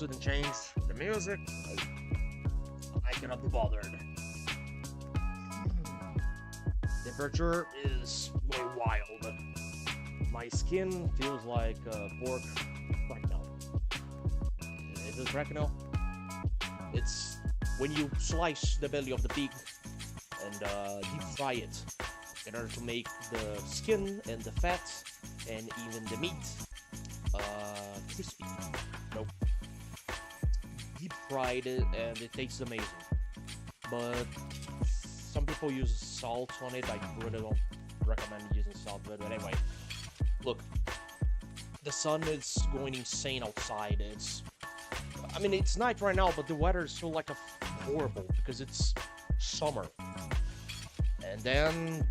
shouldn't change the music. I cannot be bothered. Temperature is way wild. My skin feels like pork right now. Is it correct now? It's when you slice the belly of the pig and deep fry it in order to make the skin and the fat and even the meat crispy. Nope. Deep fried it and it tastes amazing. But some people use salt on it. I really don't recommend using salt, but anyway. Look, the sun is going insane outside. It's night right now, but the weather is still like horrible because it's summer. And then,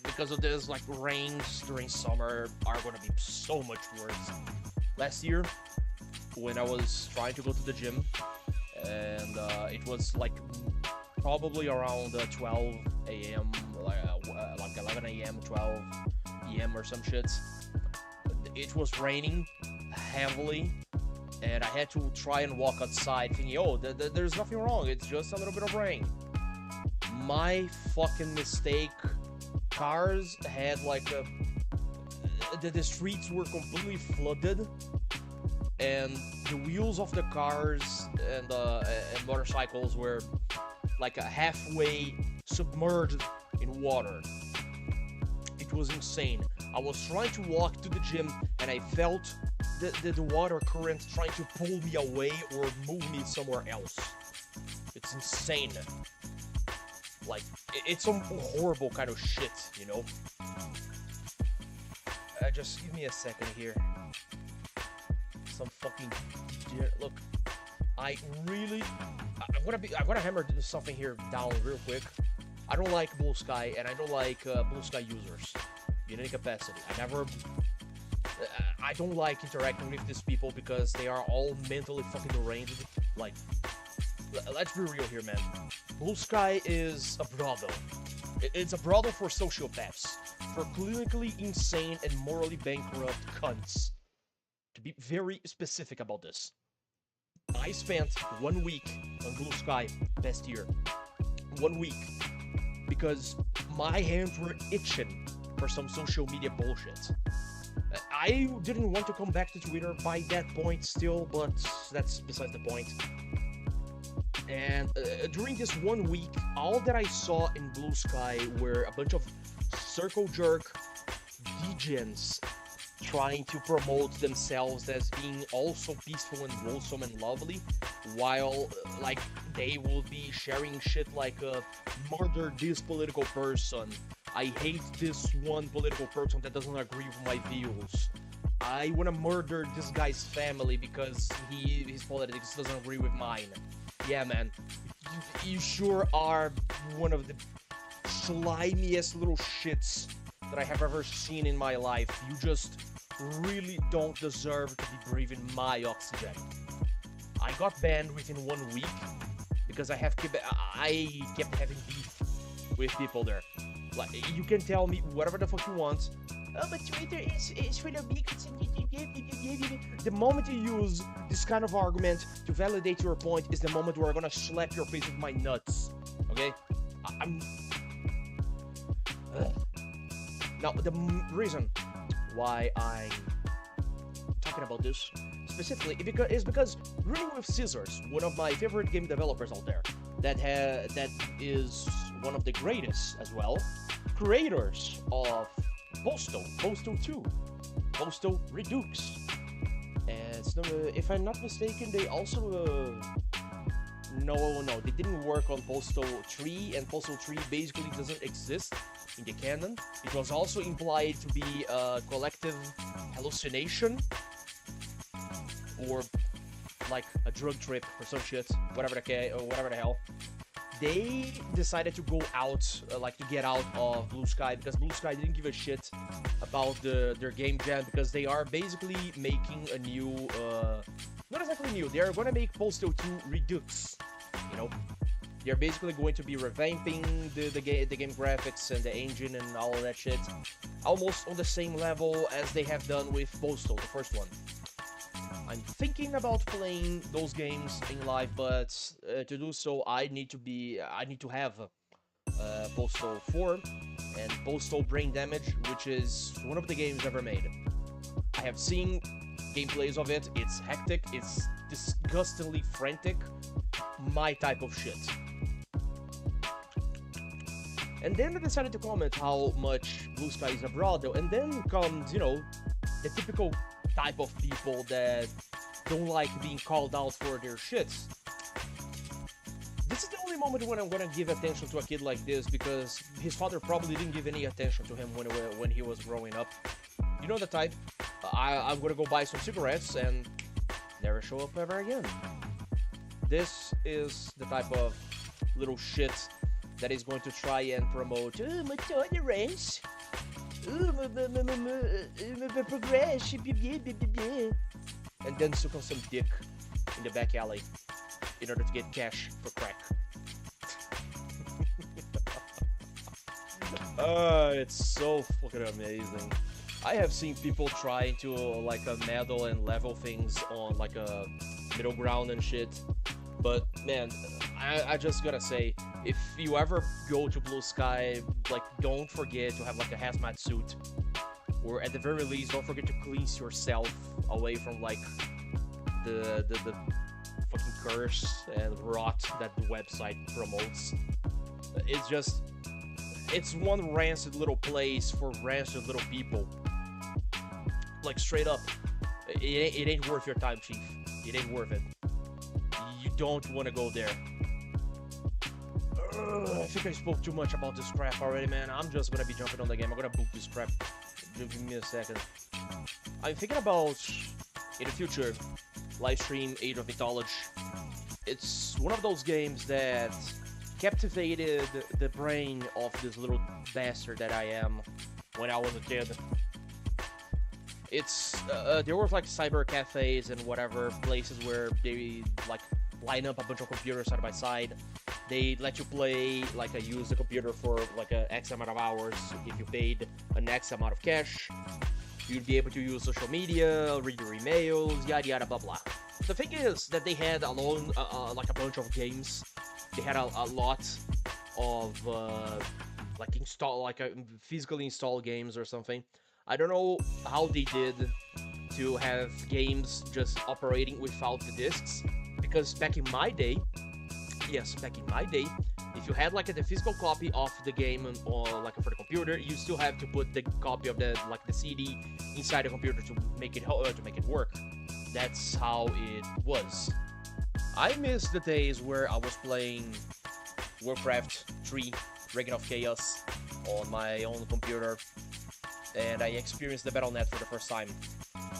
because of this, like rains during summer are gonna be so much worse. Last year, when I was trying to go to the gym, and it was like probably around 12 a.m., like 11 a.m., 12 p.m. or some shit. It was raining heavily, and I had to try and walk outside thinking, oh, there's nothing wrong, it's just a little bit of rain. My fucking mistake. Cars had like the streets were completely flooded, and the wheels of the cars and motorcycles were like halfway submerged in water. It was insane. I was trying to walk to the gym and I felt the water current trying to pull me away or move me somewhere else. It's insane. Like, it's some horrible kind of shit, you know? Just give me a second here. Some fucking... Look, I'm gonna hammer something here down real quick. I don't like Blue Sky, and I don't like Blue Sky users in any capacity. I don't like interacting with these people because they are all mentally fucking deranged. Like, let's be real here, man. Blue Sky is a brothel. It's a brothel for sociopaths, for clinically insane and morally bankrupt cunts. To be very specific about this. I spent 1 week on Blue Sky last year. 1 week. Because my hands were itching for some social media bullshit. I didn't want to come back to Twitter by that point still, but that's besides the point. And during this 1 week, all that I saw in Blue Sky were a bunch of circle jerk degens trying to promote themselves as being also peaceful and wholesome and lovely, while like they will be sharing shit like murder this political person, I hate this one political person that doesn't agree with my views, I want to murder this guy's family because his politics doesn't agree with mine. Yeah, man, you sure are one of the slimiest little shits that I have ever seen in my life. You just really don't deserve to be breathing my oxygen. I got banned within 1 week because I kept having beef with people there. Like, you can tell me whatever the fuck you want. Oh, but Twitter is full of bigots. The moment you use this kind of argument to validate your point is the moment where I'm gonna slap your face with my nuts. Okay? Now, the reason why I'm talking about this specifically is because Running with Scissors, one of my favorite game developers out there, that is one of the greatest as well, creators of Postal 2, Postal Redux, and if I'm not mistaken, they also no, they didn't work on Postal 3, and Postal 3 basically doesn't exist in the canon. It was also implied to be a collective hallucination, or like a drug trip or some shit, whatever the hell. They decided to go out, to get out of Blue Sky, because Blue Sky didn't give a shit about their game jam, because they are basically making a new, not exactly new, they are going to make Postal 2 Redux, you know? They're basically going to be revamping the game graphics and the engine and all of that shit, almost on the same level as they have done with Postal, the first one. I'm thinking about playing those games in live, but to do so, I need to have Postal 4 and Postal Brain Damage, which is one of the games ever made. I have seen gameplays of it. It's hectic. It's disgustingly frantic. My type of shit. And then I decided to comment how much Blue Sky is a brothel, and then comes, you know, the typical type of people that don't like being called out for their shits. This is the only moment when I'm gonna give attention to a kid like this, because his father probably didn't give any attention to him when he was growing up. You know the type? I'm gonna go buy some cigarettes and never show up ever again. This is the type of little shit that is going to try and promote my tolerance, my progression, and then suck on some dick in the back alley in order to get cash for crack. It's so fucking amazing. I have seen people trying to like medal and level things on like a middle ground and shit, but man, I just gotta say, if you ever go to Blue Sky, like, don't forget to have like a hazmat suit, or at the very least, don't forget to cleanse yourself away from like the fucking curse and rot that the website promotes. It's one rancid little place for rancid little people. Like, straight up, it ain't worth your time, Chief. It ain't worth it. You don't want to go there. I think I spoke too much about this crap already, man. I'm just gonna be jumping on the game. I'm gonna boot this crap. Give me a second. I'm thinking about, in the future, live stream Age of Mythology. It's one of those games that captivated the brain of this little bastard that I am when I was a kid. It's, there were like cyber cafes and whatever, places where they like line up a bunch of computers side by side. They let you play, like, use the computer for like a X amount of hours. If you paid an X amount of cash, you'd be able to use social media, read your emails, yada yada blah blah. The thing is that they had like a bunch of games. They had a lot of like physically installed games or something. I don't know how they did to have games just operating without the discs, because back in my day, if you had like the physical copy of the game or like for the computer, you still have to put the copy of the CD inside the computer to make it work. That's how it was. I miss the days where I was playing Warcraft 3, Reign of Chaos on my own computer, and I experienced the Battle.net for the first time.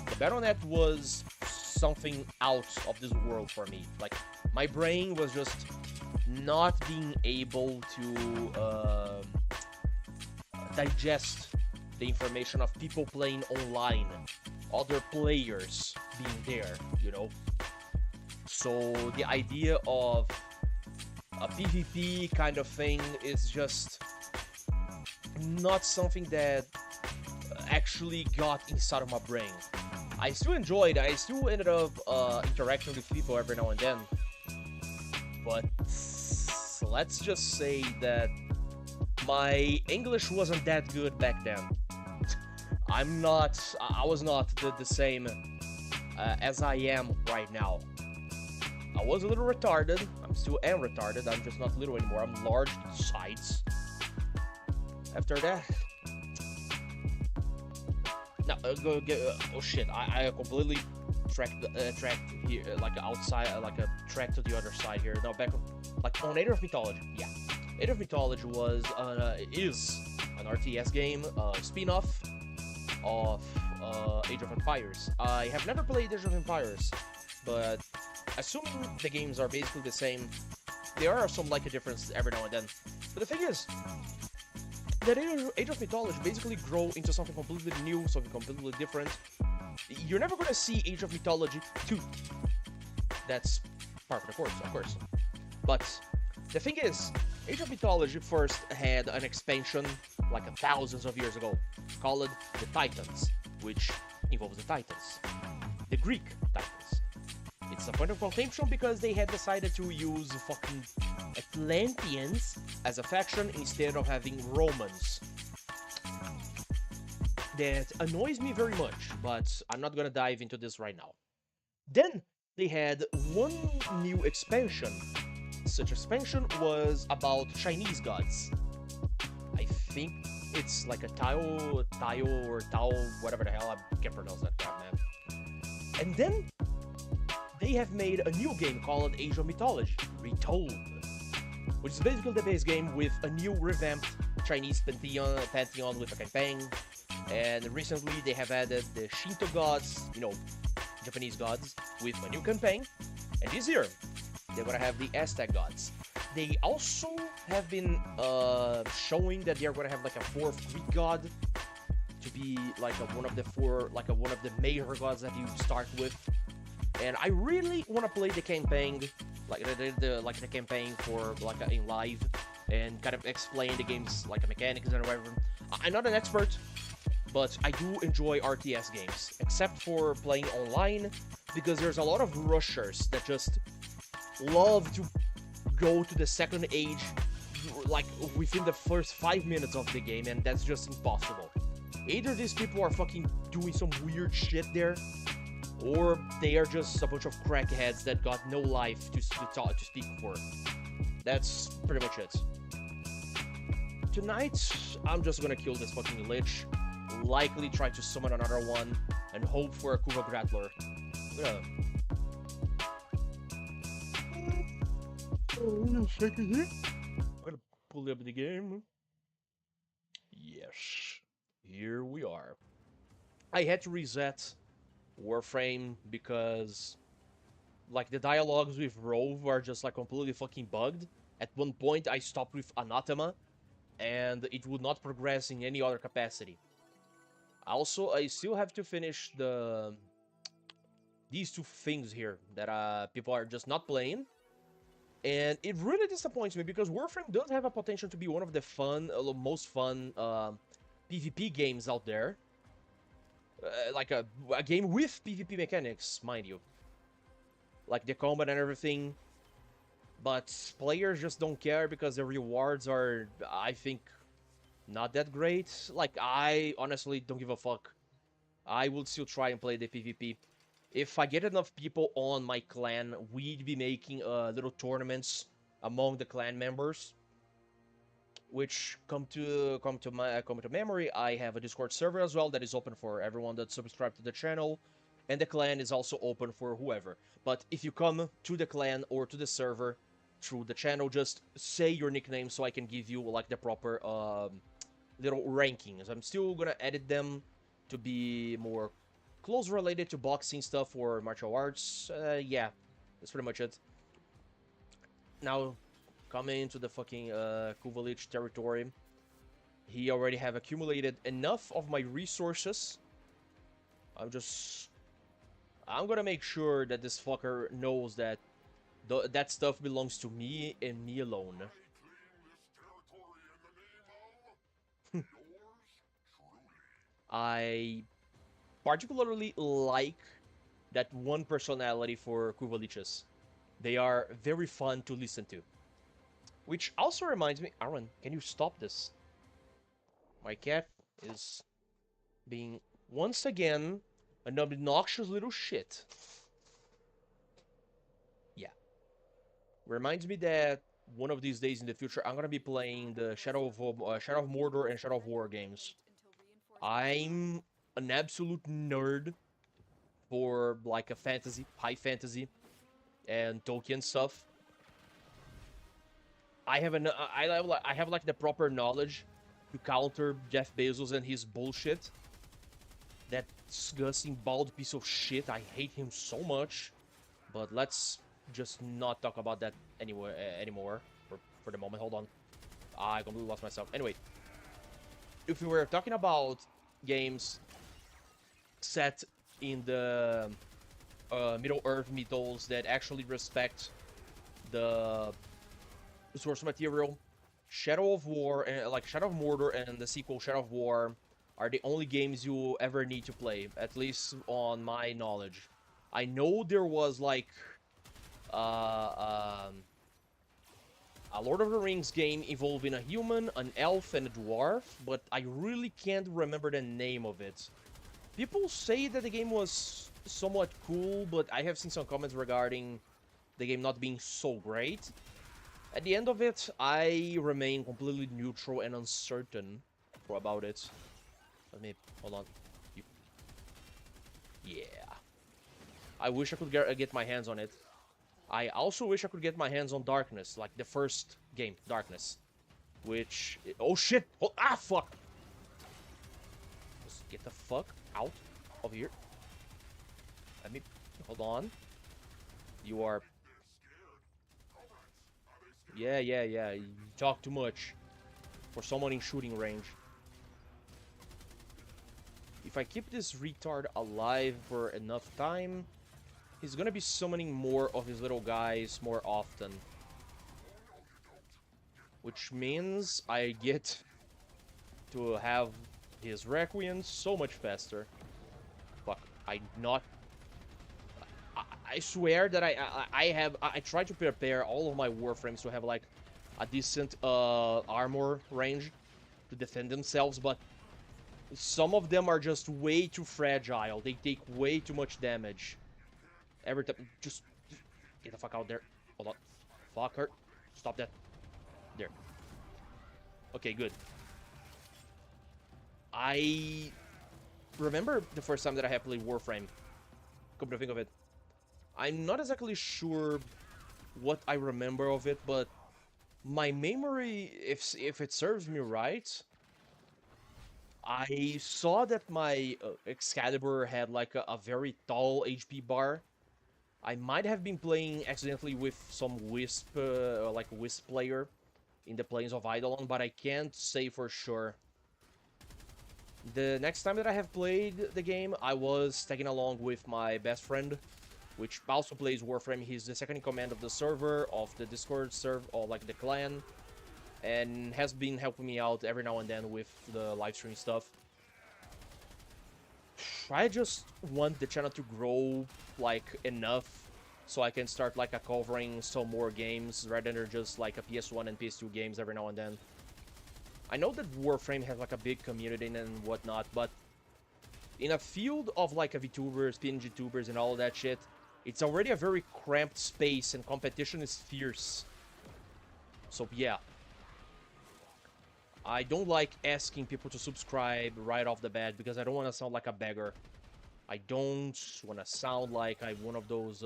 The Battle.net was something out of this world for me. Like, my brain was just not being able to digest the information of people playing online, other players being there, you know? So the idea of a PvP kind of thing is just not something that actually got inside of my brain. I still enjoyed it. I still ended up interacting with people every now and then, but let's just say that my English wasn't that good back then. I was not the same as I am right now. I was a little retarded. I still am retarded. I'm just not little anymore. I'm large in size. After that, no, oh shit! I completely tracked here, like outside, like a track to the other side here. No, back like on Age of Mythology. Yeah, Age of Mythology is an RTS game, spin-off of Age of Empires. I have never played Age of Empires, but assuming the games are basically the same, there are some like a difference every now and then. But the thing is that Age of Mythology basically grow into something completely new, something completely different. You're never gonna see Age of Mythology 2. That's part of the course, of course. But the thing is, Age of Mythology first had an expansion like thousands of years ago, called the Titans, which involves the Titans. the Greek Titans. It's a point of contention because they had decided to use fucking Atlanteans as a faction instead of having Romans. That annoys me very much, but I'm not gonna dive into this right now. Then they had one new expansion. Such expansion was about Chinese gods. I think it's like a Tao, whatever the hell, I can't pronounce that crap, man. And then they have made a new game called Age of Mythology, Retold, which is basically the base game with a new revamped Chinese pantheon with a campaign. And recently they have added the Shinto gods, Japanese gods, with a new campaign. And this year, they're gonna have the Aztec gods. They also have been showing that they're gonna have like a fourth Greek god to be like one of the major gods that you start with. And I really want to play the campaign, the campaign for in live, and kind of explain the game's mechanics and whatever. I'm not an expert, but I do enjoy RTS games, except for playing online, because there's a lot of rushers that just love to go to the second age, within the first 5 minutes of the game, and that's just impossible. Either these people are fucking doing some weird shit there, or they are just a bunch of crackheads that got no life to speak for. That's pretty much it. Tonight, I'm just gonna kill this fucking Lich, likely try to summon another one, and hope for a Kuva Grattler. I'm gonna pull up the game. Yes, here we are. I had to reset Warframe because the dialogues with Rove are just completely fucking bugged. At one point I stopped with Anathema and it would not progress in any other capacity. Also, I still have to finish these two things here that people are just not playing, and it really disappoints me because Warframe does have a potential to be one of the most fun PvP games out there. A game with PvP mechanics, mind you. Like the combat and everything. But players just don't care because the rewards are, I think, not that great. I honestly don't give a fuck. I would still try and play the PvP. If I get enough people on my clan, we'd be making little tournaments among the clan members. Which come to memory, I have a Discord server as well that is open for everyone that's subscribed to the channel, and the clan is also open for whoever. But if you come to the clan or to the server through the channel, just say your nickname so I can give you the proper little rankings. I'm still gonna edit them to be more close related to boxing stuff or martial arts. Yeah, that's pretty much it. Now, coming into the fucking Kuva Lich territory, he already have accumulated enough of my resources. I'm gonna make sure that this fucker knows that that stuff belongs to me and me alone. I particularly like that one personality for Kuva Liches. They are very fun to listen to. Which also reminds me, Aaron, can you stop this? My cat is being, once again, an obnoxious little shit. Yeah. Reminds me that one of these days in the future, I'm gonna be playing the Shadow of Mordor and Shadow of War games. I'm an absolute nerd for a fantasy, high fantasy, and Tolkien stuff. I have the proper knowledge to counter Jeff Bezos and his bullshit. That disgusting bald piece of shit. I hate him so much. But let's just not talk about that anymore for the moment. Hold on. I completely lost myself. Anyway, if we were talking about games set in the Middle-earth mythos that actually respect the source material, Shadow of War and Shadow of Mordor and the sequel Shadow of War are the only games you ever need to play, at least on my knowledge. I know there was like a Lord of the Rings game involving a human, an elf, and a dwarf, but I really can't remember the name of it. People say that the game was somewhat cool, but I have seen some comments regarding the game not being so great. At the end of it, I remain completely neutral and uncertain about it. Let me... hold on. Yeah. I wish I could get my hands on it. I also wish I could get my hands on Darkness, like the first game, Darkness. Which... oh shit! Oh, ah, fuck! Just get the fuck out of here. Let me... hold on. You are... yeah, you talk too much for someone in shooting range. If I keep this retard alive for enough time, he's gonna be summoning more of his little guys more often. Which means I get to have his Requiem so much faster. Fuck, I swear that I try to prepare all of my Warframes to have like a decent armor range to defend themselves, but some of them are just way too fragile. They take way too much damage. Every time, just get the fuck out there. Hold on. Fuck her. Stop that. There. Okay, good. I remember the first time that I have played Warframe. Come to think of it. I'm not exactly sure what I remember of it, but my memory, if it serves me right, I saw that my Excalibur had like a very tall HP bar. I might have been playing accidentally with some Wisp, like Wisp player in the Plains of Eidolon, but I can't say for sure. The next time that I have played the game, I was tagging along with my best friend, which also plays Warframe. He's the second in command of the server, of the Discord server, or like the clan, and has been helping me out every now and then with the live stream stuff. I just want the channel to grow like enough so I can start like covering some more games rather than just like a PS1 and PS2 games every now and then. I know that Warframe has like a big community and whatnot, but in a field of like a VTubers, PNG tubers, and all of that shit, it's already a very cramped space and competition is fierce. So yeah. I don't like asking people to subscribe right off the bat because I don't want to sound like a beggar. I don't want to sound like I'm one of those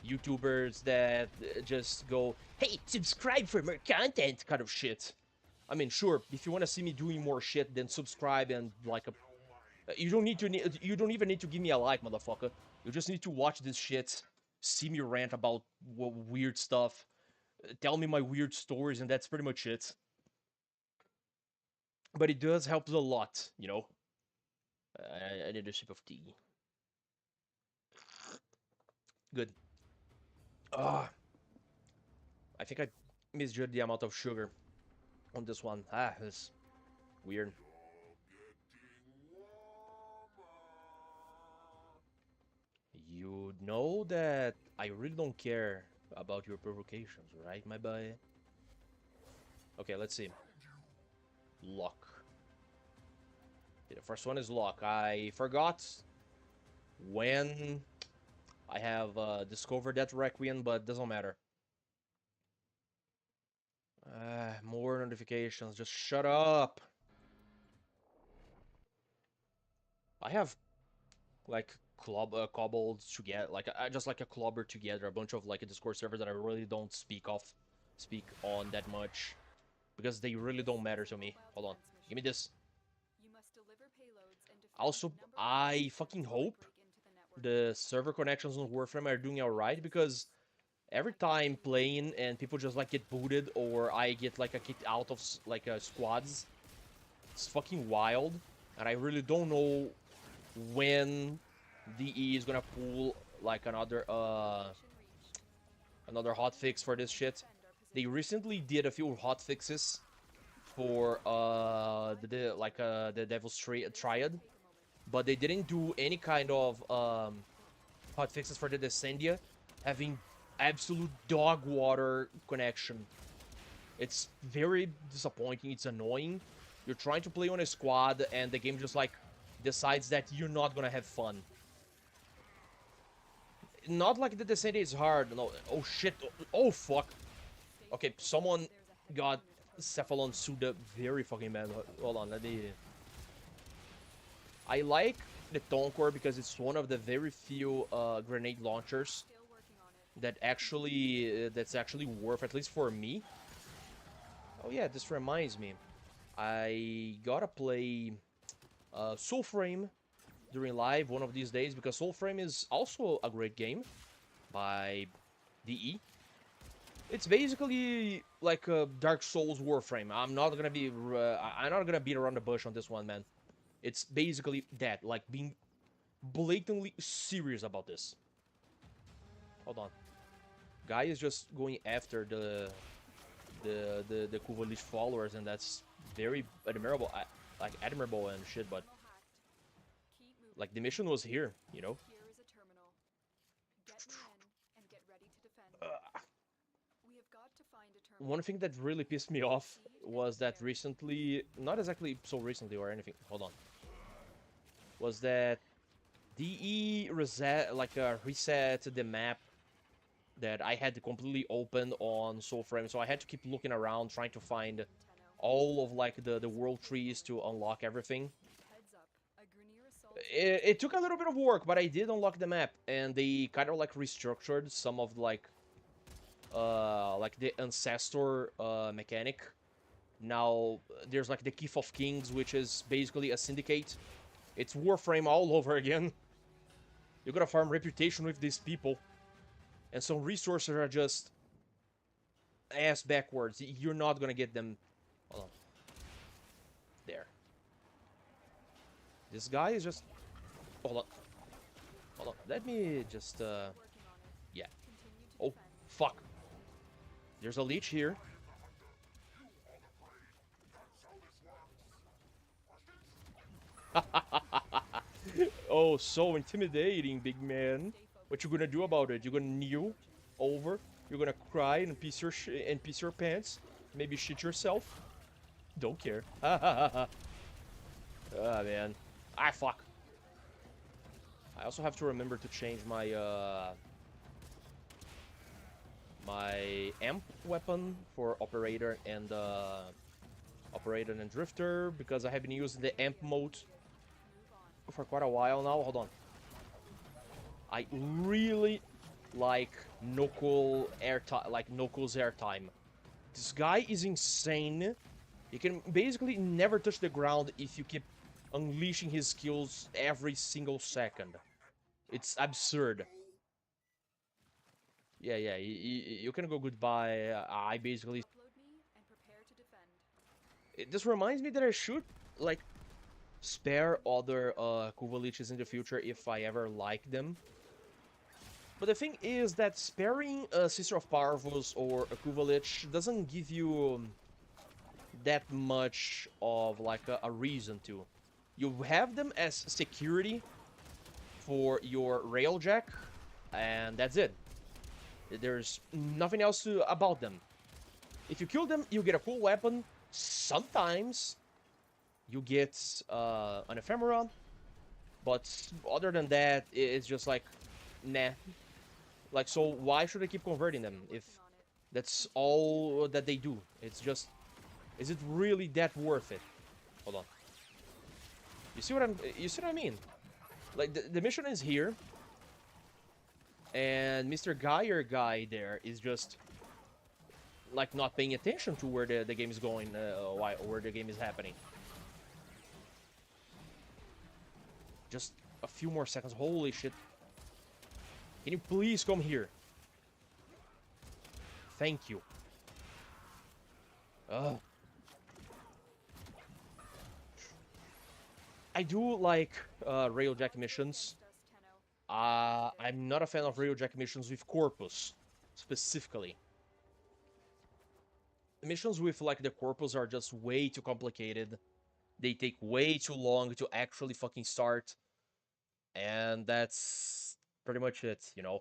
YouTubers that just go, hey, subscribe for more content kind of shit. I mean, sure, if you want to see me doing more shit, then subscribe and like a... you don't even need to give me a like, motherfucker. You just need to watch this shit, see me rant about weird stuff, tell me my weird stories, and that's pretty much it. But it does help a lot, you know? I need a sip of tea. Good. I think I misjudged the amount of sugar on this one. It's weird. You know that I really don't care about your provocations, right, my boy? Okay, let's see. Luck. Yeah, the first one is luck. I forgot when I have discovered that Requiem, but doesn't matter. More notifications. Just shut up. I have like cobbled together, like just like a clobber together, a bunch of like a Discord servers that I really don't speak on that much because they really don't matter to me. Hold on, give me this. Also, I fucking hope the server connections on Warframe are doing alright because every time playing and people just like get booted or I get like kicked out of like squads, it's fucking wild, and I really don't know when DE is gonna pull like another hotfix for this shit. They recently did a few hotfixes for the Devil's Triad, but they didn't do any kind of hotfixes for the Descendia having absolute dog water connection. It's very disappointing. It's annoying. You're trying to play on a squad, and the game just like decides that you're not gonna have fun. Not like the Descent is hard. No. Oh shit. Oh fuck. Okay, someone got Cephalon Suda very fucking bad. Hold on, let me. I like the Tonkor because it's one of the very few grenade launchers that actually that's actually worth, at least for me. Oh yeah, this reminds me. I gotta play Soulframe during live one of these days because Soulframe is also a great game by DE. It's basically like a Dark Souls Warframe. I'm not gonna beat around the bush on this one, man. It's basically that, like being blatantly serious about this. Hold on, guy is just going after the Kuva Lich followers, and that's very admirable. Like admirable and shit, but like the mission was here, you know. One thing that really pissed me off was that recently, not exactly so recently or anything. Hold on. Was that DE reset the map that I had completely open on Soulframe, so I had to keep looking around trying to find all of like the world trees to unlock everything. It took a little bit of work, but I did unlock the map, and they kind of like restructured some of like the ancestor mechanic. Now there's like the Keef of Kings, which is basically a syndicate. It's Warframe all over again. You gotta farm reputation with these people, and some resources are just ass backwards. You're not gonna get them. Hold on. There. This guy is just. Hold on. Hold on. Let me just. Yeah. Oh, fuck. There's a Lich here. Oh, so intimidating, big man. What you gonna do about it? You gonna kneel over? You're gonna cry and piss your pants? Maybe shit yourself? Don't care. Ah, man. Ah, fuck. I also have to remember to change my my amp weapon for operator and drifter, because I have been using the amp mode for quite a while now. Hold on. I really like Knuckle's airtime. This guy is insane. He can basically never touch the ground if you keep unleashing his skills every single second. It's absurd. Yeah, you can go goodbye. I basically... This reminds me that I should, like, spare other Kuva Liches in the future if I ever like them. But the thing is that sparing a Sister of Parvus or a Kuva Lich doesn't give you that much of, like, a reason to. You have them as security for your Railjack, and that's it. There's nothing else about them. If you kill them, you get a cool weapon. Sometimes you get an ephemera, but other than that, it's just like, nah. Like, so why should I keep converting them if that's all that they do? It's just, is it really that worth it? Hold on. You see what I mean? Like, the mission is here, and Mr. Geyer guy there is just, like, not paying attention to where the game is going, where the game is happening. Just a few more seconds. Holy shit. Can you please come here? Thank you. I do like Railjack missions. I'm not a fan of Railjack missions with Corpus, specifically. The missions with, like, the Corpus are just way too complicated. They take way too long to actually fucking start. And that's pretty much it, you know.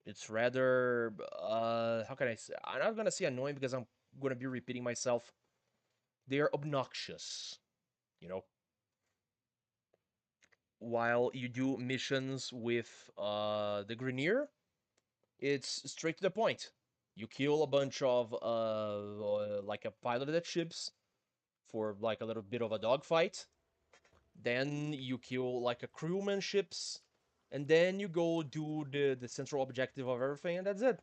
It's rather, how can I say? I'm not gonna say annoying because I'm gonna be repeating myself. They are obnoxious, you know. While you do missions with the Grenier, it's straight to the point. You kill a bunch of like a piloted ships for like a little bit of a dogfight. Then you kill like a crewman ships, and then you go do the central objective of everything, and that's it.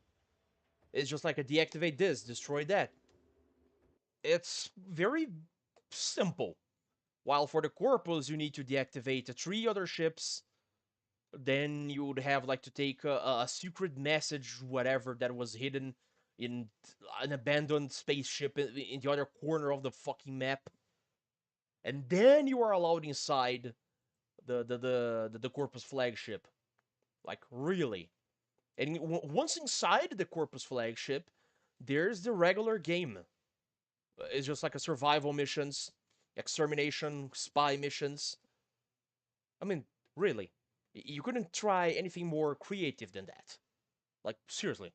It's just like a deactivate this, destroy that. It's very simple. While for the Corpus, you need to deactivate three other ships. Then you would have like to take a secret message, whatever that was hidden in an abandoned spaceship in the other corner of the fucking map, and then you are allowed inside the Corpus flagship. Like really, and once inside the Corpus flagship, there's the regular game. It's just like a survival missions, extermination, spy missions. I mean, really, you couldn't try anything more creative than that. Like seriously.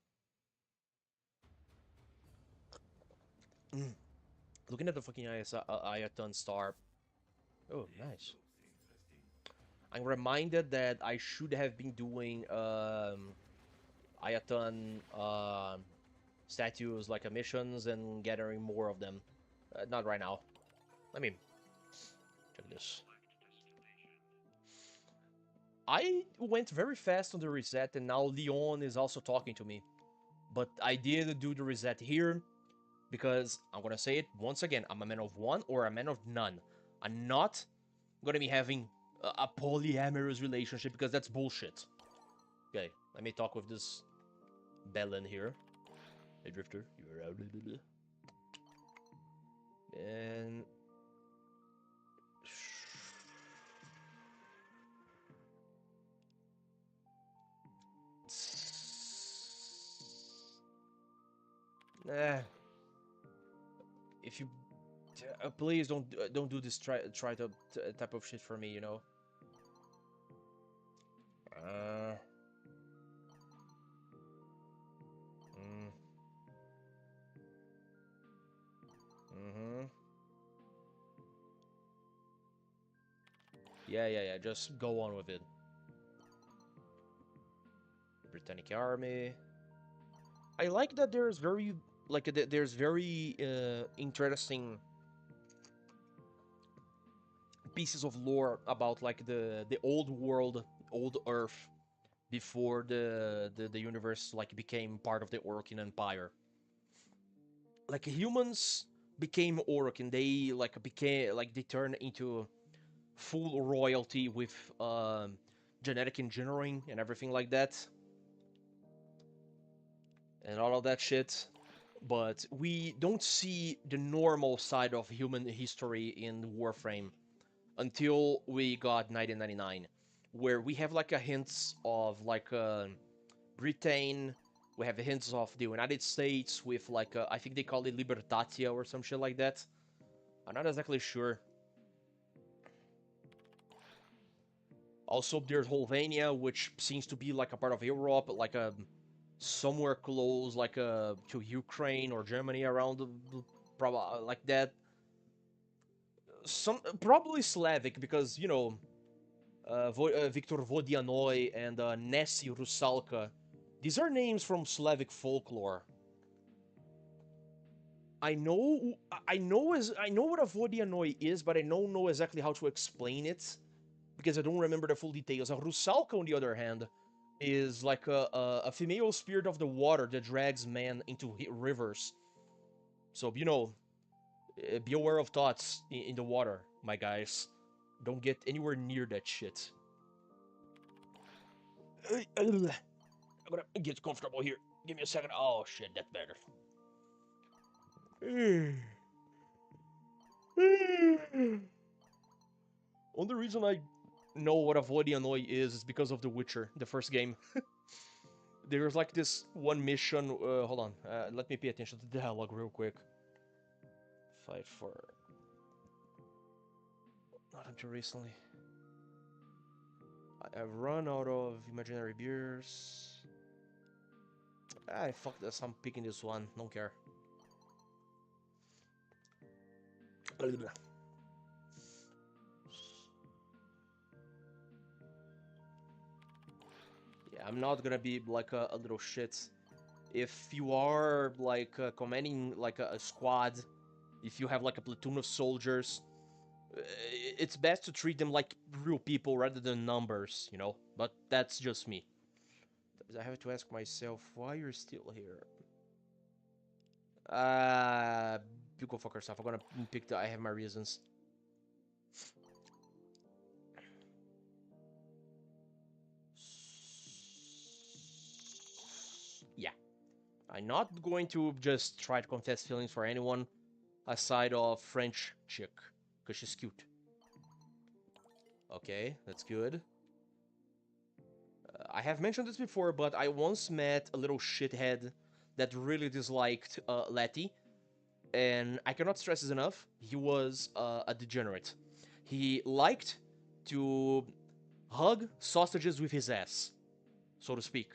Looking at the fucking Ayaton star. Oh, nice. I'm reminded that I should have been doing Ayaton statues like missions and gathering more of them. Not right now. Let me check this. I went very fast on the reset, and now Leon is also talking to me. But I did do the reset here because I'm gonna say it once again. I'm a man of one or a man of none. I'm not gonna be having a polyamorous relationship because that's bullshit. Okay, let me talk with this Belen here. Hey, Drifter, you're out. And nah, if you please don't do this try to type of shit for me, you know. Uh, mm, mm-hmm. Yeah. Just go on with it. Britannic Army. I like that there's very there's very interesting pieces of lore about like the old world, old Earth before the universe like became part of the Orokin Empire. Like humans became Orokin, they like became like they turned into full royalty with genetic engineering and everything like that, and all of that shit. But we don't see the normal side of human history in Warframe until we got 1999, where we have like a hints of like Britain. We have hints of the United States with like I think they call it Libertatia or some shit like that. I'm not exactly sure. Also, there's Holvania, which seems to be like a part of Europe, like a somewhere close, like to Ukraine or Germany around, probably like that. Some probably Slavic because you know Viktor Vodianoy and Nessie Rusalka. These are names from Slavic folklore. I know what a Vodianoy is, but I don't know exactly how to explain it because I don't remember the full details. A Rusalka, on the other hand, is like a female spirit of the water that drags men into rivers. So you know, be aware of thoughts in the water, my guys. Don't get anywhere near that shit. I'm gonna get comfortable here. Give me a second. Oh shit, that's better. Only reason I know what a Vodianoy is because of The Witcher, the first game. There's like this one mission. Hold on. Let me pay attention to the dialogue real quick. Fight for. Not until recently. I've run out of imaginary beers. Fuck this, I'm picking this one, don't care. Yeah, I'm not gonna be like a little shit. If you are like commanding like a squad, if you have like a platoon of soldiers, it's best to treat them like real people rather than numbers, you know? But that's just me. I have to ask myself why you're still here. You go fuck yourself. I'm gonna pick the. I have my reasons. Yeah. I'm not going to just try to confess feelings for anyone aside of French chick, because she's cute. Okay, that's good. I have mentioned this before, but I once met a little shithead that really disliked Letty, and I cannot stress this enough, he was a degenerate. He liked to hug sausages with his ass, so to speak.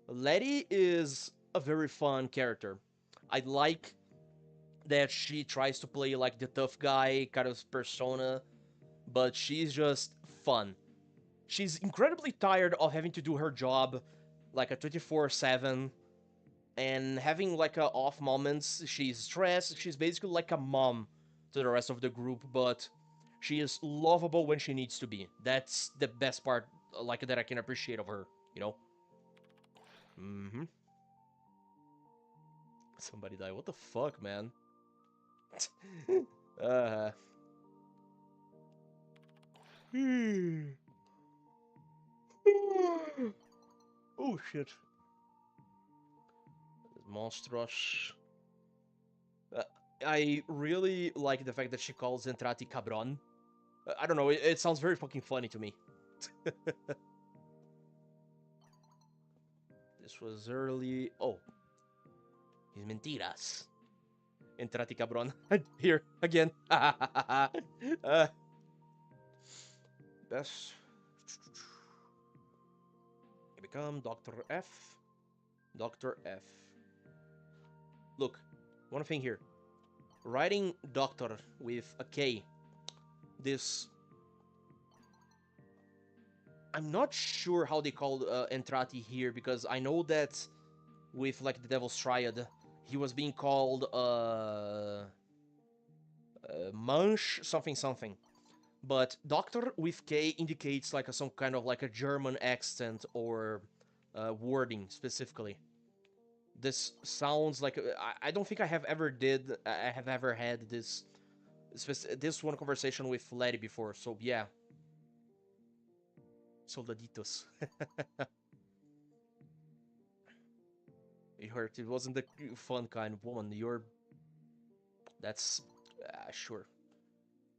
Letty is a very fun character. I like that she tries to play like the tough guy kind of persona, but she's just fun. She's incredibly tired of having to do her job like a 24/7 and having like a off moments. She's stressed. She's basically like a mom to the rest of the group, but she is lovable when she needs to be. That's the best part like that I can appreciate of her, you know? Mm-hmm. Somebody died. What the fuck, man? uh. Oh shit. Monstrous. Uh, I really like the fact that she calls Entrati cabron. I don't know, it sounds very fucking funny to me. This was early. Oh. He's mentiras. Entrati cabron. Here, again. Best. You become Dr. F. Dr. F. Look, one thing here. Writing doctor with a K. This. I'm not sure how they call Entrati here because I know that with like the Devil's Triad, he was being called Munch something something. But Doctor with K indicates like some kind of like a German accent or wording specifically. This sounds like I don't think I have ever had this one conversation with Letty before. So yeah, soldaditos. It hurt. It wasn't the fun kind of woman. That's sure.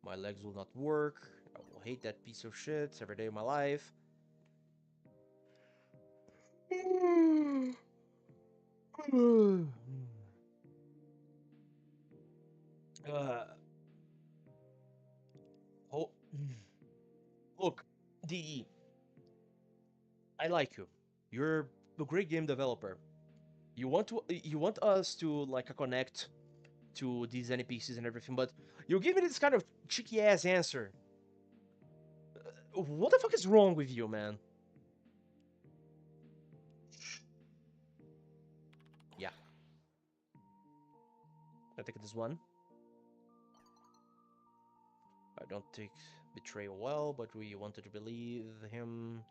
My legs will not work. I will hate that piece of shit every day of my life. Oh, look, DE. I like you. You're a great game developer. You want us to like connect to these NPCs and everything, but you give me this kind of cheeky ass answer. What the fuck is wrong with you, man? Yeah. I take this one. I don't take betrayal well, but we wanted to believe him.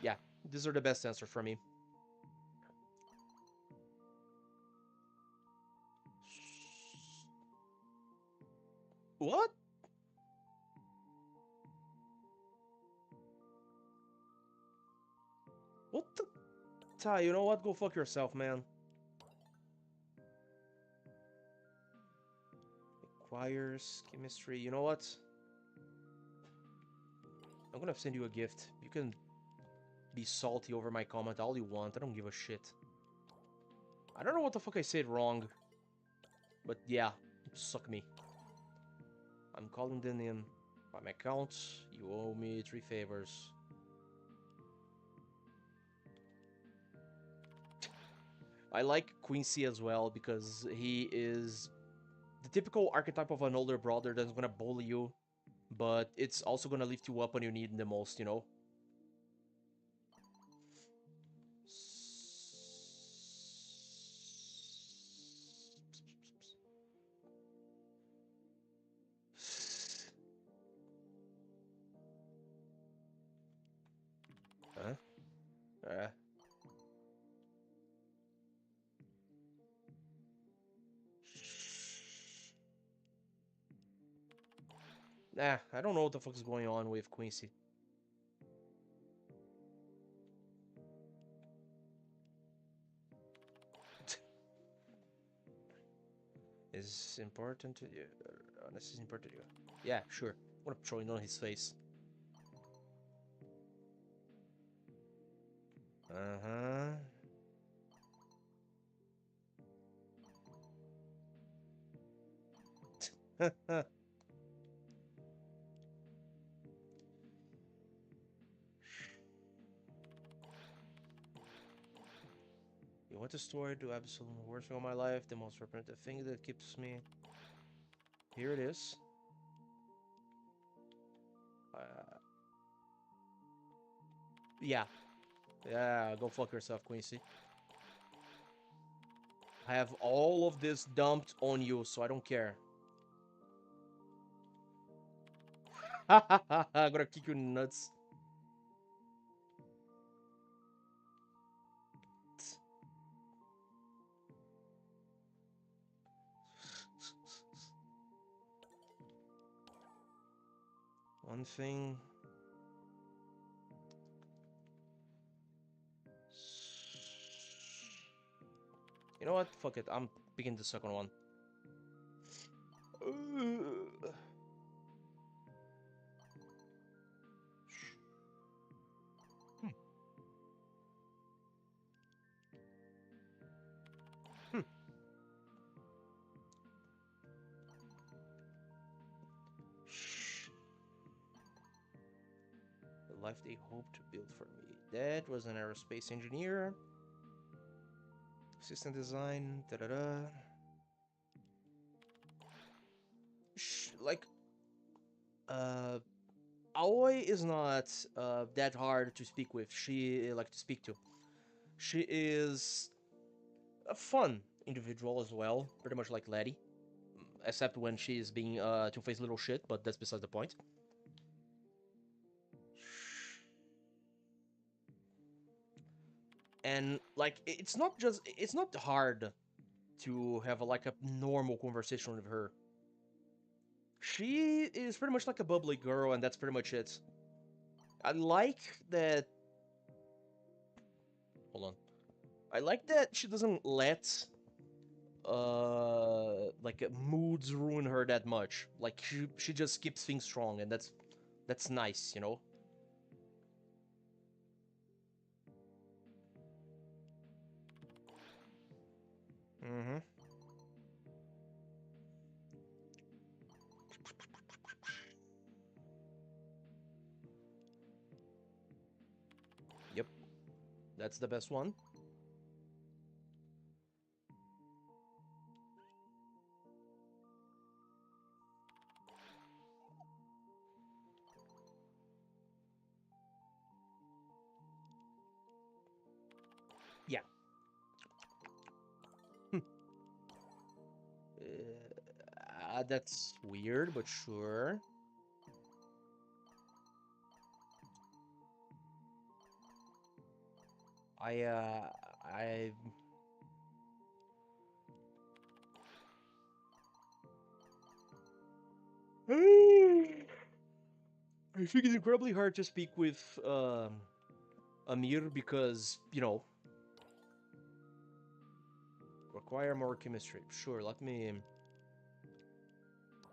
Yeah, these are the best answers for me. What? What the? Ty, you know what? Go fuck yourself, man. Requires chemistry. You know what? I'm gonna send you a gift. You can be salty over my comment all you want. I don't give a shit. I don't know what the fuck I said wrong. But yeah, suck me. I'm calling them in. By my count, you owe me 3 favors. I like Quincy as well because he is the typical archetype of an older brother that's gonna bully you, but it's also gonna lift you up when you need him the most, you know? Huh? Nah, I don't know what the fuck is going on with Quincy. Is important to you? This is important to you. Yeah, sure. I'm gonna throw it on his face. Uh-huh. You want a story to absolute worst thing of my life, the most representative thing that keeps me. Here it is. Yeah. Yeah, go fuck yourself, Quincy. I have all of this dumped on you, so I don't care. I'm gonna kick you nuts. One thing. You know what? Fuck it. I'm picking the second one. The life they hoped to build for me. Dad was an aerospace engineer. System design. Da da da. Like, Aoi is not that hard to speak with. To speak to. She is a fun individual as well, pretty much like Letty, except when she's being two-faced little shit. But that's besides the point. And like, it's not hard to have like a normal conversation with her. She is pretty much like a bubbly girl, and that's pretty much it. I like that. Hold on. I like that she doesn't let like moods ruin her that much. Like she just keeps things strong, and that's nice, you know. Mm-hmm. Yep, that's the best one. Yeah. That's weird, but sure. I uh I I think it's incredibly hard to speak with Amir because, you know, require more chemistry. Sure, let me.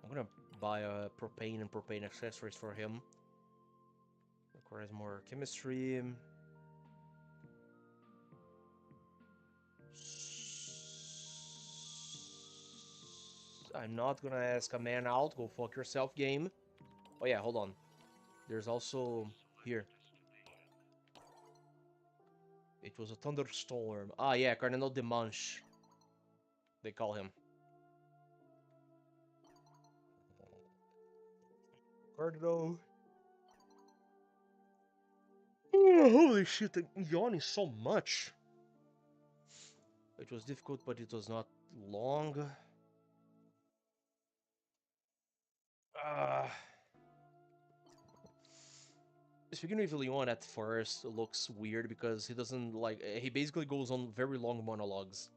I'm gonna buy a propane and propane accessories for him. Requires more chemistry. I'm not gonna ask a man out. Go fuck yourself, game. Oh yeah, hold on. There's also here. It was a thunderstorm. Ah yeah, Cardinal Demanche. They call him. Cardinal. Oh, holy shit, I'm yawning so much. It was difficult, but it was not long. Uh, Speaking with Leon at first looks weird because he doesn't like. He basically goes on very long monologues.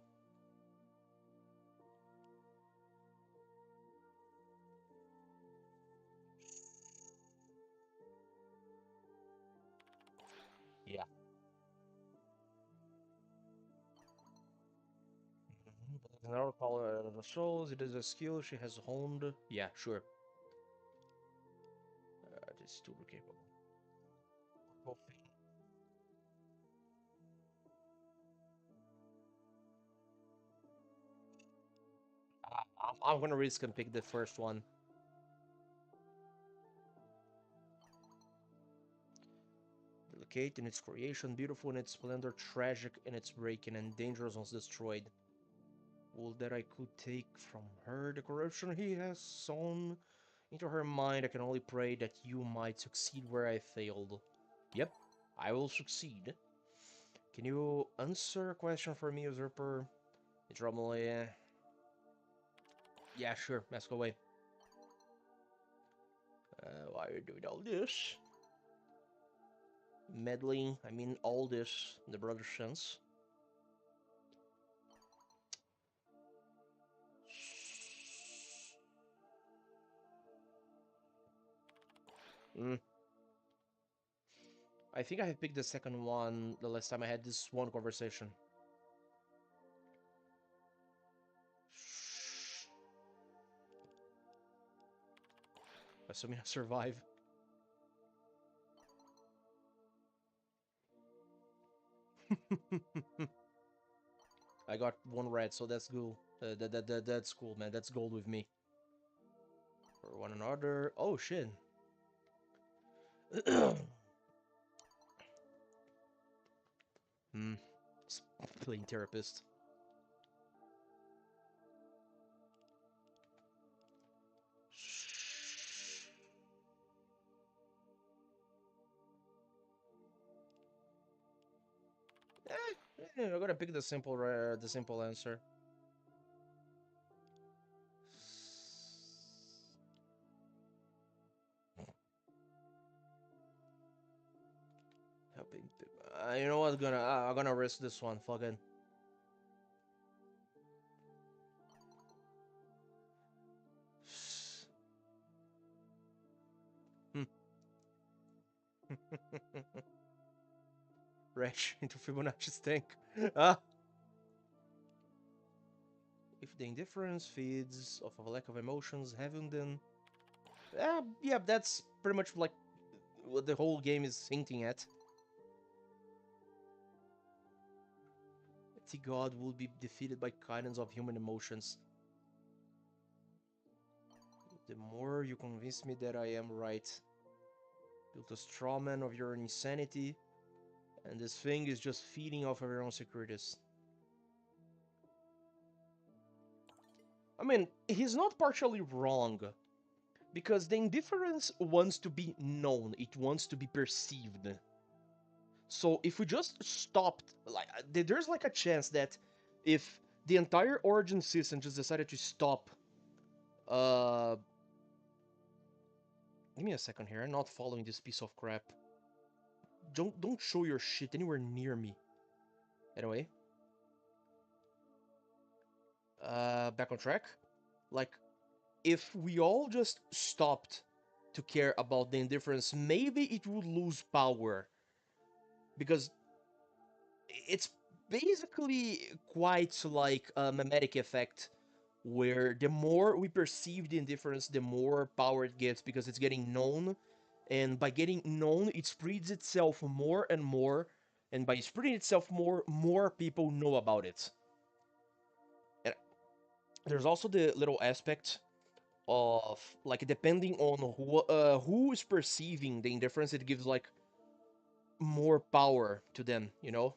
Yeah. Another call shows it is a skill she has honed. Yeah, sure. It is still capable. I'm gonna risk and pick the first one. Delicate in its creation, beautiful in its splendor, tragic in its breaking, and dangerous once destroyed. All that I could take from her, the corruption he has sown into her mind, I can only pray that you might succeed where I failed. Yep, I will succeed. Can you answer a question for me, usurper? It's Romulus. Yeah, sure, ask away. Why are you doing all this? Meddling, I mean all this in the broader sense. Mm. I think I have picked the second one the last time I had this one conversation. Assuming I survive. I got one red, so that's cool. That's cool, man. That's gold with me. For one another. Oh shit. Hmm. Playing therapist. I'm gonna pick the simple answer. You know what? I'm gonna risk this one. Fucking. Hmm. Rash into Fibonacci's tank. Ah. If the indifference feeds off of a lack of emotions, haven't then. Yeah, that's pretty much like what the whole game is hinting at. The god will be defeated by kindness of human emotions. The more you convince me that I am right. Built a straw man of your insanity, and this thing is just feeding off of your own securities. I mean, he's not partially wrong, because the indifference wants to be known, it wants to be perceived. So if we just stopped, like, there's like a chance that if the entire origin system just decided to stop, uh, give me a second here, I'm not following this piece of crap. Don't show your shit anywhere near me. Anyway, back on track. Like, if we all just stopped to care about the indifference, maybe it would lose power. Because it's basically quite like a mimetic effect, where the more we perceive the indifference, the more power it gets because it's getting known. And by getting known, it spreads itself more and more. And by spreading itself more, more people know about it. And There's also the little aspect of like depending on who is perceiving the indifference, it gives like more power to them, you know?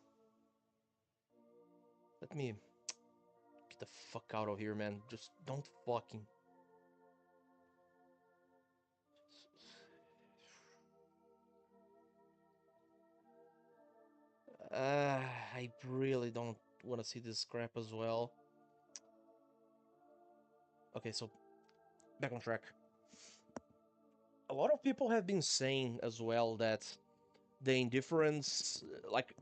Let me get the fuck out of here, man. Just don't fucking. I really don't want to see this crap as well. Okay, so back on track. A lot of people have been saying as well that the indifference, like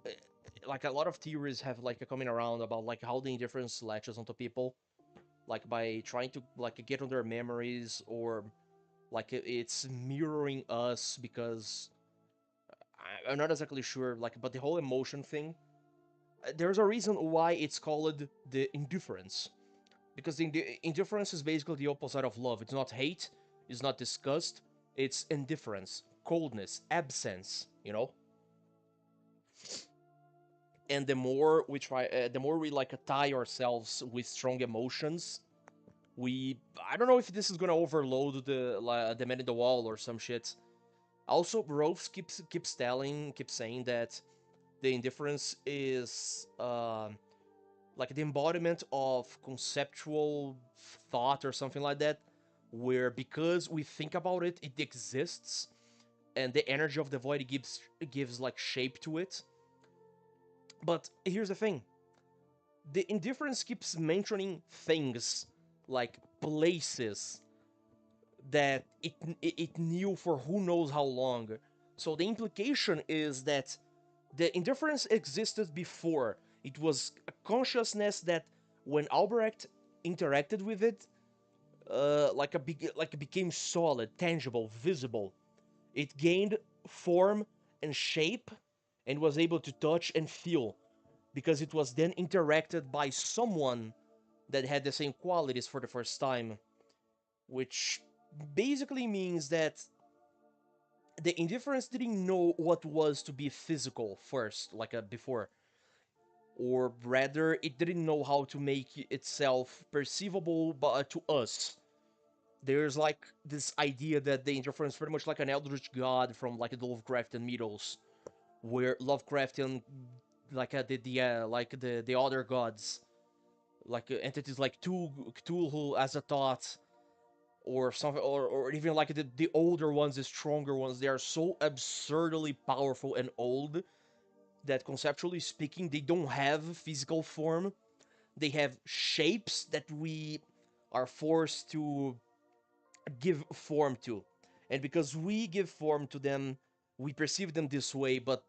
a lot of theories have like coming around about like how the indifference latches onto people, like by trying to like get on their memories or like it's mirroring us because I'm not exactly sure, like, but the whole emotion thing. There's a reason why it's called the indifference, because the indifference is basically the opposite of love. It's not hate, it's not disgust, it's indifference, coldness, absence. You know. And the more we try, the more we like tie ourselves with strong emotions. I don't know if this is gonna overload the man in the wall or some shit. Also, Rose keeps saying that the indifference is like the embodiment of conceptual thought or something like that, where because we think about it, it exists, and the energy of the void gives like shape to it. But here's the thing: the indifference keeps mentioning things like places that it knew for who knows how long. So the implication is that the indifference existed before. It was a consciousness that when Albrecht interacted with it, like it became solid, tangible, visible. It gained form and shape, and was able to touch and feel because it was then interacted by someone that had the same qualities for the first time, which basically means that the indifference didn't know what was to be physical first, like before, or rather, it didn't know how to make itself perceivable to us. There's like this idea that the indifference is pretty much like an eldritch god from like the Lovecraftian mythos, where Lovecraftian like the other gods, like entities like Cthulhu as a thought, or something, or even like the older ones, the stronger ones. They are so absurdly powerful and old that conceptually speaking, they don't have physical form. They have shapes that we are forced to give form to. And because we give form to them, we perceive them this way, but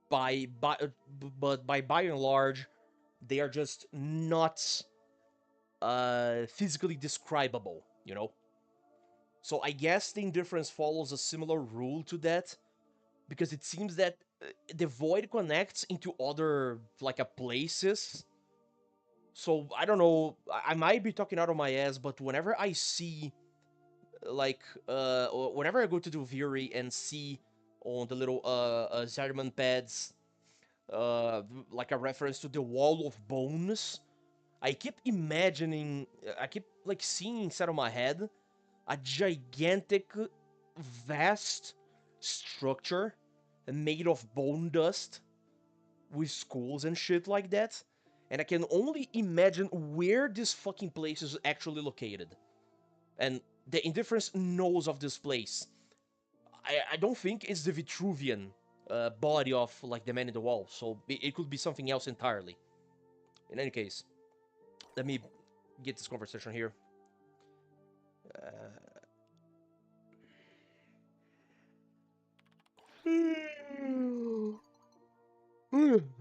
by and large, they are just not physically describable, you know? So I guess the indifference follows a similar rule to that, because it seems that the void connects into other like places. So I don't know. I might be talking out of my ass, but whenever I see like whenever I go to do Viri and see on the little Zerman pads like a reference to the wall of bones, I keep imagining, I keep like seeing inside of my head a gigantic, vast structure made of bone dust with skulls and shit like that. And I can only imagine where this fucking place is actually located. And the Indifference knows of this place. I don't think it's the Vitruvian body of like the man in the wall, so it could be something else entirely. In any case, let me get this conversation here.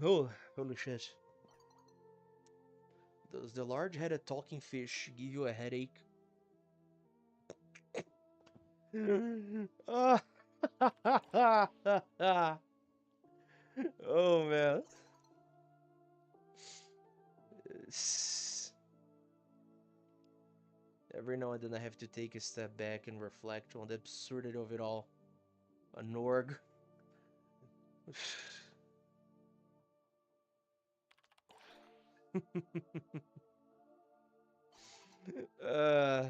Oh, holy shit. Does the large-headed talking fish give you a headache? Oh man. Every now and then I have to take a step back and reflect on the absurdity of it all. A Norg. Uh,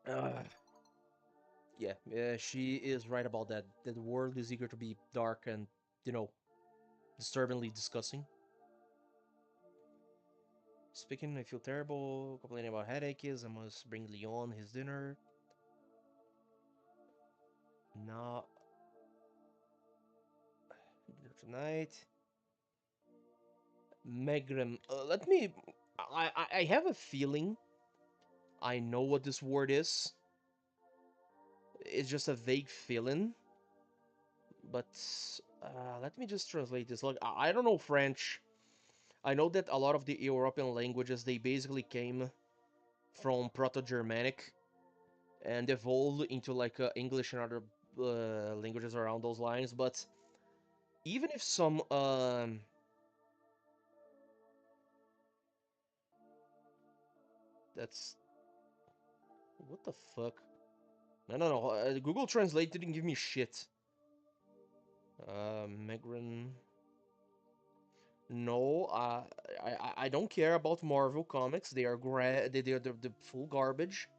uh, yeah, she is right about that. That the world is eager to be dark and, you know, disturbingly disgusting. Speaking, I feel terrible, complaining about headaches. I must bring Leon his dinner. No, dinner tonight. Megrim. Let me. I have a feeling I know what this word is. It's just a vague feeling. But let me just translate this. Look, I don't know French. I know that a lot of the European languages, they basically came from Proto-Germanic and evolved into like English and other languages around those lines. But even if some that's what the fuck? No. Google Translate didn't give me shit. Megrin. No, I don't care about Marvel comics. They are they're the full garbage.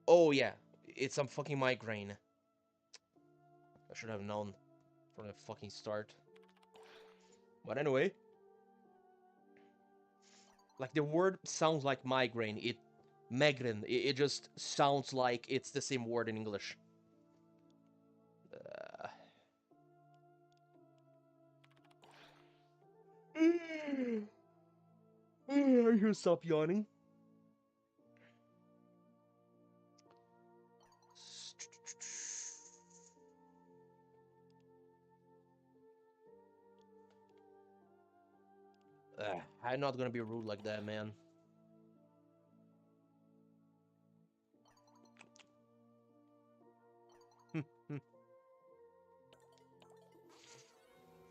Oh yeah, it's a fucking migraine. I should have known from the fucking start. But anyway, like the word sounds like migraine. Migraine. It just sounds like it's the same word in English. I should stop yawning. I'm not gonna be rude like that, man.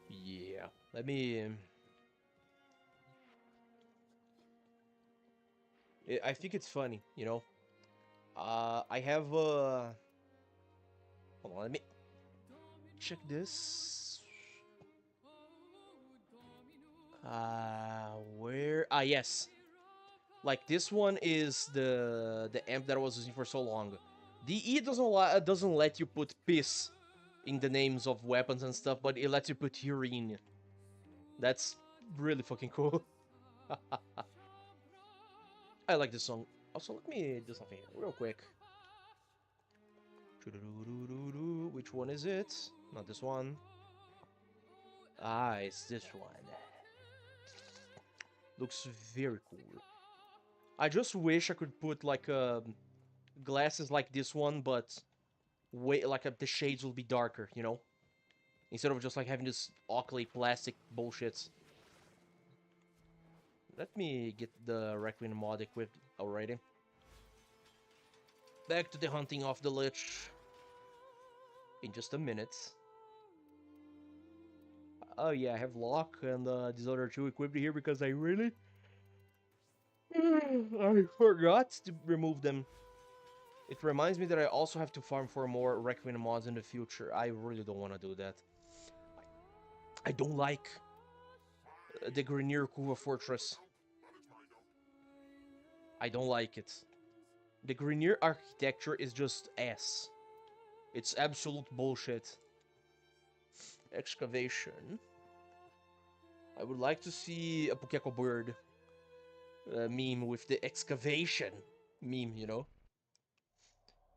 Yeah, let me. I think it's funny, you know. I have hold on, let me check this. Where? Ah, yes. Like this one is the amp that I was using for so long. The E doesn't let you put piss in the names of weapons and stuff, but it lets you put urine. That's really fucking cool. I like this song. Also, let me do something here real quick. Which one is it? Not this one. Ah, it's this one. Looks very cool. I just wish I could put like glasses like this one, but way like the shades will be darker, you know, instead of just like having this ugly plastic bullshit. Let me get the Requiem mod equipped already. Back to the hunting of the Lich in just a minute. Oh yeah, I have Lock and these other two equipped here because I really I forgot to remove them. It reminds me that I also have to farm for more Requiem mods in the future. I really don't want to do that. I don't like the Grineer Kuva Fortress. I don't like it. The Grineer architecture is just ass. It's absolute bullshit. Excavation. I would like to see a Pukeko bird meme with the excavation meme, you know?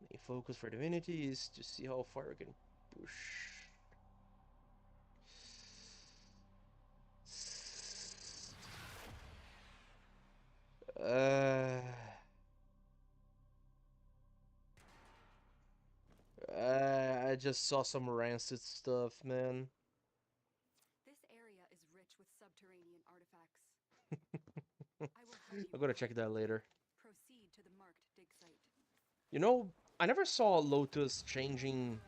Main focus for Divinity is to see how far we can push. I just saw some rancid stuff, man. This area is rich with subterranean artifacts. I'm gonna check that later. Proceed to the marked dig site. You know, I never saw Lotus changing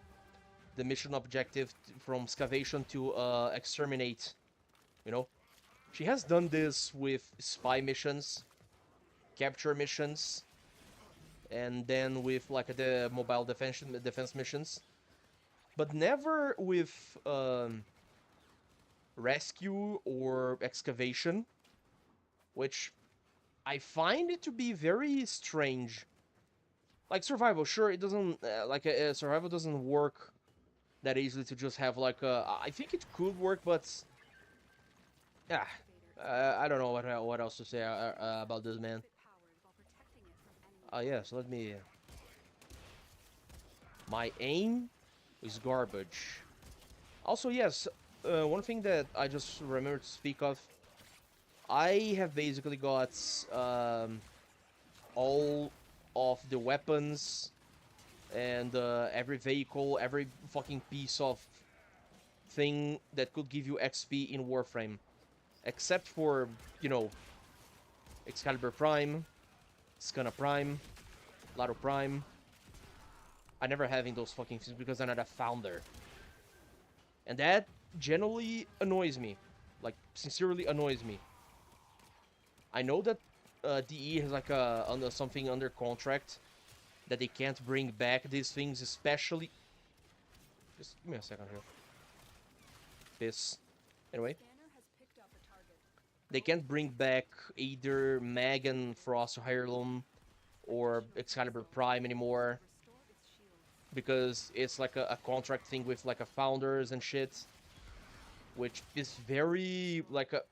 the mission objective from excavation to exterminate. You know, she has done this with spy missions, capture missions, and then with like the mobile defense missions, but never with rescue or excavation, which I find it to be very strange. Like survival, sure, it doesn't survival doesn't work that easily to just have like a. I think it could work, but yeah, I don't know what else to say about this, man. Yes, let me. My aim is garbage. Also, yes, one thing that I just remembered to speak of. I have basically got all of the weapons and every vehicle, every fucking piece of thing that could give you XP in Warframe. Except for, you know, Excalibur Prime, Scanna Prime, Laro Prime. I never having those fucking things because I'm not a founder. And that generally annoys me. Like, sincerely annoys me. I know that DE has like something under contract that they can't bring back these things, especially... Just give me a second here. This. Anyway. They can't bring back either Megan, Frost, Heirloom, or Excalibur Prime anymore. Because it's like a contract thing with like a founders and shit. Which is very like a...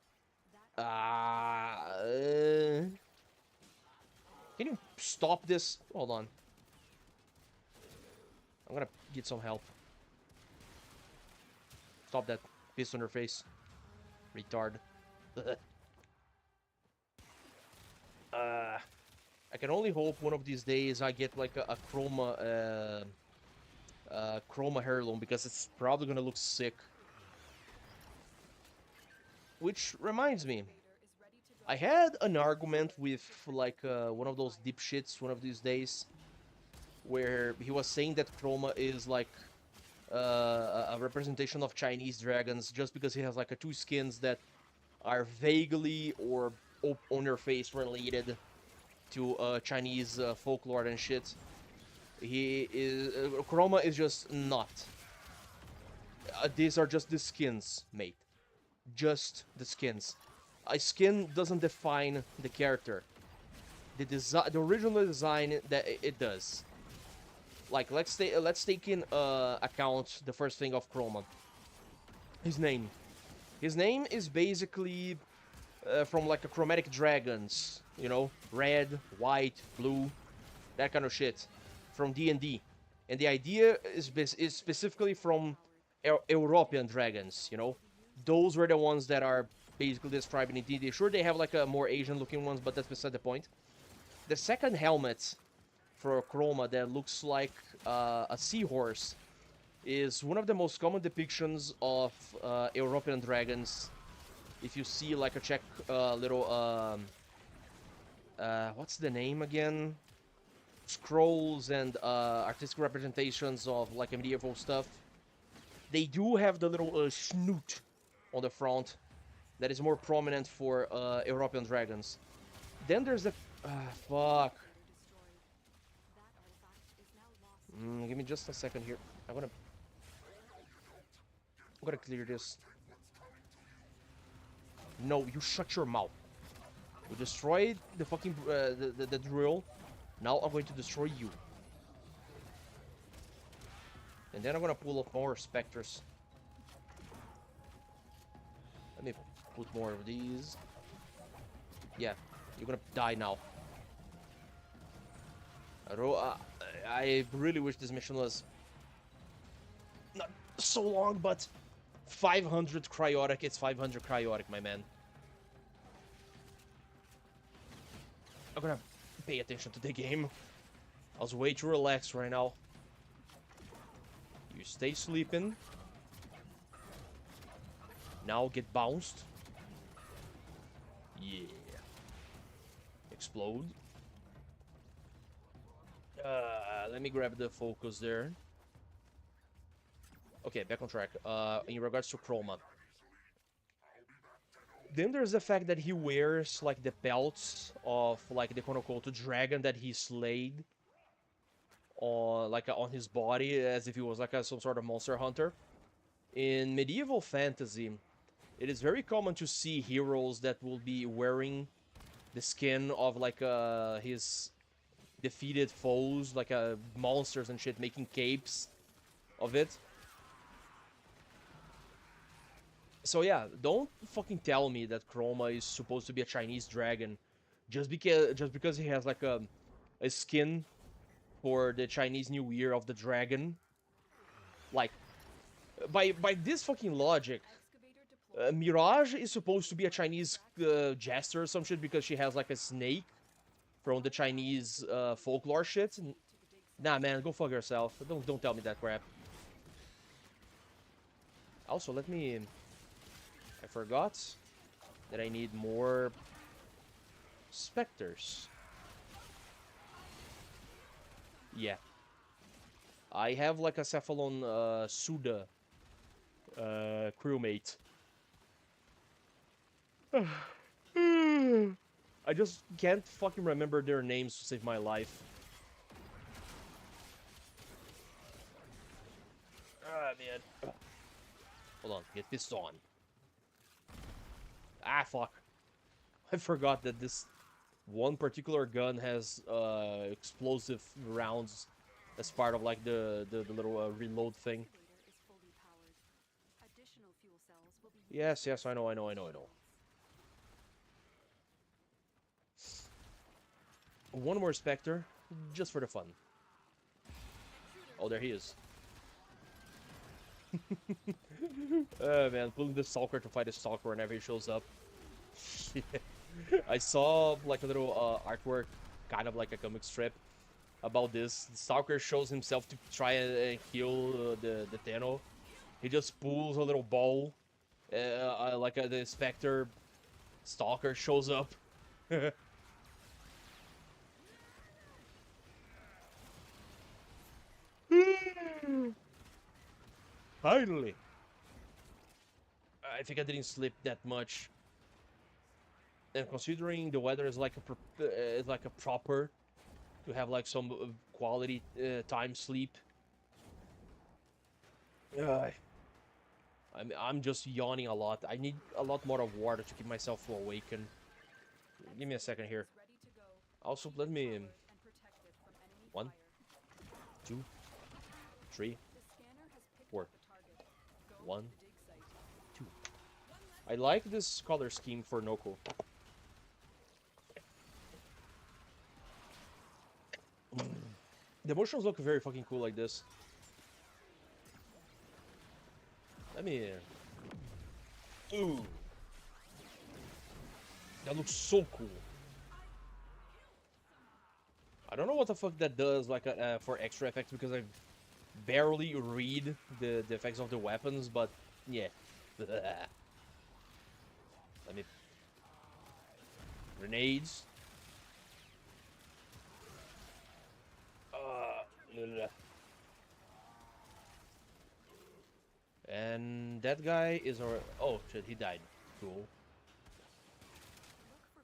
Can you stop this? Hold on. I'm gonna get some help. Stop that piss on her face. Retard. I can only hope one of these days I get like a chroma heirloom because it's probably gonna look sick. Which reminds me, I had an argument with like one of those dipshits one of these days, where he was saying that chroma is like a representation of Chinese dragons just because he has like two skins that are vaguely or on your face related to Chinese folklore and shit. He is chroma is just not. These are just the skins, mate. Just the skins. A skin doesn't define the character. The original design that it does. Like let's take in account the first thing of chroma. His name. His name is basically from like a chromatic dragons, you know, red, white, blue, that kind of shit, from D&D. And the idea is specifically from European dragons, you know. Those were the ones that are basically described in D&D. Sure, they have like a more Asian-looking ones, but that's beside the point. The second helmet for chroma that looks like a seahorse is one of the most common depictions of European dragons. If you see like a check little what's the name again? Scrolls and artistic representations of like medieval stuff. They do have the little snoot on the front that is more prominent for European dragons. Then there's the fuck. Give me just a second here. I'm gonna clear this. No, you shut your mouth. We destroyed the fucking the drill. Now I'm going to destroy you. And then I'm gonna pull up more specters. Let me put more of these. Yeah, you're gonna die now. I really wish this mission was not so long, but 500 cryotic, it's 500 cryotic, my man. I'm gonna pay attention to the game. I was way too relaxed right now. You stay sleeping. Now get bounced. Yeah. Explode. Let me grab the focus there. Okay, back on track. In regards to chroma. Then there's the fact that he wears like the pelts of like the quote-unquote dragon that he slayed on like on his body as if he was like some sort of monster hunter. In medieval fantasy, it is very common to see heroes that will be wearing the skin of like his defeated foes, like monsters and shit, making capes of it. So yeah, don't fucking tell me that Chroma is supposed to be a Chinese dragon just because he has like a skin for the Chinese New Year of the dragon. Like, by this fucking logic, Mirage is supposed to be a Chinese jester or some shit because she has like a snake from the Chinese folklore shit. Nah, man, go fuck yourself. Don't tell me that crap. Also, let me. I forgot that I need more specters. Yeah. I have like a Cephalon Suda crewmate. I just can't fucking remember their names to save my life. Ah, man. Hold on, get this on. Ah, fuck. I forgot that this one particular gun has explosive rounds as part of like the little reload thing. Yes, I know. One more Spectre, just for the fun. Oh, there he is. Man, pulling the Stalker to fight a Stalker whenever he shows up. I saw like a little artwork, kind of like a comic strip, about this. The Stalker shows himself to try and kill the Tenno. He just pulls a little ball, like the Spectre Stalker shows up. Finally! I think I didn't sleep that much. And considering the weather is like a proper to have like some quality time sleep. I'm just yawning a lot. I need a lot more of water to keep myself awakened. Give me a second here. Also, let me 1, 2, 3, 4. 1, 2. I like this color scheme for Noko. The motions look very fucking cool like this. Let me... Ooh. That looks so cool. I don't know what the fuck that does, like, for extra effects, because I barely read the effects of the weapons, but, yeah. Let me... Grenades. And that guy is our... Oh, shit, he died. Cool.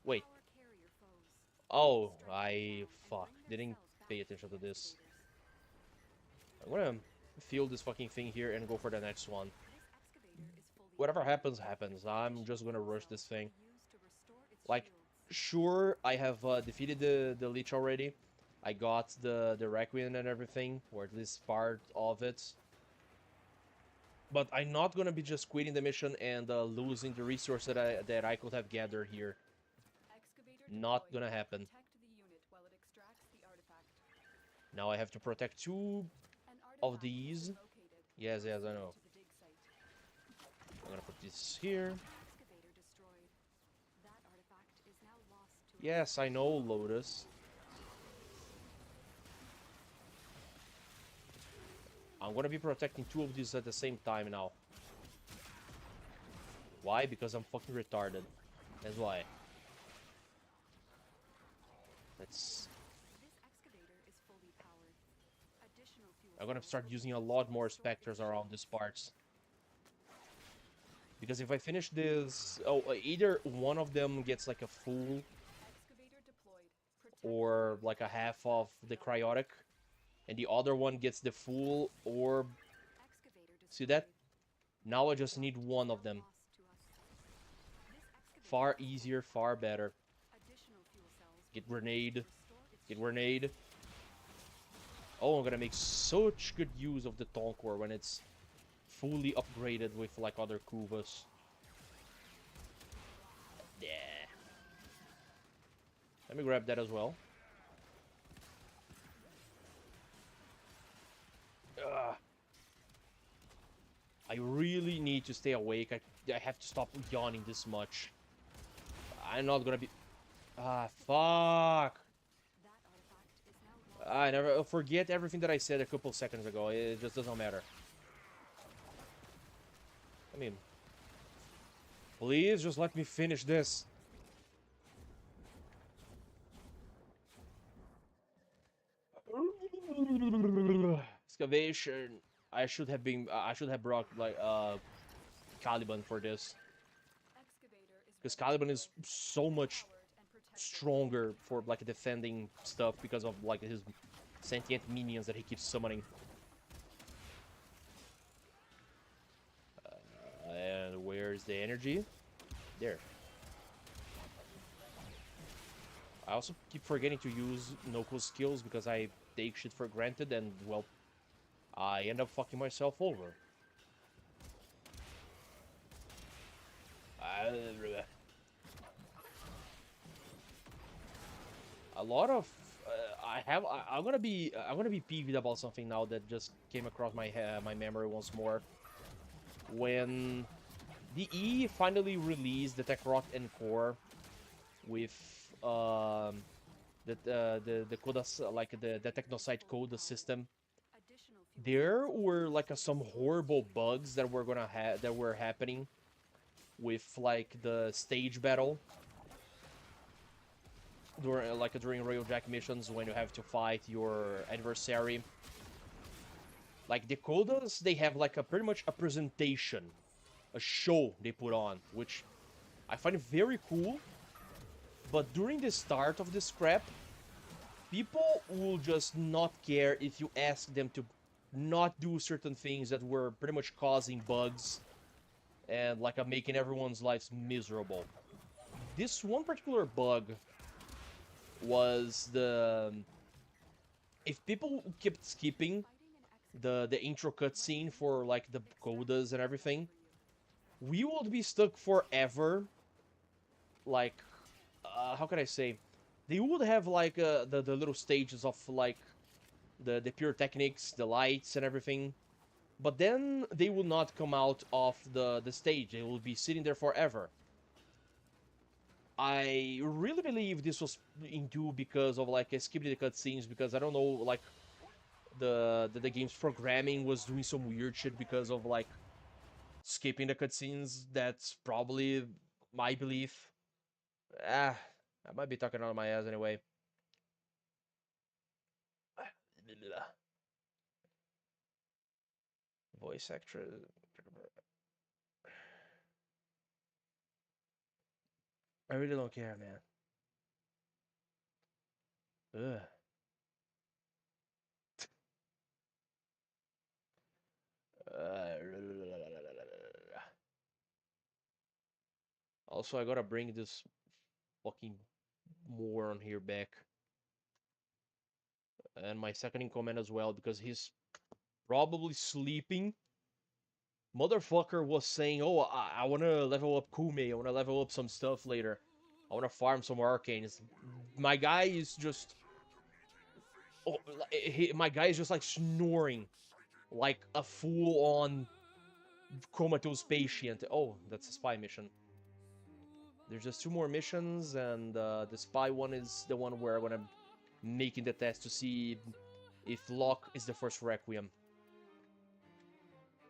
Wait. Oh, fuck. Didn't pay attention to this. I'm gonna field this fucking thing here and go for the next one. Whatever happens, happens. I'm just gonna rush this thing. Like, sure, I have defeated the Lich already. I got the Requiem and everything, or at least part of it. But I'm not gonna be just quitting the mission and losing the resource that I could have gathered here. Not gonna happen. Now I have to protect 2 of these. Yes, I know. I'm gonna put this here. Yes, I know, Lotus. I'm gonna be protecting 2 of these at the same time now. Why? Because I'm fucking retarded. That's why. Let's... I'm gonna start using a lot more Spectres around these parts. Because if I finish this... Oh, either one of them gets like a full... or like a half of the cryotic. And the other one gets the full orb. See that? Now I just need one of them. Far easier, far better. Additional fuel cells Get will grenade. restore its Get grenade. Oh, I'm gonna make such good use of the Tonkor when it's fully upgraded with like other Kuvas. Yeah. Let me grab that as well. Ugh. I really need to stay awake. I have to stop yawning this much. I'm not gonna be... Ah, fuck. that artifact is now lost. I never... Forget everything that I said a couple seconds ago. It just doesn't matter. I mean... Please just let me finish this. Excavation. I should have brought like Caliban for this, Excavator is because ready. Caliban is so much Powered and protected. stronger for like defending stuff because of like his sentient minions that he keeps summoning. And where's the energy? There. I also keep forgetting to use Noko's skills because I take shit for granted and, well, I end up fucking myself over. A lot of I'm gonna be peeved about something now that just came across my memory once more. When the E finally released the Techrot Encore with the Coda, like the Technosite Coda system, Additional fuel there cells were like some horrible bugs that were happening with like the stage battle during Railjack missions when you have to fight your adversary. Like the Codas, they have like a pretty much a presentation, a show they put on, which I find very cool. But during the start of this crap, people will just not care if you ask them to not do certain things that were pretty much causing bugs and like making everyone's lives miserable. This one particular bug was if people kept skipping fighting an the intro cutscene for like the codas and everything, we would be stuck forever. Like, how can I say? They would have like the little stages of like the pyrotechnics, the lights and everything, but then they will not come out of the stage. They will be sitting there forever. I really believe this was in due because of like skipping the cutscenes, because I don't know, like the game's programming was doing some weird shit because of like skipping the cutscenes. That's probably my belief. Ah, I might be talking out of my ass anyway. Voice actor. I really don't care, man. Ugh. Also, I gotta bring this fucking moron here back. And my second in command as well, because he's probably sleeping. Motherfucker was saying, oh, I wanna level up Kume, I wanna level up some stuff later. I wanna farm some arcanes. My guy is just... Oh, my guy is just like snoring. Like a full-on comatose patient. Oh, that's a spy mission. There's just 2 more missions, and the spy one is the one where I'm gonna making the test to see if Locke is the first Requiem.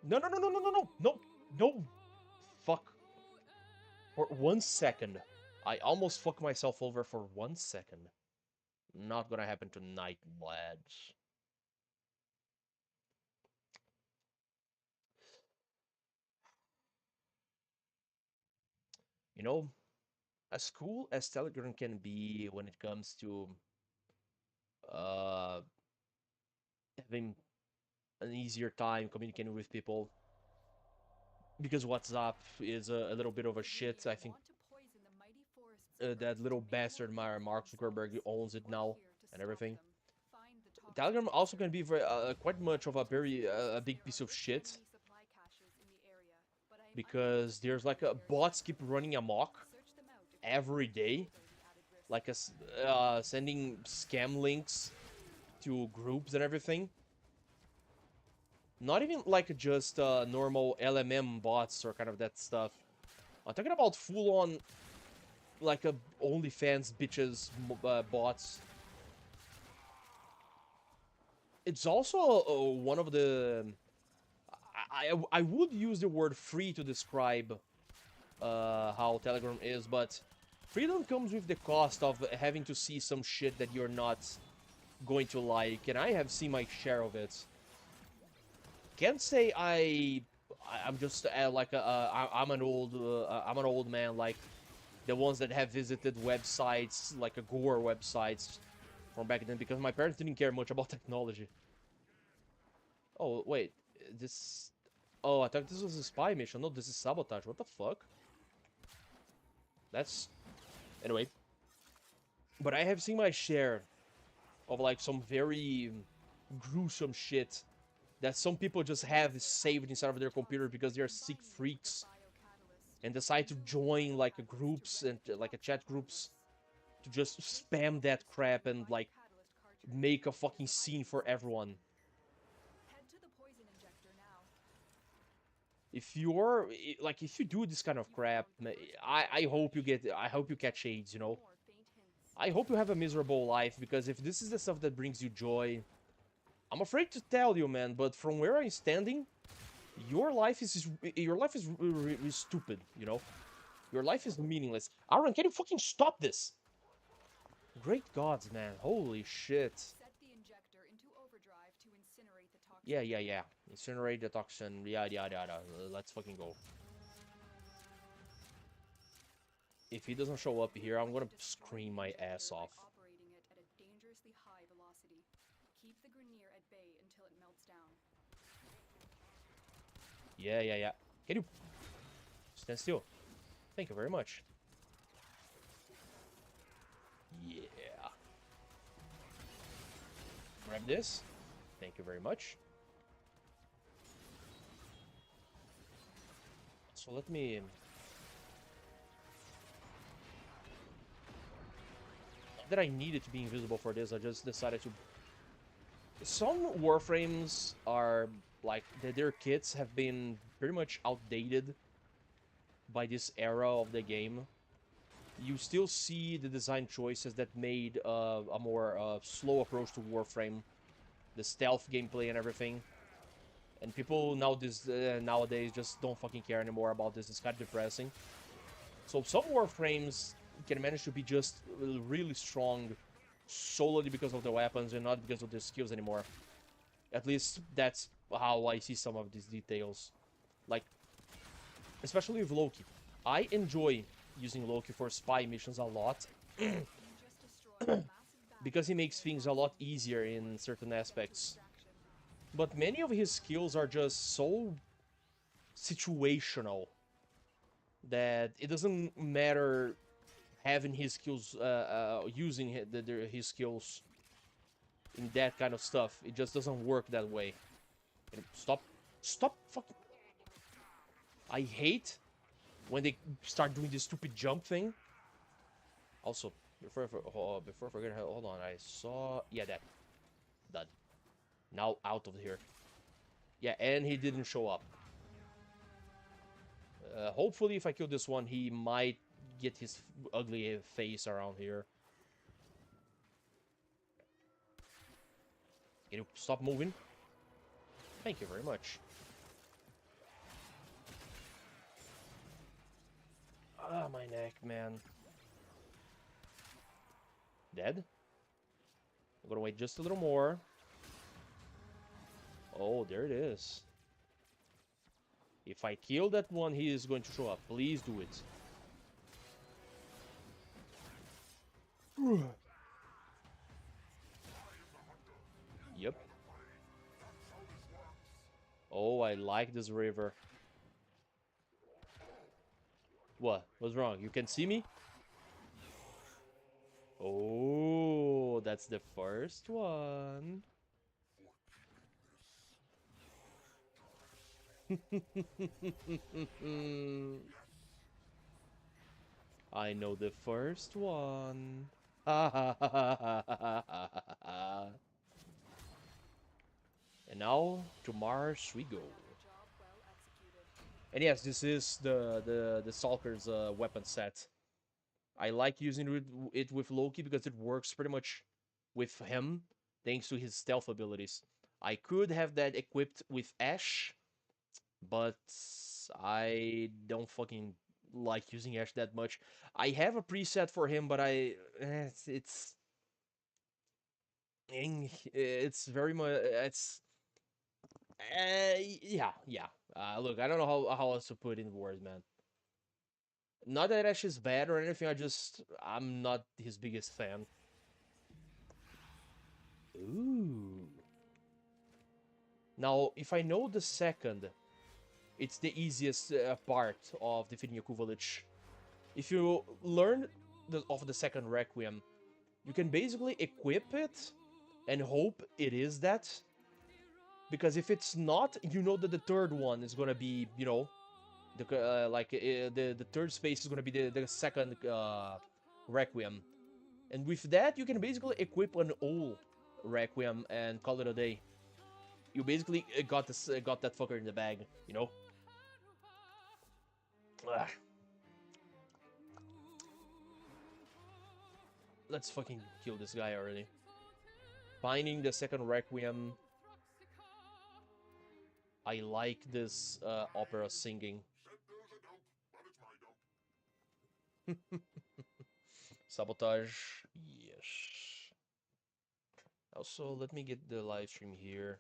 No, no, no, no, no, no, no, no, no. Fuck. For 1 second. I almost fucked myself over for 1 second. Not gonna happen tonight, lads. You know, as cool as Telegram can be when it comes to uh, having an easier time communicating with people, because WhatsApp is a little bit of a shit, I think that little bastard Mark Zuckerberg owns it now and everything. Telegram also can be very, quite much of a very a big piece of shit because there's like bots keep running amok every day, like sending scam links to groups and everything. Not even like just normal LMM bots or kind of that stuff. I'm talking about full-on like a OnlyFans bitches bots. It's also one of the... I would use the word free to describe how Telegram is, but freedom comes with the cost of having to see some shit that you're not going to like, and I have seen my share of it. Can't say I'm just like I'm an old man, like the ones that have visited websites like a gore websites from back then, because my parents didn't care much about technology. Oh wait, this... Oh, I thought this was a spy mission. No, this is sabotage. What the fuck? That's... Anyway. But I have seen my share of, like, some very gruesome shit that some people just have saved inside of their computer because they're sick freaks and decide to join, like, groups and, like, chat groups to just spam that crap and, like, make a fucking scene for everyone. If you're, like, if you do this kind of crap, I hope you catch AIDS, you know? I hope you have a miserable life, because if this is the stuff that brings you joy, I'm afraid to tell you, man, but from where I'm standing, your life is really stupid, you know? Your life is meaningless. Aaron, can you fucking stop this? Great gods, man. Holy shit. Yeah. Incinerate the toxin. Yada. Let's fucking go. If he doesn't show up here, I'm gonna scream my ass off. Yeah. Can you stand still? Thank you very much. Yeah. Grab this. Thank you very much. So let me... Not that I needed to be invisible for this, I just decided to... Some Warframes are, like, their kits have been pretty much outdated by this era of the game. You still see the design choices that made a more slow approach to Warframe, the stealth gameplay and everything. And people nowadays just don't fucking care anymore about this. It's kind of depressing. So some Warframes can manage to be just really strong solely because of the weapons and not because of their skills anymore. At least that's how I see some of these details. Like, especially with Loki. I enjoy using Loki for spy missions a lot. Because he makes things a lot easier in certain aspects. But many of his skills are just so situational that it doesn't matter having his skills, using his skills in that kind of stuff. It just doesn't work that way. Stop fucking... I hate when they start doing this stupid jump thing. Also, before I forget, hold on, I saw... Yeah, that. Done. Now out of here. Yeah, and he didn't show up. Hopefully, if I kill this one, he might get his ugly face around here. Can you stop moving? Thank you very much. Ah, my neck, man. Dead? I'm gonna wait just a little more. Oh, there it is. If I kill that one, he is going to show up. Please do it. Yep. Oh, I like this river. What? What's wrong? You can see me? Oh, that's the first one. I know the first one. And now to Mars we go. Job well executed. And yes, this is the Stalker's weapon set. I like using it with Loki because it works pretty much with him, thanks to his stealth abilities. I could have that equipped with Ash, but I don't fucking like using Ash that much. I have a preset for him, but it's very much yeah. Look, I don't know how else to put it in words, man. Not that Ash is bad or anything. I'm not his biggest fan. Ooh. Now, if I know the second, it's the easiest part of defeating a Kuva Lich. If you learn of the second Requiem, you can basically equip it and hope it is that. Because if it's not, you know that the third one is gonna be, you know, the third space is gonna be the second Requiem. And with that, you can basically equip an old Requiem and call it a day. You basically got that fucker in the bag, you know? Ugh. Let's fucking kill this guy already. Finding the second Requiem. I like this opera singing. Sabotage. Yes. Also, let me get the live stream here.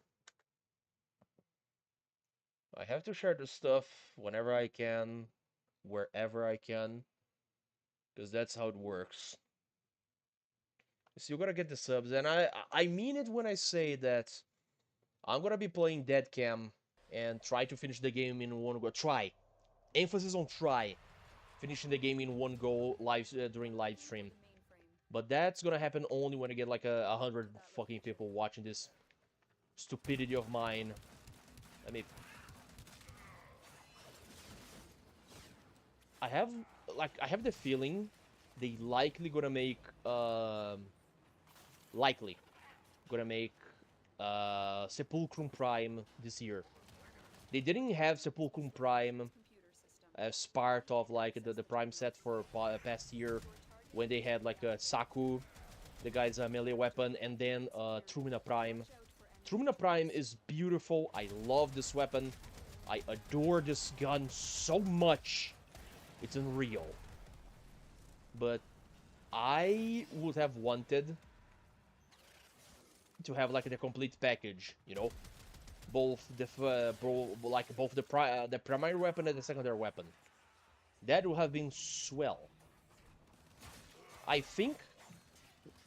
I have to share the stuff whenever I can, wherever I can, because that's how it works. So you gotta get the subs, and I mean it when I say that I'm gonna be playing Dead Cam and try to finish the game in one go. Try, emphasis on try, finishing the game in one go live during live stream. But that's gonna happen only when I get like 100 fucking people watching this stupidity of mine. I mean, I have the feeling they likely gonna make Sepulchrum Prime this year. They didn't have Sepulchrum Prime as part of like the Prime set for past year when they had like a Saku, the guy's melee weapon, and then Trumina Prime. Trumina Prime is beautiful. I love this weapon. I adore this gun so much. It's unreal. But I would have wanted to have like the complete package, you know, both the primary weapon and the secondary weapon. That would have been swell. I think,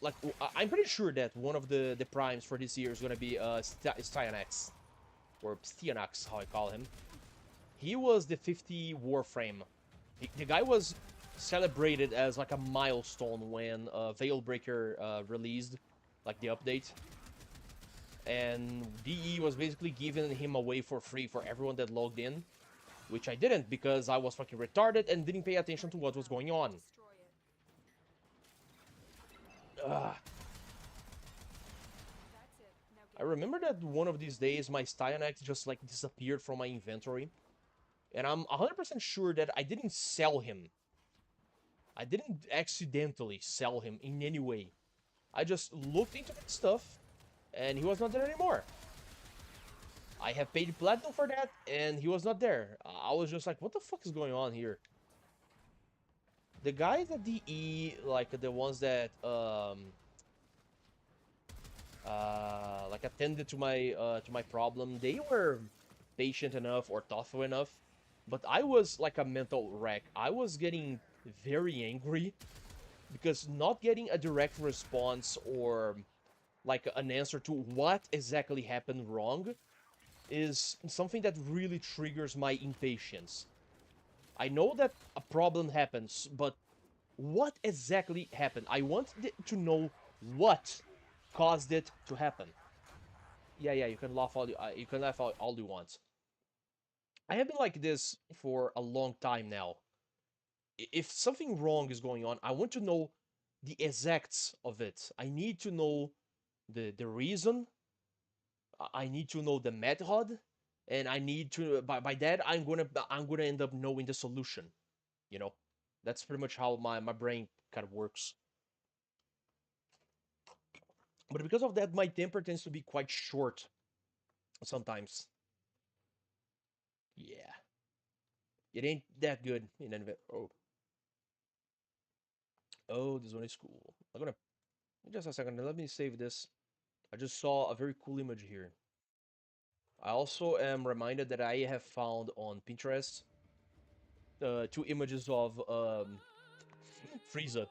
like, I'm pretty sure that one of the primes for this year is gonna be Styanax, or Styanax, how I call him. He was the 50 Warframe. The guy was celebrated as like a milestone when Veilbreaker released, like the update. And DE was basically giving him away for free for everyone that logged in. Which I didn't, because I was fucking retarded and didn't pay attention to what was going on. I remember that one of these days my Styanax just like disappeared from my inventory. And I'm 100% sure that I didn't sell him. I didn't accidentally sell him in any way. I just looked into that stuff, and he was not there anymore. I have paid platinum for that, and he was not there. I was just like, what the fuck is going on here? The guys at DE, like the ones that like attended to my problem, they were patient enough or thoughtful enough. But I was like a mental wreck. I was getting very angry because not getting a direct response or like an answer to what exactly happened wrong is something that really triggers my impatience. I know that a problem happens, but What exactly happened? I want to know what caused it to happen. Yeah, you can laugh all you want. I have been like this for a long time now. If something wrong is going on, I want to know the exacts of it. I need to know the reason. I need to know the method, and I need to by that I'm gonna end up knowing the solution. You know, that's pretty much how my brain kind of works. But because of that, my temper tends to be quite short sometimes. Yeah, it ain't that good in any event. Oh, this one is cool. I'm gonna just a second. Let me save this. I just saw a very cool image here. I also am reminded that I have found on Pinterest two images of Frieza.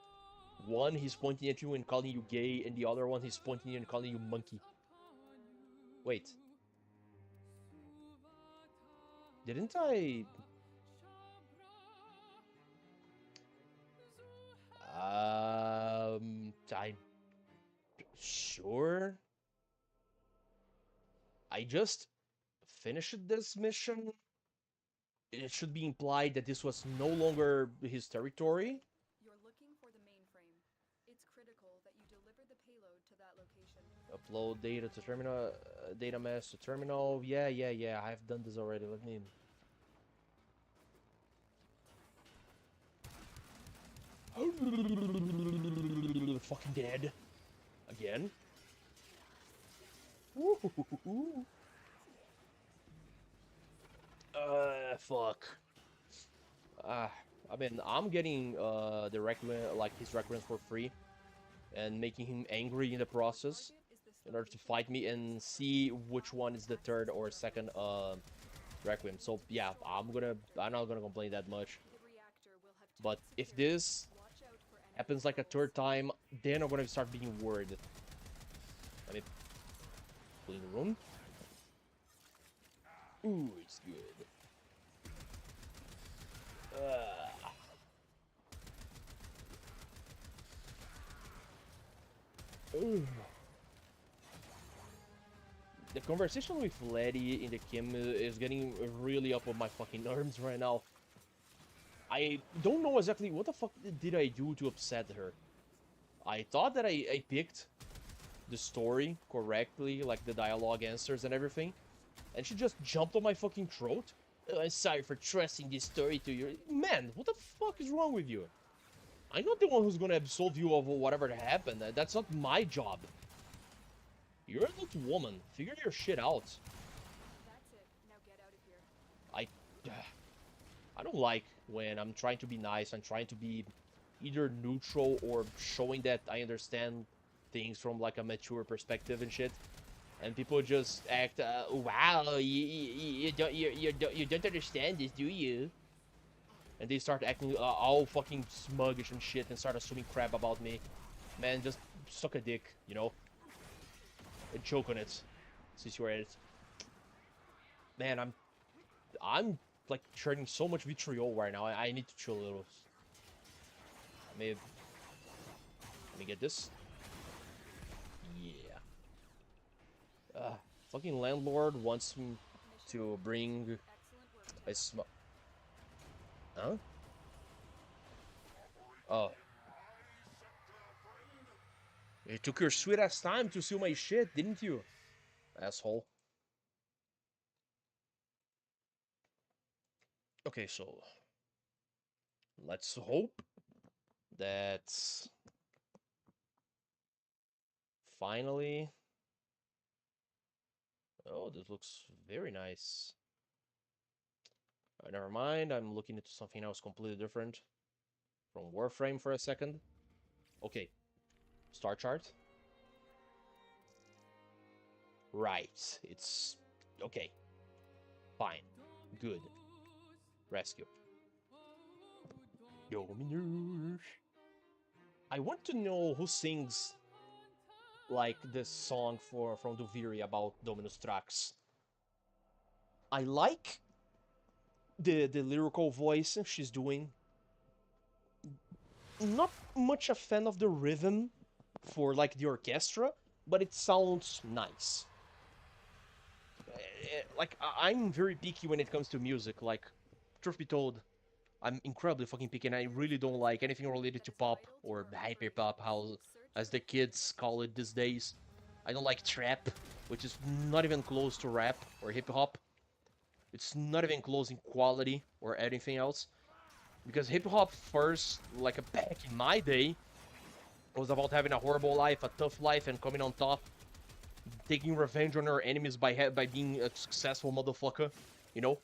One, he's pointing at you and calling you gay, and the other one, he's pointing at you and calling you monkey. Wait. Didn't I... I'm sure? I just finished this mission. It should be implied that this was no longer his territory. You're looking for the mainframe. It's critical that you deliver the payload to that location. Upload data to terminal, data mass to terminal. Yeah, I've done this already. Let me... Fucking dead. Again. Fuck. I mean, I'm getting the Requiem, like his Requiem for free, and making him angry in the process in order to fight me and see which one is the third or second Requiem. So yeah, I'm not gonna complain that much. But if this happens like a third time, then I'm gonna start being worried. Let me clean the room. Ooh, it's good. The conversation with Letty in the Kim is getting really up on my fucking nerves right now. I don't know exactly what the fuck did I do to upset her. I thought that I picked the story correctly, like the dialogue answers and everything, and she just jumped on my fucking throat. I'm sorry for trusting this story to you. Man, what the fuck is wrong with you? I'm not the one who's gonna absolve you of whatever happened. That's not my job. You're an adult woman. Figure your shit out. That's it. Now get out of here. I don't like when I'm trying to be nice. I'm trying to be either neutral or showing that I understand things from like a mature perspective and shit. And people just act, wow, you don't understand this, do you? And they start acting all fucking smuggish and shit and start assuming crap about me. Man, just suck a dick, you know? And choke on it, since you're at it. Man, I'm like turning so much vitriol right now. I need to chill a little. Let me get this. Yeah. Fucking landlord wants me to bring a Huh? Oh. You took your sweet ass time to steal my shit, didn't you? Asshole. Okay, so let's hope that finally... Oh, this looks very nice. Never mind, I'm looking into something else completely different. From Warframe for a second. Okay. Star chart. Right. It's... Okay. Fine. Good. Rescue. Dominus. I want to know who sings like this song from Duviri about Dominus Trax. I like the lyrical voice she's doing. not much a fan of the rhythm for like the orchestra, but it sounds nice. Like I'm very picky when it comes to music. Like, truth be told, I'm incredibly fucking picky, and I really don't like anything related to pop or hyper pop, how as the kids call it these days. I don't like trap, which is not even close to rap or hip hop. It's not even close in quality or anything else. Because hip hop first, like back in my day, was about having a horrible life, a tough life, and coming on top, taking revenge on our enemies by being a successful motherfucker, you know,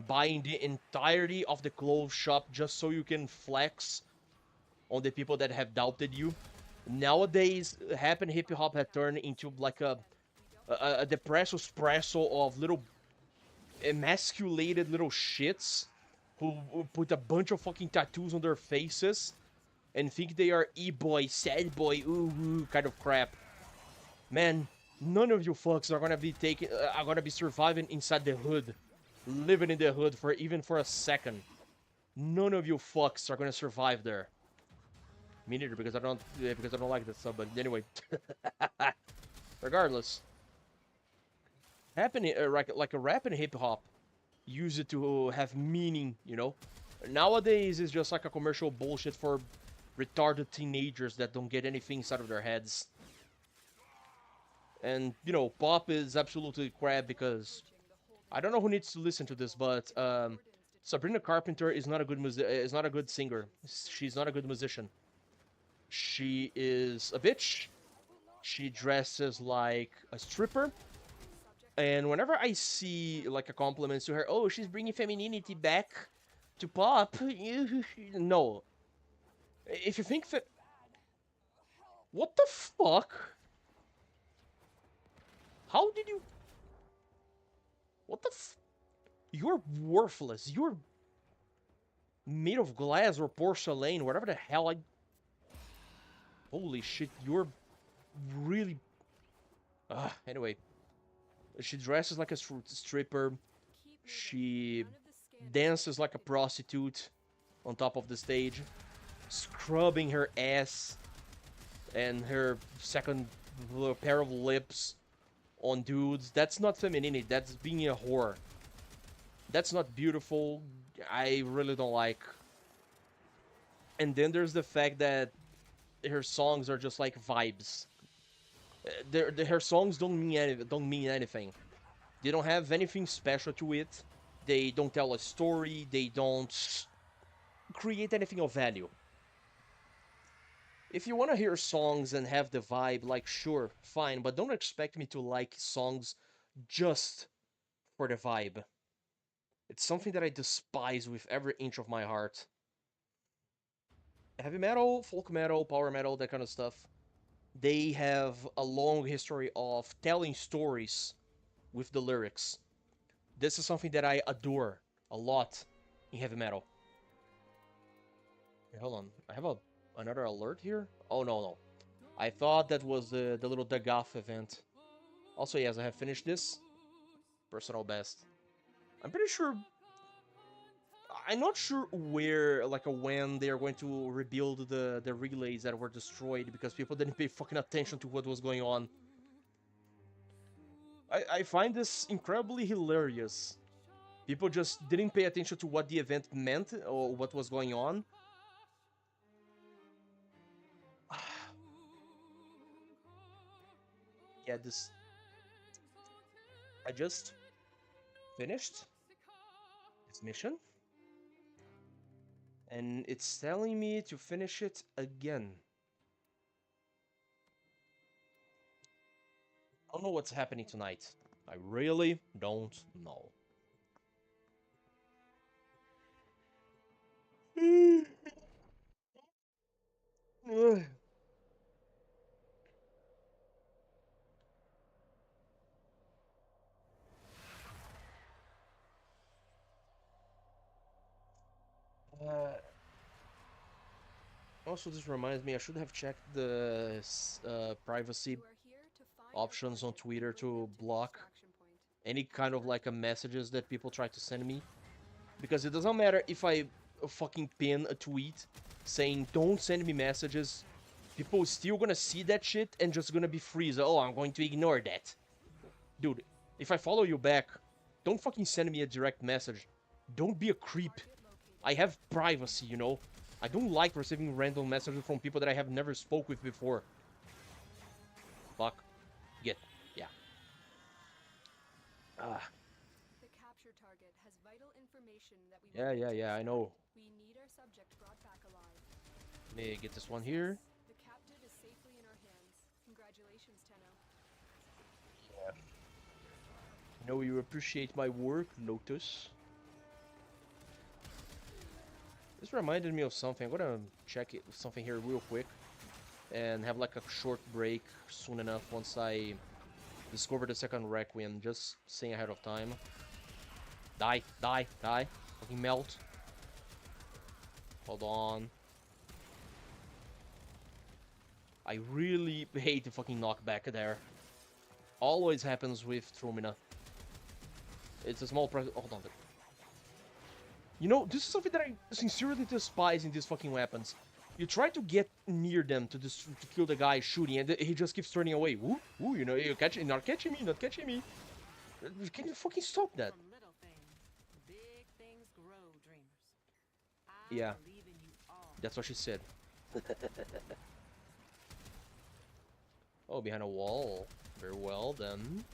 buying the entirety of the clothes shop just so you can flex on the people that have doubted you. Nowadays, rap and hip hop have turned into like a depresso espresso of little emasculated little shits who put a bunch of fucking tattoos on their faces and think they are e-boy, sad boy, ooh, ooh kind of crap. Man, none of you fucks are gonna be are gonna be surviving inside the hood, living in the hood for even for a second. None of you fucks are gonna survive there. Me neither, because I don't like that stuff. But anyway, regardless, happening like a rap and hip hop, use it to have meaning, you know. Nowadays, it's just like a commercial bullshit for retarded teenagers that don't get anything inside of their heads. And, you know, pop is absolutely crap because I don't know who needs to listen to this, but Sabrina Carpenter is not a good singer. She's not a good musician. She is a bitch. She dresses like a stripper. And whenever I see like a compliment to her, oh, she's bringing femininity back to pop. No. If you think that, what the fuck? How did you? What the? You're worthless. You're made of glass or porcelain, whatever the hell. Holy shit! You're really. Anyway, she dresses like a stripper. She dances like a prostitute on top of the stage, scrubbing her ass and her second pair of lips on dudes. That's not femininity, that's being a whore. That's not beautiful. I really don't like. And then there's the fact that her songs are just like vibes. Her songs don't mean anything. They don't have anything special to it. They don't tell a story. They don't create anything of value. If you want to hear songs and have the vibe, like, sure, fine, but don't expect me to like songs just for the vibe. It's something that I despise with every inch of my heart. Heavy metal, folk metal, power metal, that kind of stuff, they have a long history of telling stories with the lyrics. This is something that I adore a lot in heavy metal. Here, hold on, I have another alert here? Oh, no. I thought that was the little Dagaf event. Also, yes, I have finished this. Personal best. I'm pretty sure... I'm not sure where, like, when they are going to rebuild the relays that were destroyed because people didn't pay fucking attention to what was going on. I find this incredibly hilarious. People just didn't pay attention to what the event meant or what was going on. Yeah, this... I just finished this mission. And it's telling me to finish it again. I don't know what's happening tonight. I really don't know. Also, this reminds me, I should have checked the privacy options on Twitter to block any kind of like messages that people try to send me. Because it doesn't matter if I fucking pin a tweet saying don't send me messages, people still gonna see that shit and just gonna be freeze. Oh, I'm going to ignore that. Dude, if I follow you back, don't fucking send me a direct message. Don't be a creep. I have privacy, you know? I don't like receiving random messages from people that I have never spoke with before. Fuck. Get. Yeah. Ah. The capture target has vital information that we Yeah, I know. We need our subject brought back alive. Let me get this one here. The captive is safely in our hands. Congratulations, Tenno. I know you appreciate my work, Lotus. This reminded me of something. I'm gonna check something here real quick and have like a short break soon enough once I discover the second Requiem. Just saying ahead of time. Die. Fucking melt. Hold on. I really hate the fucking knockback there. Always happens with Trumina. It's a small press. Hold on. You know, this is something that I sincerely despise in these fucking weapons. You try to get near them to kill the guy shooting, and he just keeps turning away. Ooh, you know, you're catching, not catching me. Can you fucking stop that? From little things, big things grow, dreamers. Yeah, Believe in you all. that's what she said. Oh, behind a wall. Very well, then.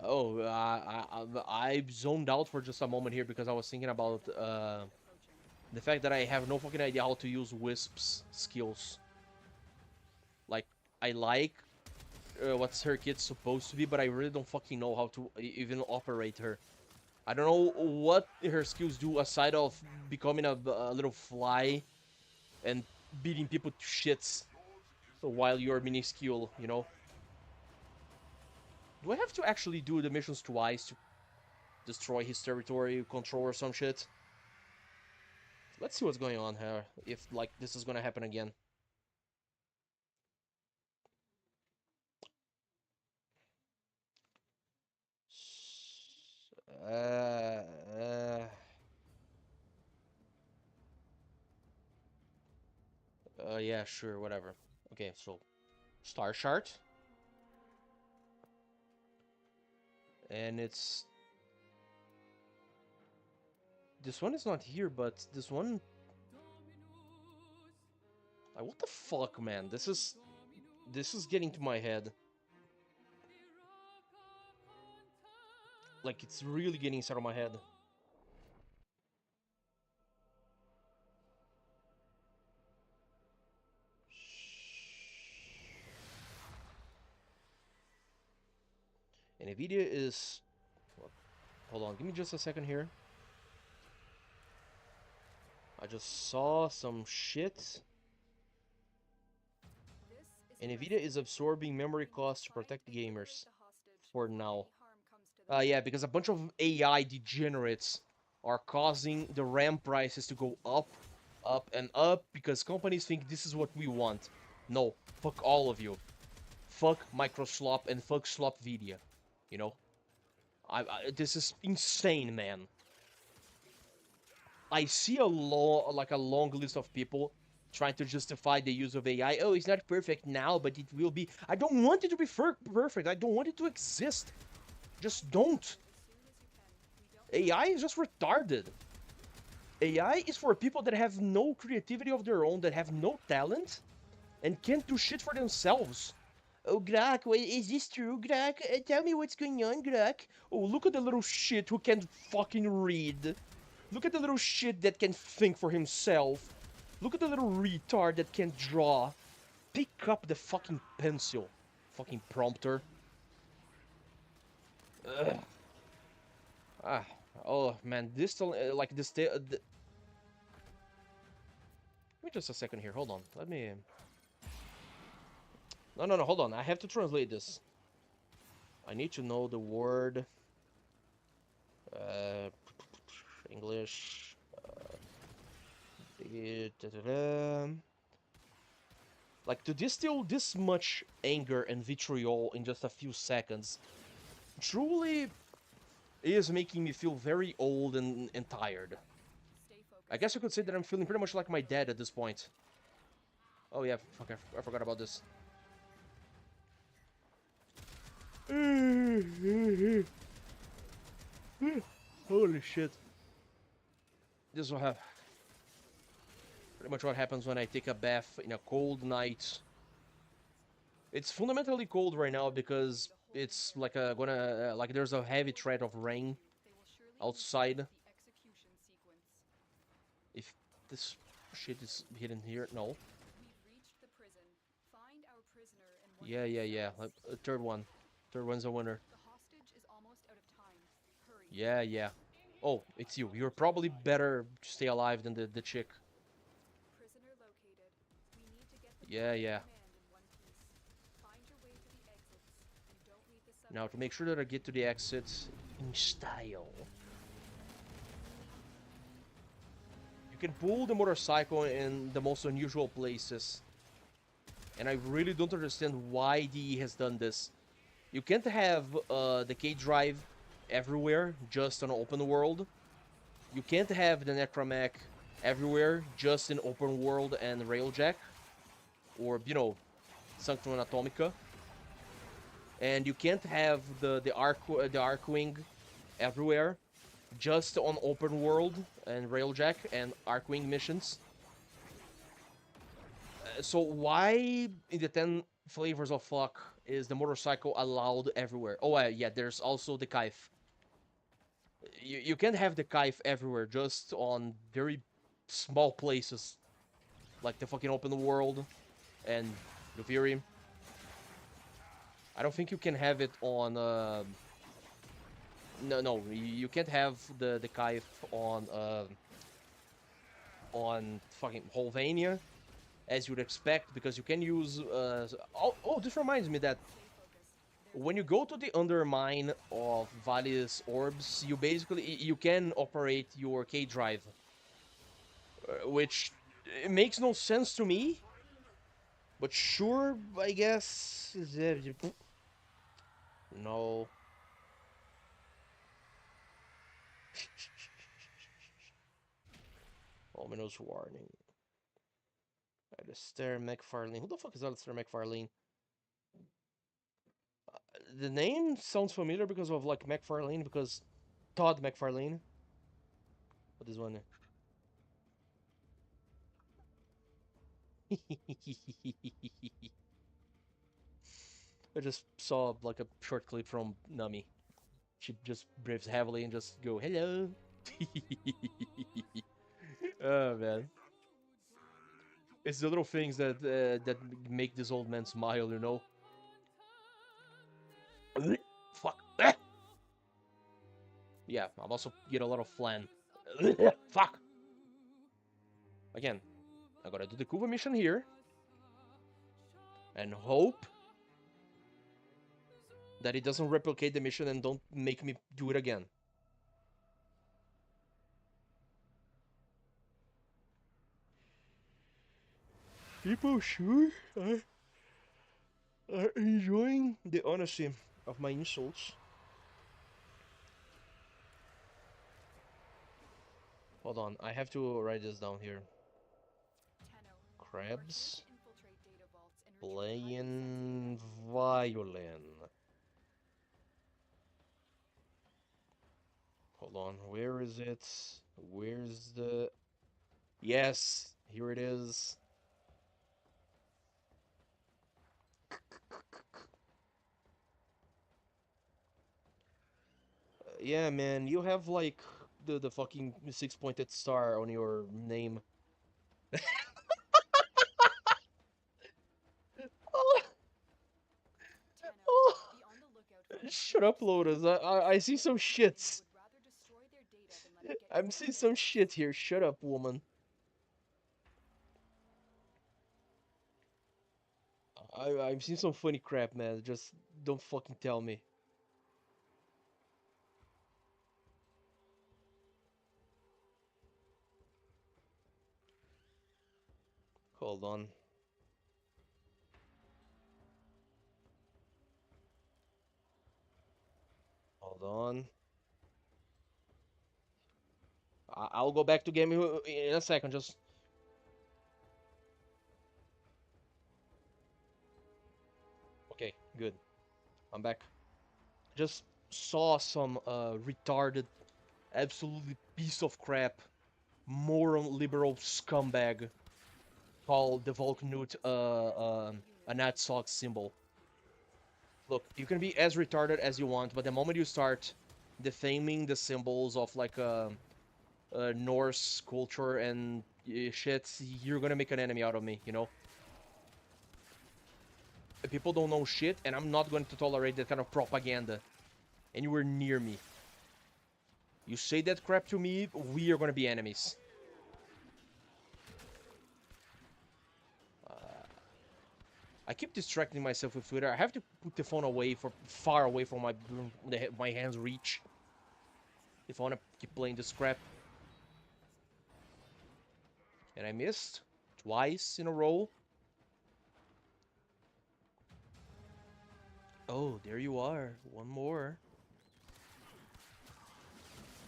Oh, I zoned out for just a moment here because I was thinking about the fact that I have no fucking idea how to use Wisp's skills. Like, I like what's her kit supposed to be, but I really don't fucking know how to even operate her. I don't know what her skills do aside of becoming a little fly and beating people to shits while you're minuscule, you know? Do I have to actually do the missions twice to destroy his territory, control or some shit? Let's see what's going on here, if, like, this is gonna happen again. Yeah, sure, whatever. Okay, so, Star Shard. And it's... This one is not here, but this one... Like, what the fuck, man? This is getting to my head. Like, it's really getting inside of my head. And NVIDIA is... Hold on, give me just a second here. I just saw some shit. NVIDIA is absorbing memory costs to protect the gamers. For now. Yeah, because a bunch of AI degenerates are causing the RAM prices to go up, and up, because companies think this is what we want. No, fuck all of you. Fuck Microslop and fuck Slopvidia. You know? This is insane, man. I see a long list of people trying to justify the use of AI. Oh, it's not perfect now, but it will be. I don't want it to be perfect. I don't want it to exist. Just don't. AI is just retarded. AI is for people that have no creativity of their own, that have no talent, and can't do shit for themselves. Oh, Grak, is this true, Grak? Tell me what's going on, Grak. Oh, look at the little shit who can't fucking read. Look at the little shit that can think for himself. Look at the little retard that can draw. Pick up the fucking pencil. Fucking prompter. Ugh. Oh, man, this still, like, this... Give me just a second here, hold on. Let me... No, hold on. I have to translate this. I need to know the word... English... Like, to distill this much anger and vitriol in just a few seconds truly is making me feel very old and tired. Stay focused. I guess I could say that I'm feeling pretty much like my dad at this point. Oh yeah, fuck, I forgot about this. Holy shit. This is what pretty much what happens when I take a bath in a cold night. It's fundamentally cold right now because it's like like there's a heavy threat of rain They will surely outside. initiate the execution sequence. If this shit is hidden here, no. We've reached the prison. Find our prisoner and one Yeah, of yeah, the yeah. cells. Third one. Third one's a winner. The hostage is almost out of time. Hurry. Yeah, yeah. Oh, it's you. You're probably better to stay alive than the chick. Prisoner located. We need to get the Yeah, yeah. command in one piece. Find your way to the exits. You don't need the Now, to make sure that I get to the exits in style. You can pull the motorcycle in the most unusual places. And I really don't understand why DE has done this. You can't have the K-Drive everywhere, just on open world. You can't have the Necromech everywhere, just in open world and Railjack. Or, you know, Sanctum Anatomica. And you can't have the Archwing everywhere, just on open world and Railjack and Archwing missions. So why in the 10 flavors of fuck is the motorcycle allowed everywhere? Oh yeah, there's also the Kaif. You can't have the Kaif everywhere, just on very small places, like the fucking open world and Nuviri. I don't think you can have it on. No, you can't have the Kaif on fucking Holvania, as you'd expect, because you can use. Oh, this reminds me that when you go to the undermine of Vali's orbs, you can operate your K drive, which it makes no sense to me. But sure, I guess. No. Ominous warning. Alistair McFarlane. Who the fuck is Alistair McFarlane? The name sounds familiar because of like McFarlane, because Todd McFarlane. What is one? I just saw like a short clip from Nami. She just breathes heavily and just go, hello. Oh man. It's the little things that make this old man smile, you know? Fuck. Yeah, I'm also get a lot of flan. Fuck. Again, I gotta do the Kuva mission here. And hope that it doesn't replicate the mission and don't make me do it again. People sure are enjoying the honesty of my insults. Hold on, I have to write this down here. Crabs playing violin. Hold on, where is it? Where's the... Yes, here it is. Yeah, man, you have like the fucking six-pointed star on your name. Oh, oh. Shut up, Lotus. I see some shits. I'm seeing some shit here. Shut up, woman. I'm seeing some funny crap, man. Just don't fucking tell me. Hold on. Hold on. I'll go back to game in a second. Just. Okay, good. I'm back. Just saw some retarded, absolutely piece of crap, moron liberal scumbag called the Volknut a Natsock symbol. Look, you can be as retarded as you want, but the moment you start defaming the symbols of like Norse culture and shit, you're gonna make an enemy out of me, you know? People don't know shit, and I'm not going to tolerate that kind of propaganda anywhere near me. You say that crap to me, we are gonna be enemies. I keep distracting myself with Twitter. I have to put the phone away, far away from my hands reach, if I want to keep playing this crap. And I missed twice in a row. Oh, there you are. One more.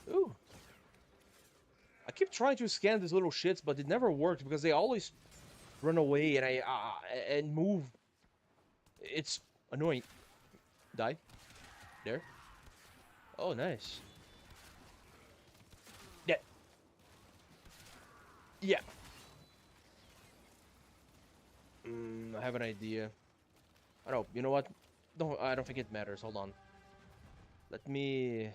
Ooh. I keep trying to scan these little shits, but it never worked because they always run away and and move. It's annoying. Die. There. Oh, nice. Yeah. Yeah. I have an idea. I don't know. You know what? I don't think it matters. Hold on. Let me...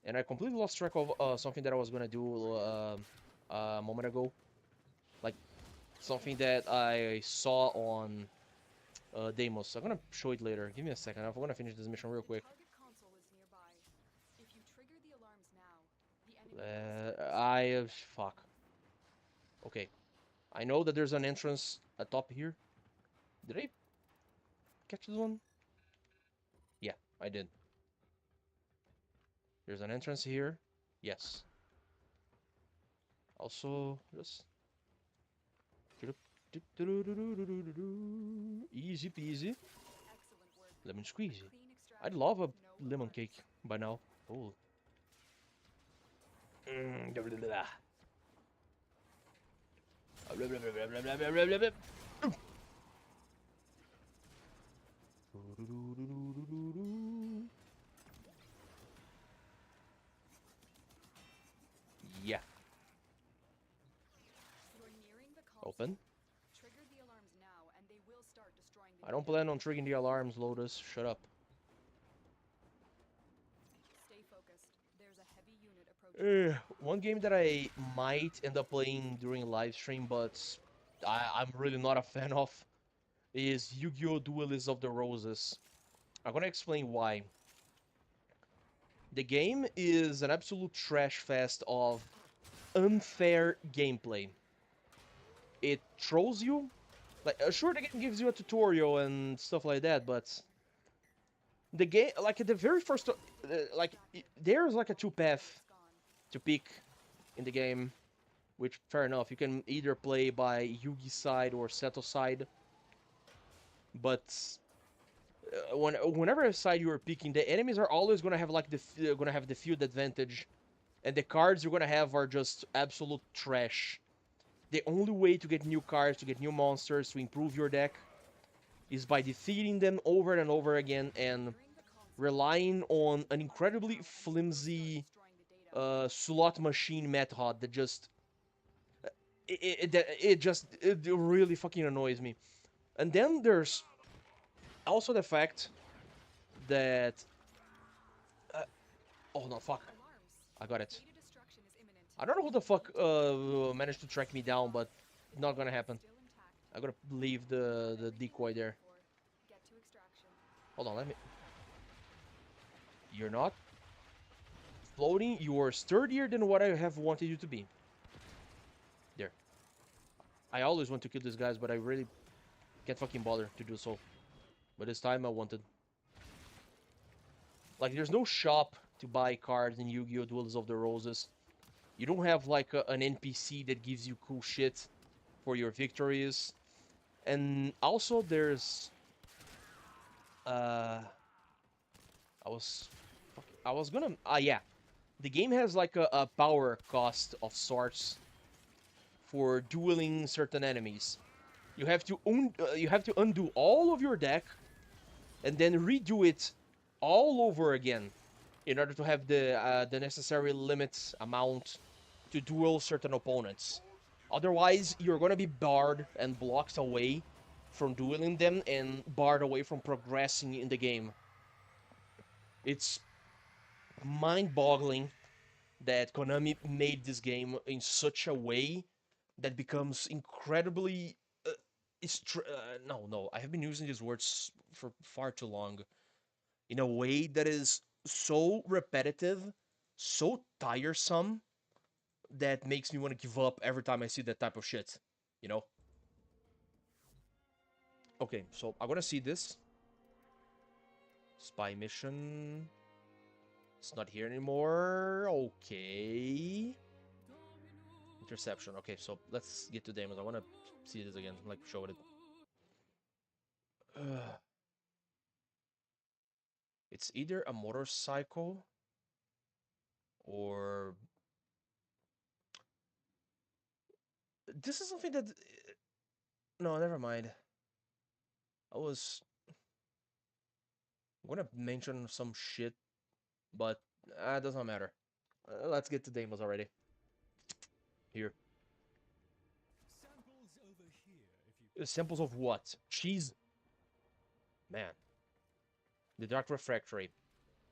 And I completely lost track of something that I was gonna do a moment ago. Like, something that I saw on Deimos. I'm gonna show it later. Give me a second. I'm gonna finish this mission real quick. Target console is nearby. If you trigger the alarms now, the enemy Fuck. Okay. I know that there's an entrance atop here. Did I catch this one? Yeah, I did. There's an entrance here. Yes. Also, just... Easy peasy. excellent work. Lemon squeezy. Clean I'd extraction, love a no lemon alarms. cake by now. Oh. Yeah. You're nearing the console. Open. Trigger the alarms now, and they will start destroying the I don't data. plan on triggering the alarms, Lotus. Shut up. Stay focused. There's a heavy unit approaching. One game that I might end up playing during live stream, but I'm really not a fan of, is Yu-Gi-Oh! Duelists of the Roses. I'm gonna explain why. The game is an absolute trash fest of unfair gameplay. It throws you, like, sure, the game gives you a tutorial and stuff like that, but the game, like, at the very first, there's like a two-path to pick in the game, which, fair enough, you can either play by Yugi side or Seto side, but whenever side you are picking, the enemies are always gonna have like the field advantage, and the cards you're gonna have are just absolute trash. The only way to get new cards, to get new monsters, to improve your deck, is by defeating them over and over again and relying on an incredibly flimsy slot machine method that just it really fucking annoys me. And then there's also the fact that oh no, fuck, I got it. Data destruction is imminent. I don't know who the fuck managed to track me down, but not gonna happen. Still intact. I gotta leave the decoy there. Get to extraction. Hold on, let me... You're not floating. You are sturdier than what I have wanted you to be. There. I always want to kill these guys, but I really can't fucking bother to do so. But this time I wanted. Like, there's no shop to buy cards in Yu-Gi-Oh! Duels of the Roses. You don't have, like, an NPC that gives you cool shit for your victories. And also there's... I was gonna... yeah. The game has like a power cost of sorts for dueling certain enemies. You have to undo all of your deck and then redo it all over again in order to have the necessary limit amount to duel certain opponents. Otherwise, you're gonna be barred and blocked away from dueling them and barred away from progressing in the game. It's mind-boggling that Konami made this game in such a way that becomes incredibly... no, I have been using these words for far too long. In a way that is so repetitive, so tiresome, that makes me want to give up every time I see that type of shit, you know? Okay, so I want to see this. Spy mission. It's not here anymore. Okay. Interception. Okay, so let's get to demos. I want to see this again, like show it. It's either a motorcycle or... This is something that... No, never mind. I'm gonna mention some shit, but it doesn't matter. Let's get to demos already. Here. Samples over here, if you... Samples of what? Cheese? Man. The Dark Refractory.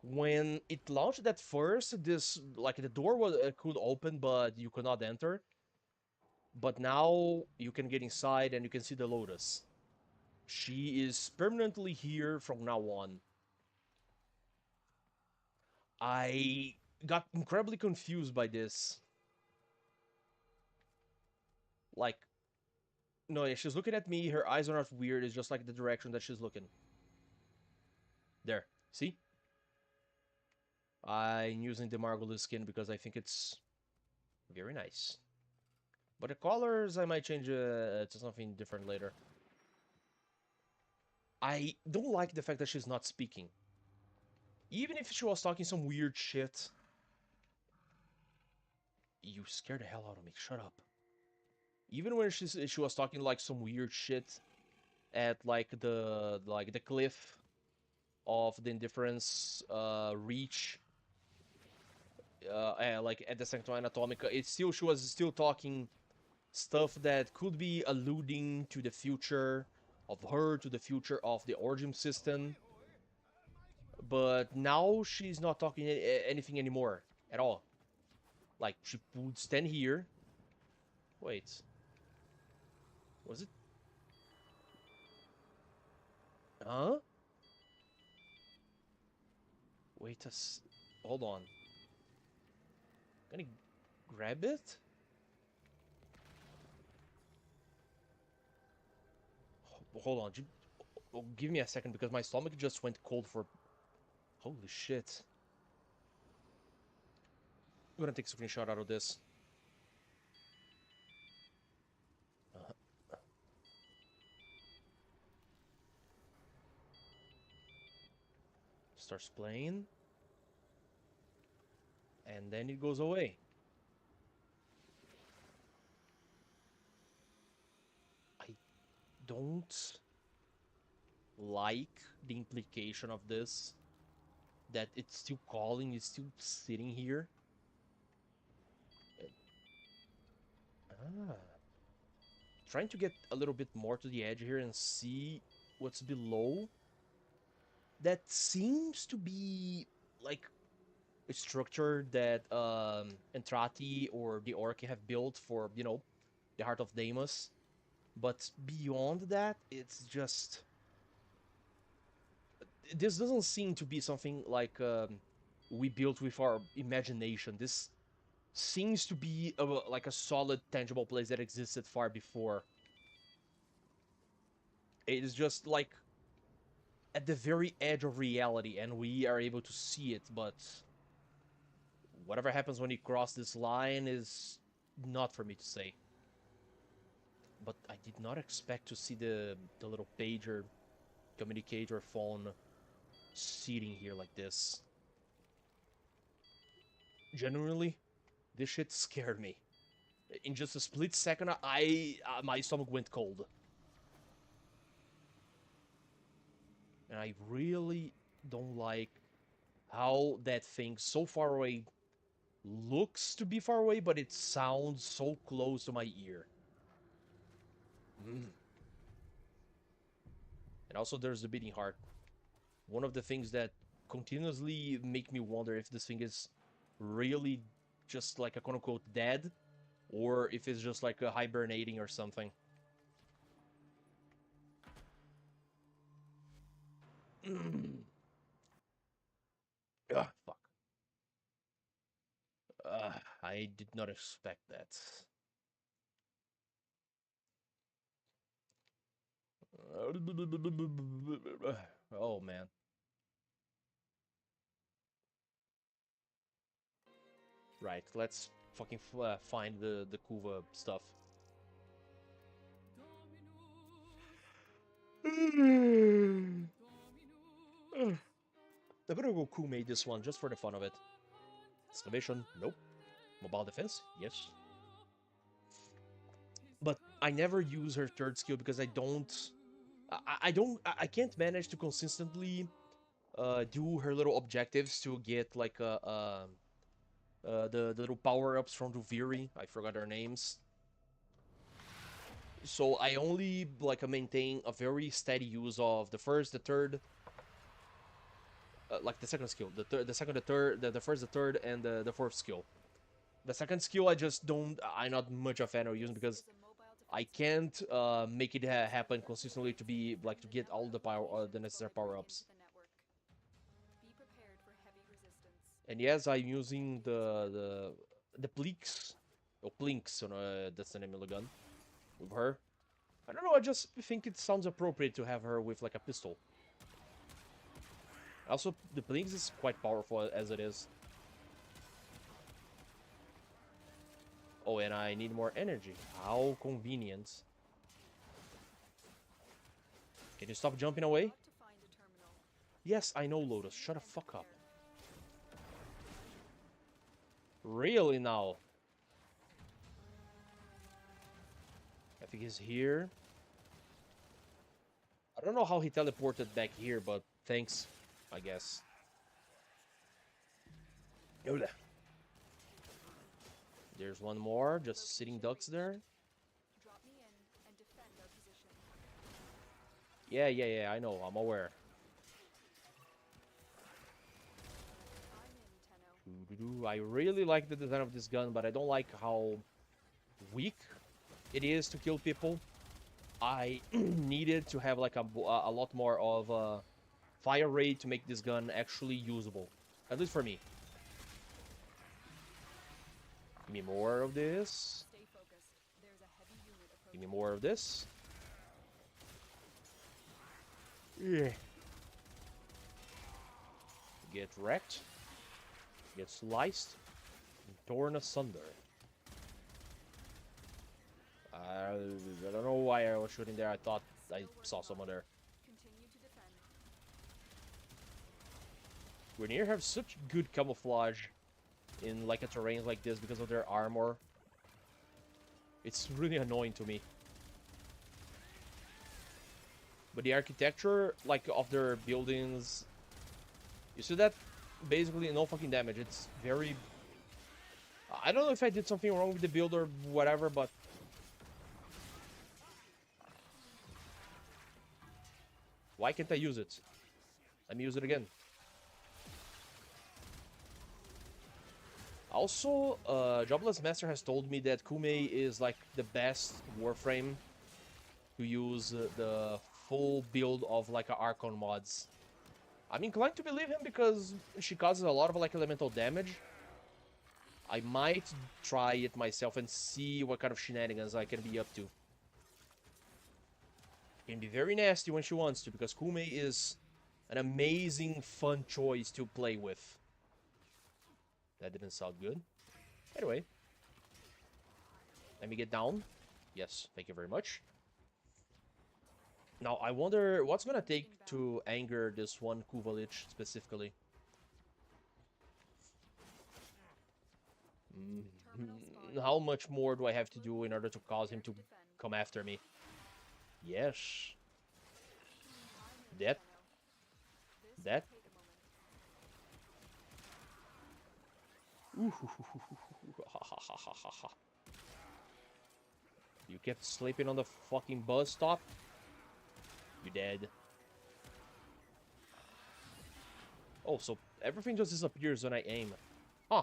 When it launched at first, this, like, the door was could open, but you could not enter. But now you can get inside and you can see the Lotus. She is permanently here from now on. I got incredibly confused by this. Like, no, yeah, she's looking at me, her eyes are not weird, it's just like the direction that she's looking. There, see? I'm using the Margulis skin because I think it's very nice. But the colors, I might change to something different later. I don't like the fact that she's not speaking. Even if she was talking some weird shit. You scared the hell out of me, shut up. Even when she was talking like some weird shit at like the cliff of the Indifference reach, like at the Sanctuary Anatomica, she was still talking stuff that could be alluding to the future of her, to the future of the Origin system. But now she's not talking anything anymore at all. Like, she would stand here. Wait. Was it? Huh? Wait hold on. Gonna grab it? Hold on. Give me a second because my stomach just went cold for... Holy shit. I'm gonna take a screenshot out of this. Starts playing. And then it goes away. I don't like the implication of this. That it's still calling, it's still sitting here. Trying to get a little bit more to the edge here and see what's below. That seems to be like a structure that Entrati or the Orc have built for, you know, the Heart of Deimos. But beyond that, it's just... This doesn't seem to be something like we built with our imagination. This seems to be like a solid, tangible place that existed far before. It is just like at the very edge of reality, and we are able to see it, but whatever happens when you cross this line is not for me to say. But I did not expect to see the little pager, communicator phone sitting here like this. Genuinely, this shit scared me. In just a split second, my stomach went cold. And I really don't like how that thing so far away looks to be far away, but it sounds so close to my ear. And also there's the beating heart. One of the things that continuously make me wonder if this thing is really just like a quote-unquote dead, or if it's just like a hibernating or something. Ah, fuck. I did not expect that. Oh, man. Right, let's fucking find the Kuva stuff. I'm gonna go Kume this one just for the fun of it. Excavation, nope. Mobile defense, yes. But I never use her third skill because I can't manage to consistently do her little objectives to get like the little power-ups from Duviri. I forgot their names. So I only like maintain a very steady use of the first, the third, like the second skill, the second, the third, the first, the third, and the fourth skill. The second skill I just don't. I'm not much a fan of using because I can't make it happen consistently to be like to get all the power, the necessary power-ups. And yes, I'm using the Plinks, or Plinks, that's the name of the gun, with her. I don't know, I just think it sounds appropriate to have her with like a pistol. Also, the Plinks is quite powerful as it is. Oh, and I need more energy. How convenient. Can you stop jumping away? Yes, I know, Lotus. Shut the fuck up. Really now? I think he's here. I don't know how he teleported back here, but thanks, I guess. Yoda. There's one more, just sitting ducks there. Yeah, I know, I'm aware. I really like the design of this gun, but I don't like how weak it is to kill people. I needed to have like a lot more of a fire rate to make this gun actually usable. At least for me. Give me more of this. Give me more of this. Yeah. Get wrecked. Get sliced. And torn asunder. I don't know why I was shooting there. I thought I saw someone there. Grineer have such good camouflage in like a terrain like this because of their armor. It's really annoying to me. But the architecture, like, of their buildings, you see that? Basically no fucking damage. It's very... I don't know if I did something wrong with the build or whatever, but... Why can't I use it? Let me use it again. Also, Jobless Master has told me that Kume is like the best Warframe to use the full build of like Archon mods. I'm inclined to believe him because she causes a lot of like elemental damage. I might try it myself and see what kind of shenanigans I can be up to. Can be very nasty when she wants to, because Kume is an amazing, fun choice to play with. That didn't sound good. Anyway. Let me get down. Yes, thank you very much. Now, I wonder what's gonna take to anger this one Kuva Lich specifically. How much more do I have to do in order to cause him to come after me? Yes. That. That. You kept sleeping on the fucking bus stop? You dead. Oh, so everything just disappears when I aim. Huh.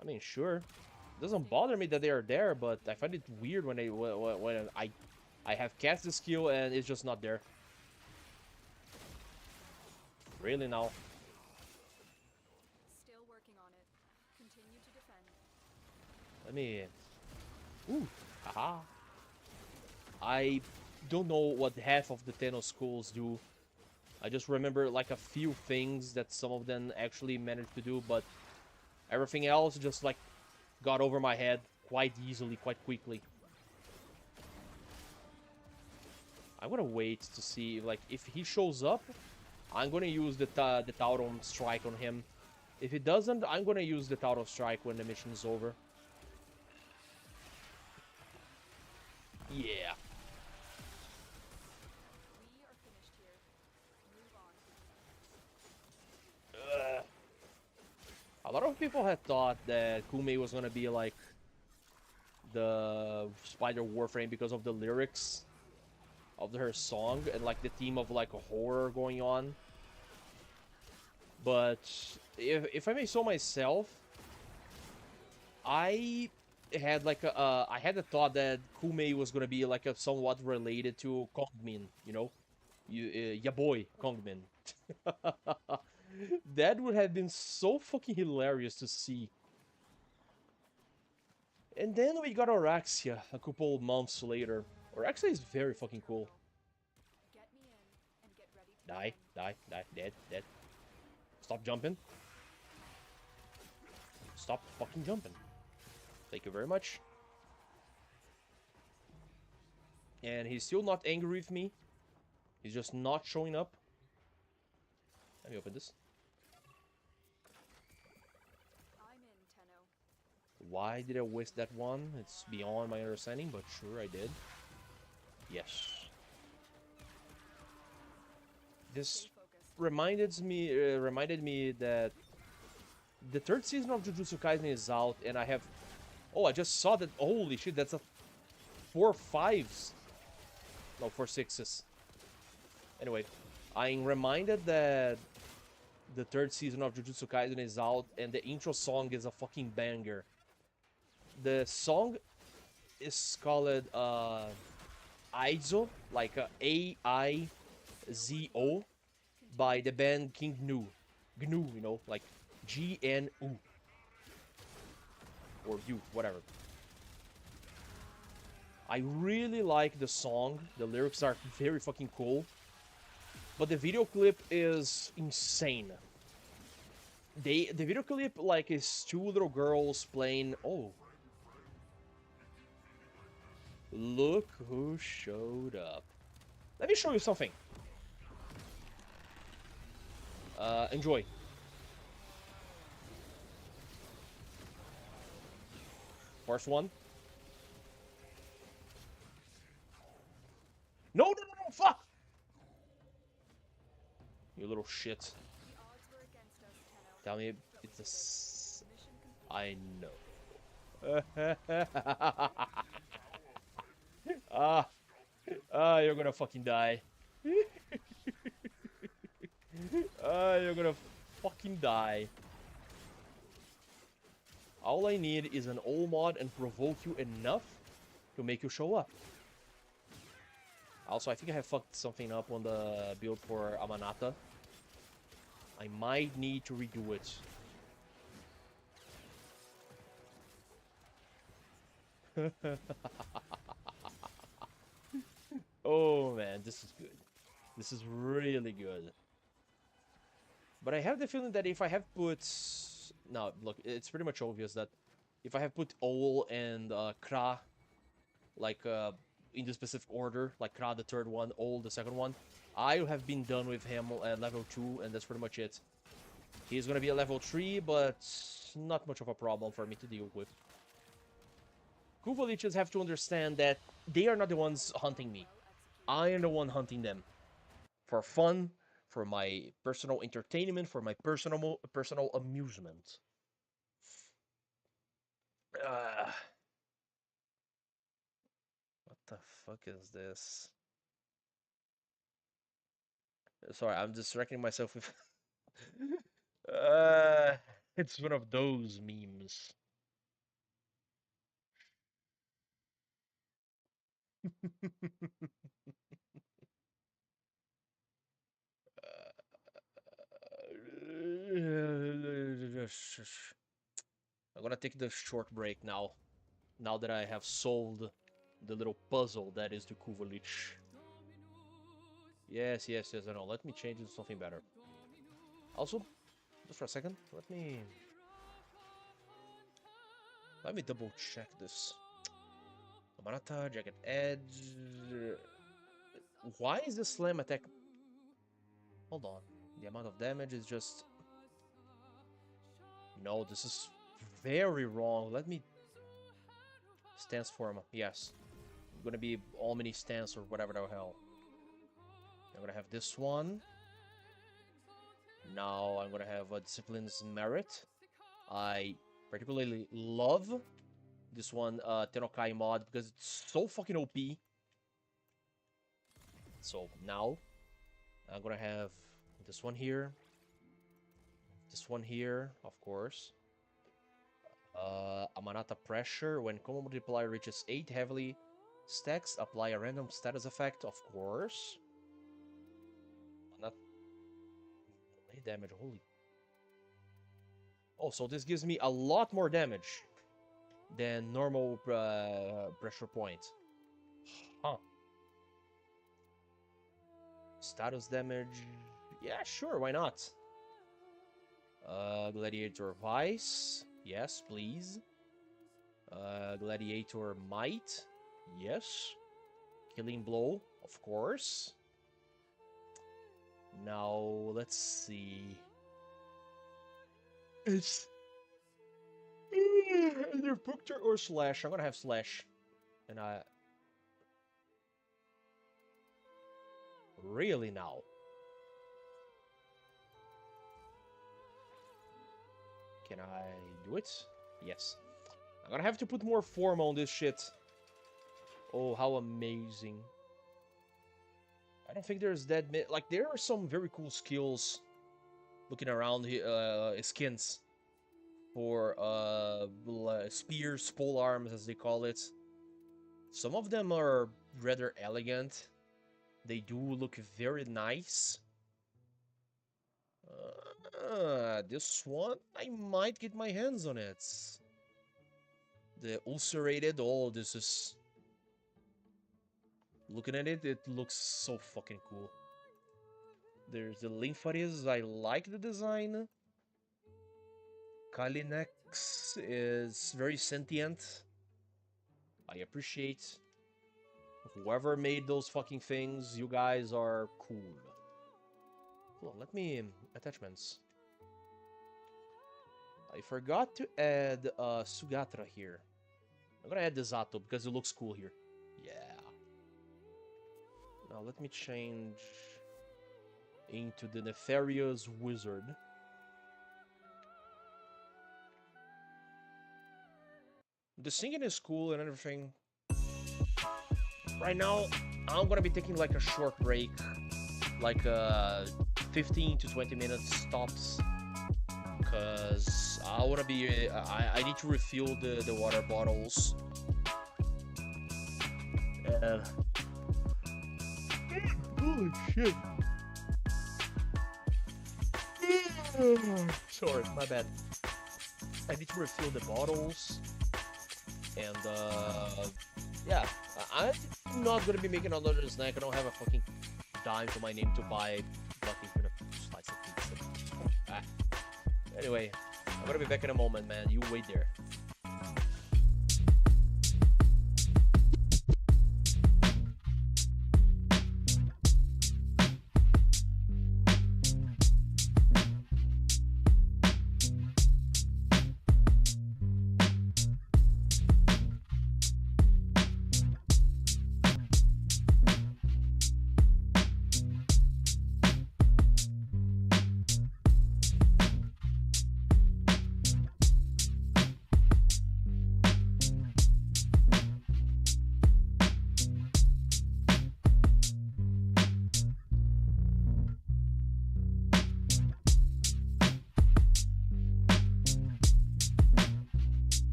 I mean, sure. It doesn't bother me that they are there, but I find it weird when I have cast the skill and it's just not there. Really now? Still working on it. Continue to defend. Let me... Ooh, haha. I don't know what half of the Tenno schools do. I just remember like a few things that some of them actually managed to do, but everything else just like got over my head quite easily, quite quickly. I'm gonna wait to see, like, if he shows up, I'm gonna use the Tauron Strike on him. If he doesn't, I'm gonna use the Tauron Strike when the mission is over. Yeah. We are finished here. Move on. A lot of people had thought that Kume was gonna be like the Spider Warframe because of the lyrics of her song and like the theme of like a horror going on. But if I may so myself, I had like I had the thought that Kume was gonna be like a somewhat related to Kongmin, you know, ya boy Kongmin. That would have been so fucking hilarious to see. And then we got Araxia a couple months later. Araxia is very fucking cool. Get me in and get ready to Die, defend. die, dead, dead. Stop jumping. Stop fucking jumping. Thank you very much. And he's still not angry with me. He's just not showing up. Let me open this. I'm in, Tenno. Why did I waste that one? It's beyond my understanding, but sure I did. Yes. This Stay focused. reminded me that the third season of Jujutsu Kaisen is out, and I have... Oh, I just saw that. Holy shit, that's a 4 5s. No, 4 6s. Anyway, I'm reminded that the third season of Jujutsu Kaisen is out, and the intro song is a fucking banger. The song is called Aizo, like A-I-Z-O, by the band King Gnu. Gnu, you know, like G-N-U. Or you, whatever. I really like the song. The lyrics are very fucking cool. But the video clip is insane. The video clip, like, is two little girls playing... Oh. Look who showed up. Let me show you something. Enjoy. First one. No, fuck! You little shit. The odds were against us, Tenno. Tell me But it's a... mission complete. I know. You're gonna fucking die. You're gonna fucking die. All I need is an old mod and provoke you enough to make you show up. Also, I think I have fucked something up on the build for Amanata. I might need to redo it. Oh man, this is good. This is really good. But I have the feeling that if I have put... No, look, it's pretty much obvious that if I have put Ol and Kra, like, in the specific order, like Kra the third one, Ol the second one. I have been done with him at level 2, and that's pretty much it. He's gonna be a level 3, but not much of a problem for me to deal with. Kuva Liches have to understand that they are not the ones hunting me. I am the one hunting them. For fun, for my personal entertainment, for my personal amusement. What the fuck is this? Sorry, I'm distracting myself with... it's one of those memes. I'm gonna take the short break now. Now that I have solved the little puzzle that is the Kuva Lich. Yes, I know. Let me change it to something better. Also, just for a second, let me double check this. Amarata, Jagged Edge. Why is the slam attack? Hold on. The amount of damage is just... No, this is very wrong. Let me... Stance form. Yes. I'm gonna be Omni Stance or whatever the hell. I'm gonna have this one. Now I'm gonna have a Discipline's Merit. I particularly love this one, Tenokai mod, because it's so fucking OP. So now I'm gonna have this one here. This one here, of course. Amanata Pressure. When combo multiplier reaches 8 heavily stacks, apply a random status effect, of course. Not damage, holy. Oh, so this gives me a lot more damage than normal pressure point. Huh. Status damage. Yeah, sure, why not? Gladiator Vice. Yes, please. Gladiator Might. Yes. Killing Blow, of course. Now, let's see. It's either Puncture or Slash. I'm gonna have Slash. And I... Really now? Can I do it? Yes. I'm gonna have to put more form on this shit. Oh, how amazing. I don't think there's that many... Like, there are some very cool skills looking around skins for spears, pole arms, as they call it. Some of them are rather elegant. They do look very nice. This one, I might get my hands on it. The ulcerated, oh, this is... Looking at it, it looks so fucking cool. There's the Lymphatis, I like the design. Kalinex is very sentient. I appreciate. Whoever made those fucking things, you guys are cool. Hold on, let me... Attachments. I forgot to add Sugatra here. I'm gonna add the Zato because it looks cool here. Yeah. Now let me change into the Nefarious Wizard. The singing is cool and everything. Right now, I'm gonna be taking like a short break. Like 15 to 20 minutes tops. Because I wanna be... I need to refill the water bottles. And... Holy shit. Sorry, my bad. I need to refill the bottles. And, yeah. I'm not gonna be making another snack. I don't have a fucking dime to my name to buy fucking slice of pizza. Anyway, I'm gonna be back in a moment, man. You wait there.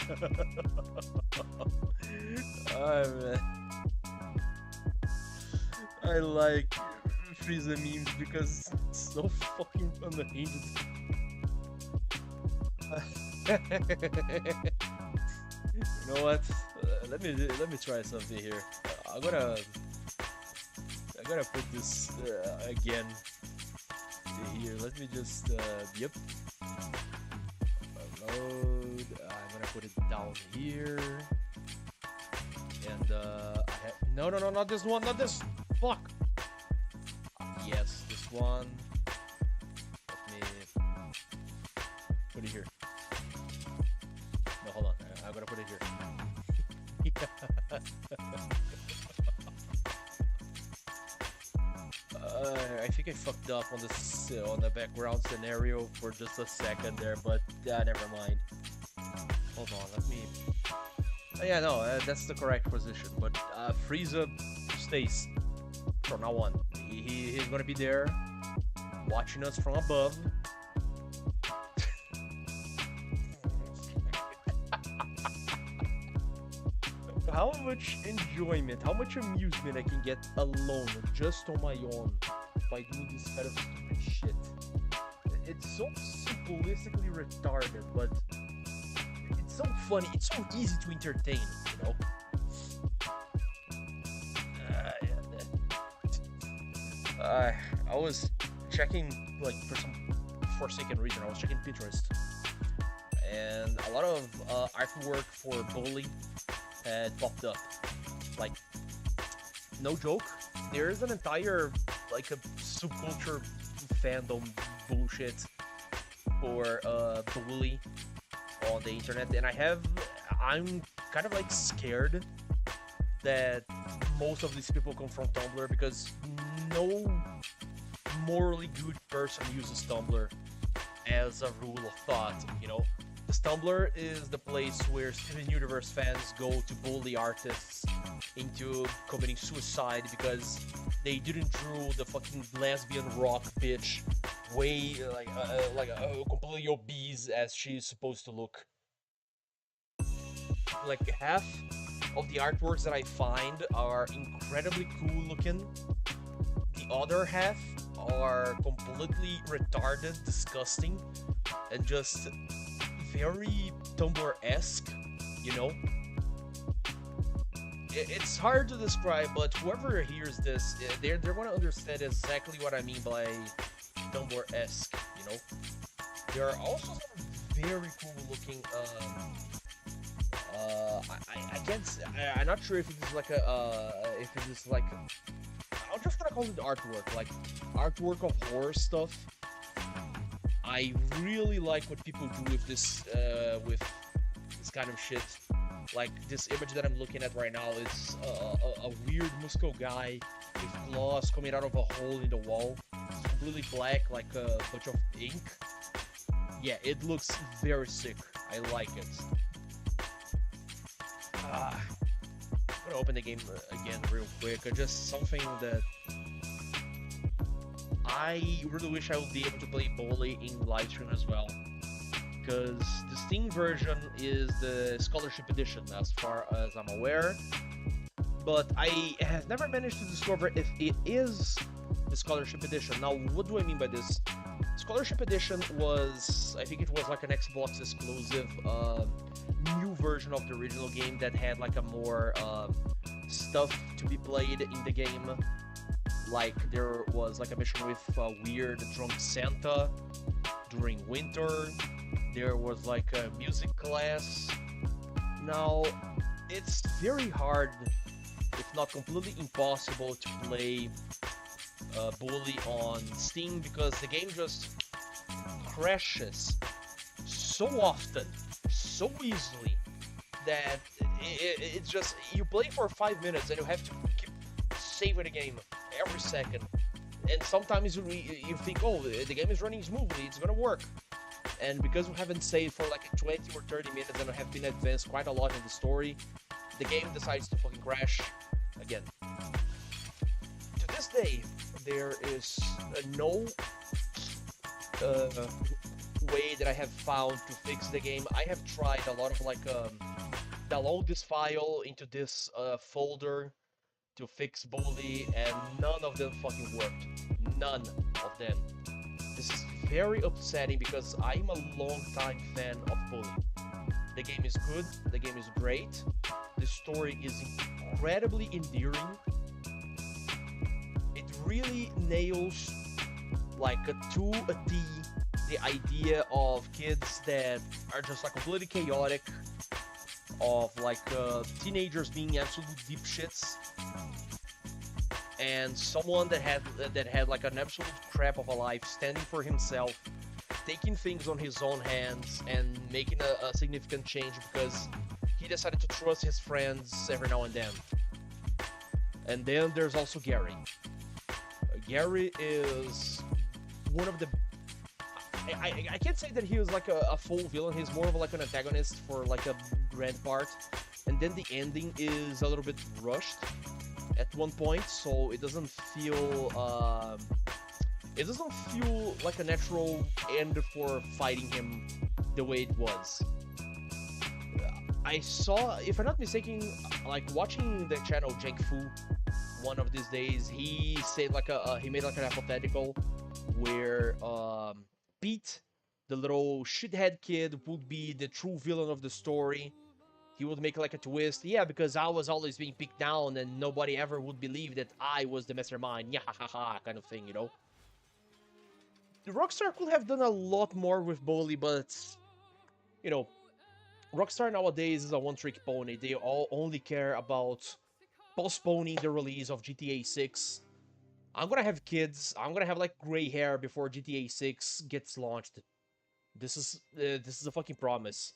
Man. I like Frieza memes because it's so fucking unhinged. You know what? Let me try something here. I'm gonna put this again here. Let me just yep. Load. I'm gonna put it down here. And no, not this one, not this. Fuck. Yes, this one. Let me put it here. No, hold on. I'm gonna put it here. I think I fucked up on this on the background scenario for just a second there, but never mind. Hold on, let me. Oh, yeah, no, that's the correct position. But Frieza stays from now on. He's gonna be there, watching us from above. How much enjoyment, how much amusement I can get alone, just on my own, by doing this kind of stupid shit. It's so simplistically retarded, but it's so funny, it's so easy to entertain, you know? I was checking, like, for some forsaken reason, I was checking Pinterest, and a lot of artwork for Bully had popped up. Like, no joke, there's an entire, like, a subculture fandom bullshit for Bully on the internet, and I'm kind of, like, scared that most of these people come from Tumblr, because no morally good person uses Tumblr as a rule of thought, you know? Because Tumblr is the place where Steven Universe fans go to bully artists into committing suicide because they didn't draw the fucking lesbian rock bitch way like completely obese as she's supposed to look. Like, half of the artworks that I find are incredibly cool looking. The other half are completely retarded, disgusting, and just very Tumblr-esque, you know? It's hard to describe, but whoever hears this, they're gonna understand exactly what I mean by Tumblr-esque, you know? There are also some very cool looking, I can't, I'm not sure if it is like I'm just gonna call it artwork, like artwork of horror stuff. I really like what people do with this kind of shit. Like, this image that I'm looking at right now is a weird Musco guy with claws coming out of a hole in the wall. It's completely black, like a bunch of ink. Yeah, it looks very sick. I like it. I'm gonna open the game again real quick. Just something that I really wish I would be able to play Bully in livestream as well, because the Steam version is the Scholarship Edition as far as I'm aware, but I have never managed to discover if it is the Scholarship Edition. Now, what do I mean by this? Scholarship Edition was, I think it was like an Xbox exclusive new version of the original game that had like a more stuff to be played in the game. Like, there was like a mission with a weird drunk Santa during winter. There was like a music class. Now, it's very hard, if not completely impossible, to play Bully on Steam, because the game just crashes so often, so easily, that it's just, you play for 5 minutes and you have to keep saving the game every second. And sometimes you think, oh, the game is running smoothly, it's gonna work. And because we haven't saved for like 20 or 30 minutes and we have been advanced quite a lot in the story, the game decides to fucking crash again. To this day, there is no way that I have found to fix the game. I have tried a lot of like download this file into this folder to fix Bully, and none of them fucking worked. None of them. This is very upsetting because I'm a long-time fan of Bully. The game is good, the game is great, the story is incredibly endearing. It really nails, like, to a T, the idea of kids that are just like completely chaotic, of like teenagers being absolute dipshits, and someone that had like an absolute crap of a life, standing for himself, taking things on his own hands, and making a significant change because he decided to trust his friends every now and then. And then there's also Gary. Gary is one of the... I can't say that he was like a full villain, he's more of like an antagonist for like a grand part. And then the ending is a little bit rushed at one point, so it doesn't feel like a natural end for fighting him the way it was. I saw, if I'm not mistaken, like watching the channel Jake Fu one of these days, he said like he made like an hypothetical where Pete, the little shithead kid, would be the true villain of the story. He would make like a twist, yeah, because I was always being picked down and nobody ever would believe that I was the mastermind, yeah, ha ha ha, kind of thing, you know? Rockstar could have done a lot more with Bully, but, you know, Rockstar nowadays is a one-trick pony. They all only care about postponing the release of GTA 6. I'm gonna have kids, I'm gonna have like gray hair before GTA 6 gets launched. This is a fucking promise.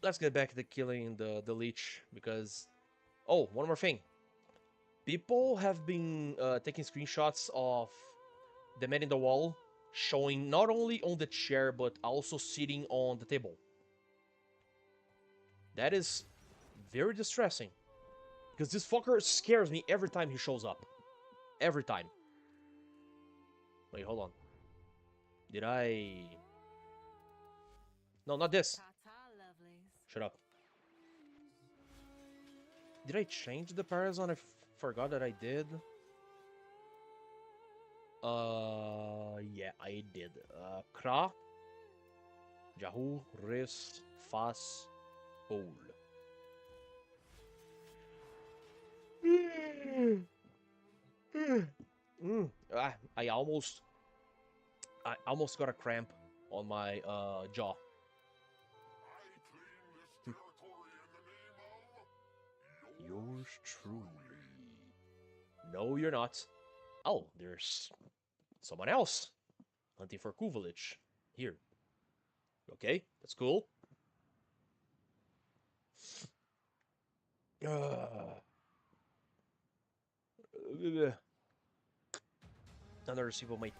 Let's get back to killing the Lich, because... Oh, one more thing. People have been taking screenshots of the man in the wall, showing not only on the chair, but also sitting on the table. That is very distressing, because this fucker scares me every time he shows up. Every time. Wait, hold on. Did I... No, not this. Shut up. Did I change the Parazon? I forgot that I did. Yeah, I did. Kra, Jahu, Ris, Fas, Ol. I almost got a cramp on my jaw. Yours truly. No, you're not. Oh, there's someone else hunting for Kuva Lich. Here. Okay, that's cool. Another sip of my tea.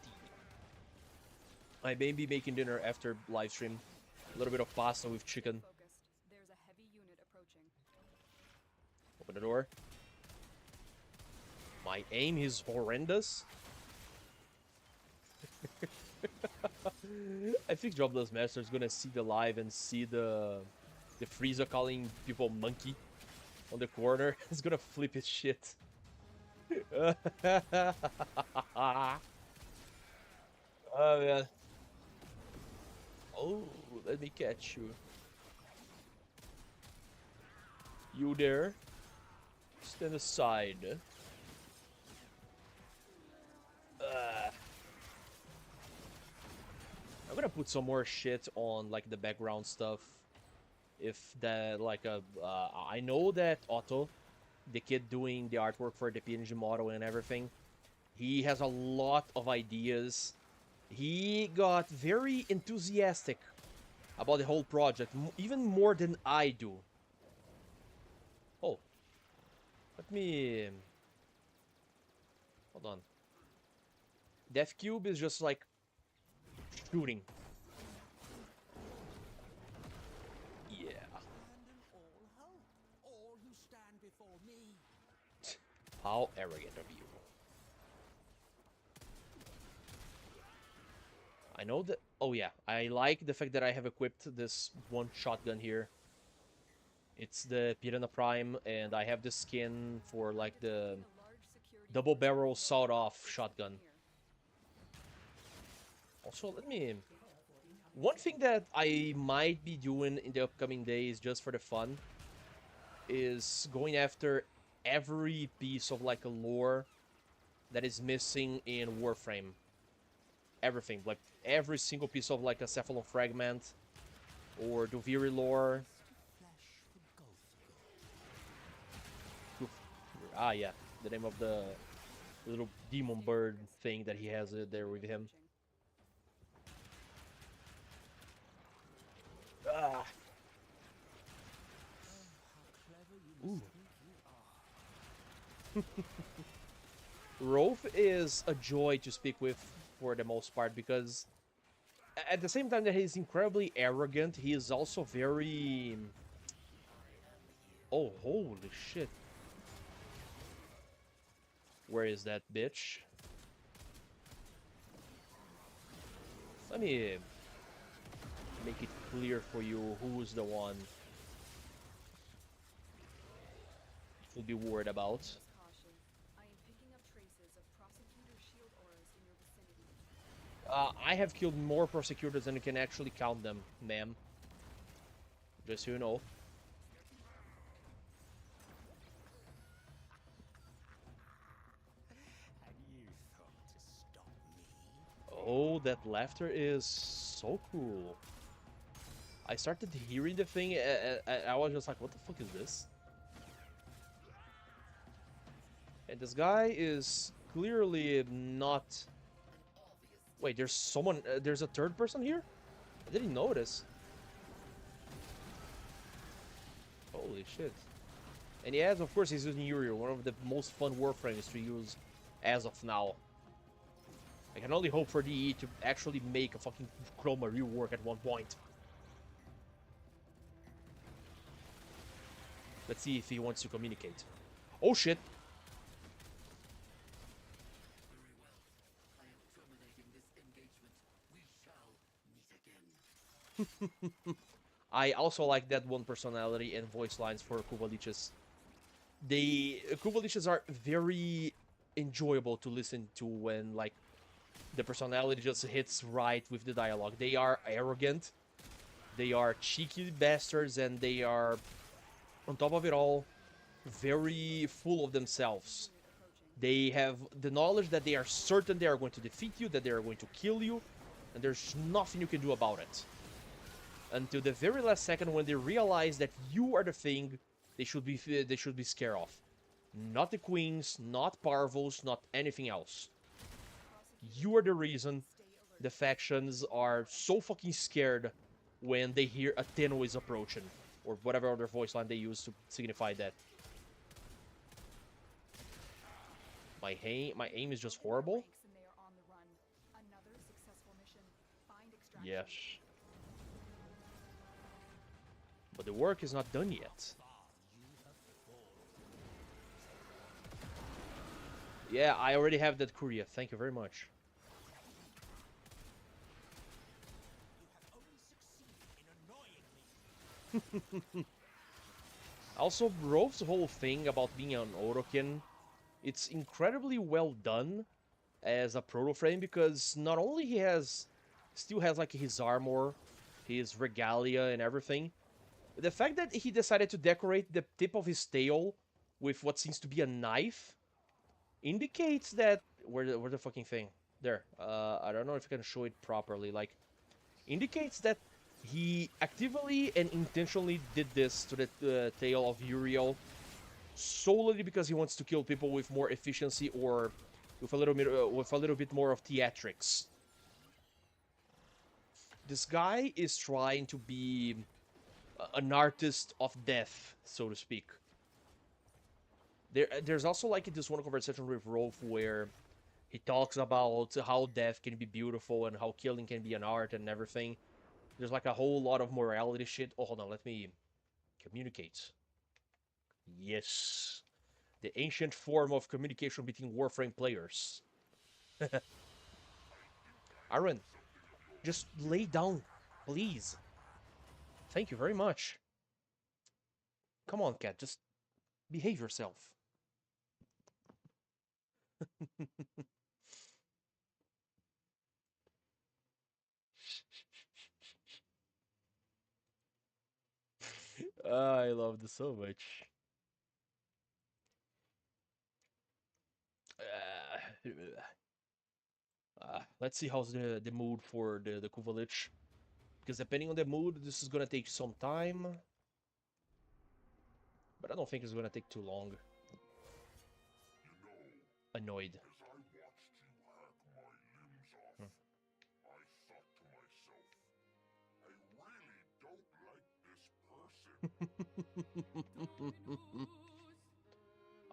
I may be making dinner after live stream. A little bit of pasta with chicken. There's a heavy unit approaching. Open the door. My aim is horrendous. I think Jobless Master is gonna see the live and see the Frieza calling people monkey on the corner. He's gonna flip his shit. Oh man. Oh, let me catch you. You there? Stand aside. I'm gonna put some more shit on like the background stuff. If that like I know that Otto, the kid doing the artwork for the PNG model and everything, he has a lot of ideas. He got very enthusiastic about the whole project, even more than I do. Oh, let me... Hold on. Death Cube is just like shooting. Yeah. How arrogant of you. I know that... Oh yeah, I like the fact that I have equipped this one shotgun here. It's the Piranha Prime, and I have the skin for like the double barrel sawed-off shotgun. Also, let me... One thing that I might be doing in the upcoming days, just for the fun, is going after every piece of like a lore that is missing in Warframe. Everything, like every single piece of like a Cephalon fragment or Duviri lore. Ah, yeah, the name of the little demon bird thing that he has there with him. Ah. Ooh. Rolf is a joy to speak with for the most part, because at the same time that he's incredibly arrogant, he is also very... Oh, holy shit. Where is that bitch? Let me make it clear for you who's the one to be worried about. I have killed more prosecutors than you can actually count them, ma'am. Just so you know. Oh, that laughter is so cool. I started hearing the thing, and I was just like, what the fuck is this? And this guy is clearly not... Wait, there's someone... there's a third person here? I didn't notice. Holy shit. And yes, of course, he's using Uriel, one of the most fun Warframes to use as of now. I can only hope for DE to actually make a fucking Chroma rework at one point. Let's see if he wants to communicate. Oh shit! I also like that one personality and voice lines for Kuva Liches. Kuva Liches are very enjoyable to listen to when, like, the personality just hits right with the dialogue. They are arrogant, they are cheeky bastards, and they are, on top of it all, very full of themselves. They have the knowledge that they are certain they are going to defeat you, that they are going to kill you, and there's nothing you can do about it. Until the very last second, when they realize that you are the thing they should be scared of. Not the queens, not parvos, not anything else. You are the reason the factions are so fucking scared when they hear a Tenno is approaching, or whatever other voice line they use to signify that. My aim is just horrible. Yes. But the work is not done yet. Yeah, I already have that Korea. Thank you very much. Also, Rov's whole thing about being an Orokin, it's incredibly well done as a proto-frame, because not only he still has like his armor, his regalia and everything, the fact that he decided to decorate the tip of his tail with what seems to be a knife indicates that... Where's the fucking thing? There. I don't know if I can show it properly. Like, indicates that he actively and intentionally did this to the tail of Uriel solely because he wants to kill people with more efficiency, or with a little bit more of theatrics. This guy is trying to be an artist of death, so to speak. There's also like this one conversation with Rolf where he talks about how death can be beautiful and how killing can be an art and everything. There's like a whole lot of morality shit. Oh, hold on, let me communicate. Yes. The ancient form of communication between Warframe players. Aaron, Just lay down, please. Thank you very much. Come on, cat, just behave yourself. I love this so much. Let's see how's the mood for the Kuva Lich. Because depending on the mood, this is gonna take some time. But I don't think it's gonna take too long. Annoyed.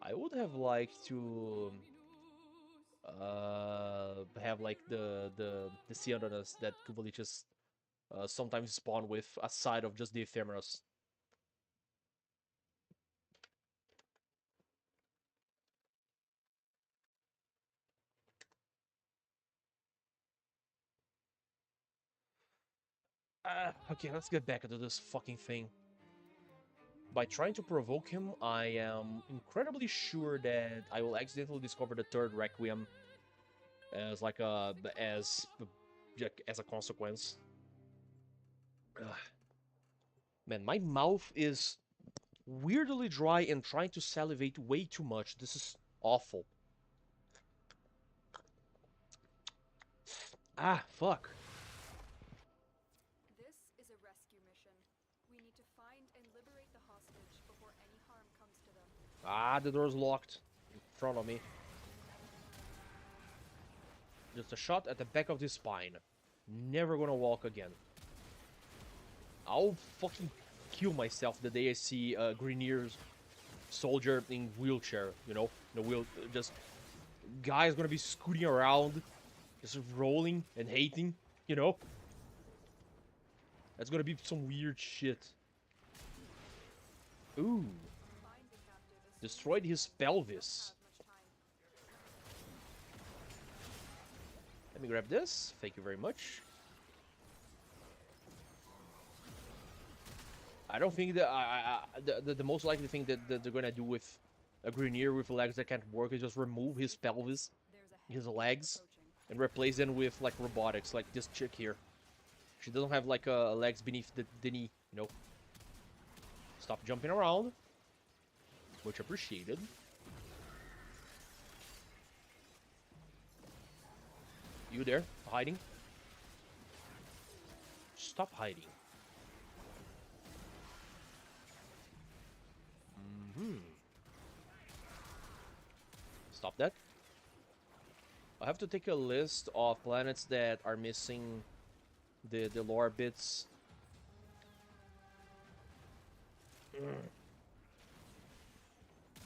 I would have liked to have like the Sionanas that Kuva Liches sometimes spawn with, aside of just the Ephemeras. Okay, let's get back into this fucking thing. By trying to provoke him, I am incredibly sure that I will accidentally discover the third Requiem as like as a consequence. Man, my mouth is weirdly dry and trying to salivate way too much. This is awful. Ah, fuck. This is a rescue mission. We need to find and liberate the hostage before any harm comes to them. Ah, the door's locked in front of me. Just a shot at the back of the spine. Never gonna walk again. I'll fucking kill myself the day I see a Greenier's soldier in wheelchair, you know? The wheel, just guy's gonna be scooting around, just rolling and hating, you know? That's gonna be some weird shit. Ooh. Destroyed his pelvis. Let me grab this. Thank you very much. I don't think that the most likely thing that they're gonna do with a Greenier with legs that can't work is just remove his pelvis, his legs, and replace them with like robotics, like this chick here. She doesn't have like legs beneath the knee, you know. Stop jumping around. Much appreciated. You there, hiding? Stop hiding. Stop that. I have to take a list of planets that are missing the lore bits.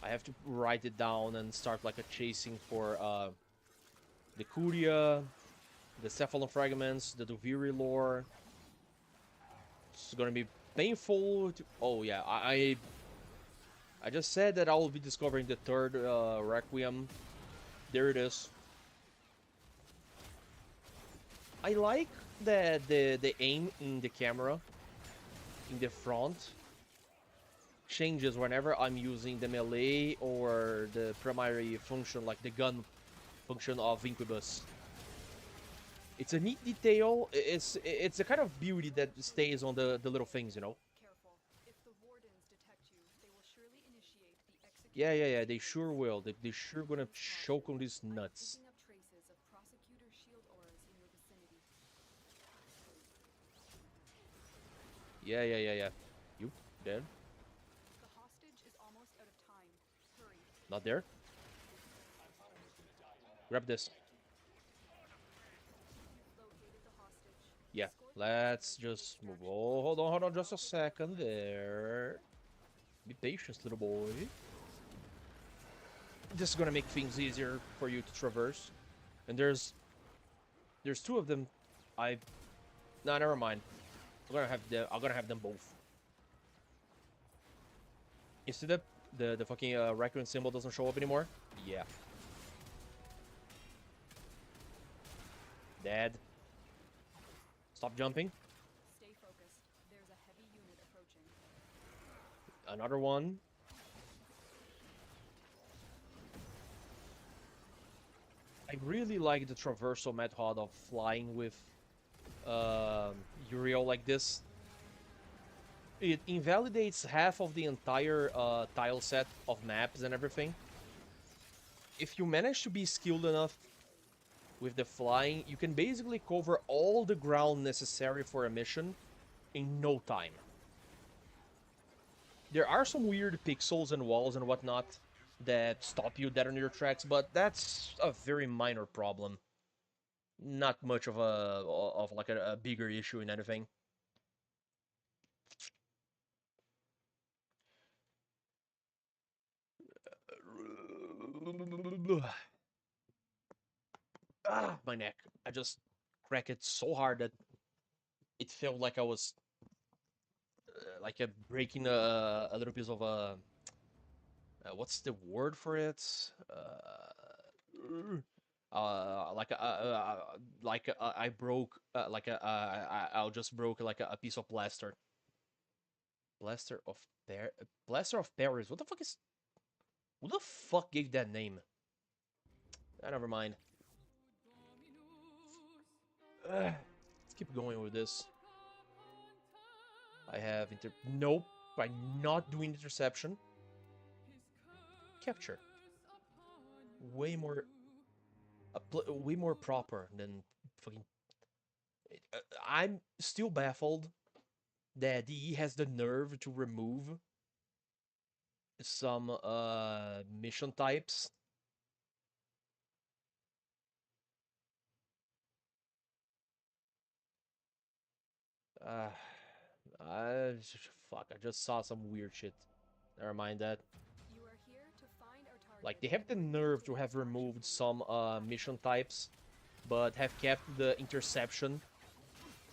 I have to write it down and start like a chasing for the Kuria, the Cephalon fragments, the Duviri lore. It's gonna be painful to... Oh yeah, I just said that I will be discovering the third Requiem. There it is. I like that the aim in the camera, in the front, changes whenever I'm using the melee or the primary function, like the gun function of Incubus. It's a neat detail. It's a kind of beauty that stays on the little things, you know. Careful. If the wardens detect you, they will surely initiate the execution. Yeah, they sure will. They sure gonna choke on these nuts. Picking up traces of prosecutor shield auras in your vicinity. Yeah. You dead? The hostage is almost out of time. Hurry. Not there? Grab this. Located the hostage. Yeah, Escort let's just move. Oh, hold on just a second there. Be patient, little boy. This is gonna make things easier for you to traverse. And there's two of them. No, never mind. I'm gonna have them both. You see the fucking Raccoon symbol doesn't show up anymore? Yeah. Dead. Stop jumping. Stay focused. There's a heavy unit approaching. Another one. I really like the traversal method of flying with Uriel like this. It invalidates half of the entire tile set of maps and everything. If you manage to be skilled enough with the flying, you can basically cover all the ground necessary for a mission in no time. There are some weird pixels and walls and whatnot that stop you dead on your tracks, but that's a very minor problem. Not much of a bigger issue in anything. Ah, my neck. I just cracked it so hard that it felt like I was breaking a little piece of a what's the word for it? I broke I'll just broke like a piece of plaster. Plaster of Paris. What the fuck is? Who the fuck gave that name? Never mind. Let's keep going with this. I have Nope, I'm not doing interception. Capture. Way more proper than fucking. I'm still baffled that he has the nerve to remove some mission types. Fuck, I just saw some weird shit. Never mind that. You are here to find our target. Like, they have the nerve to have removed some mission types, but have kept the interception,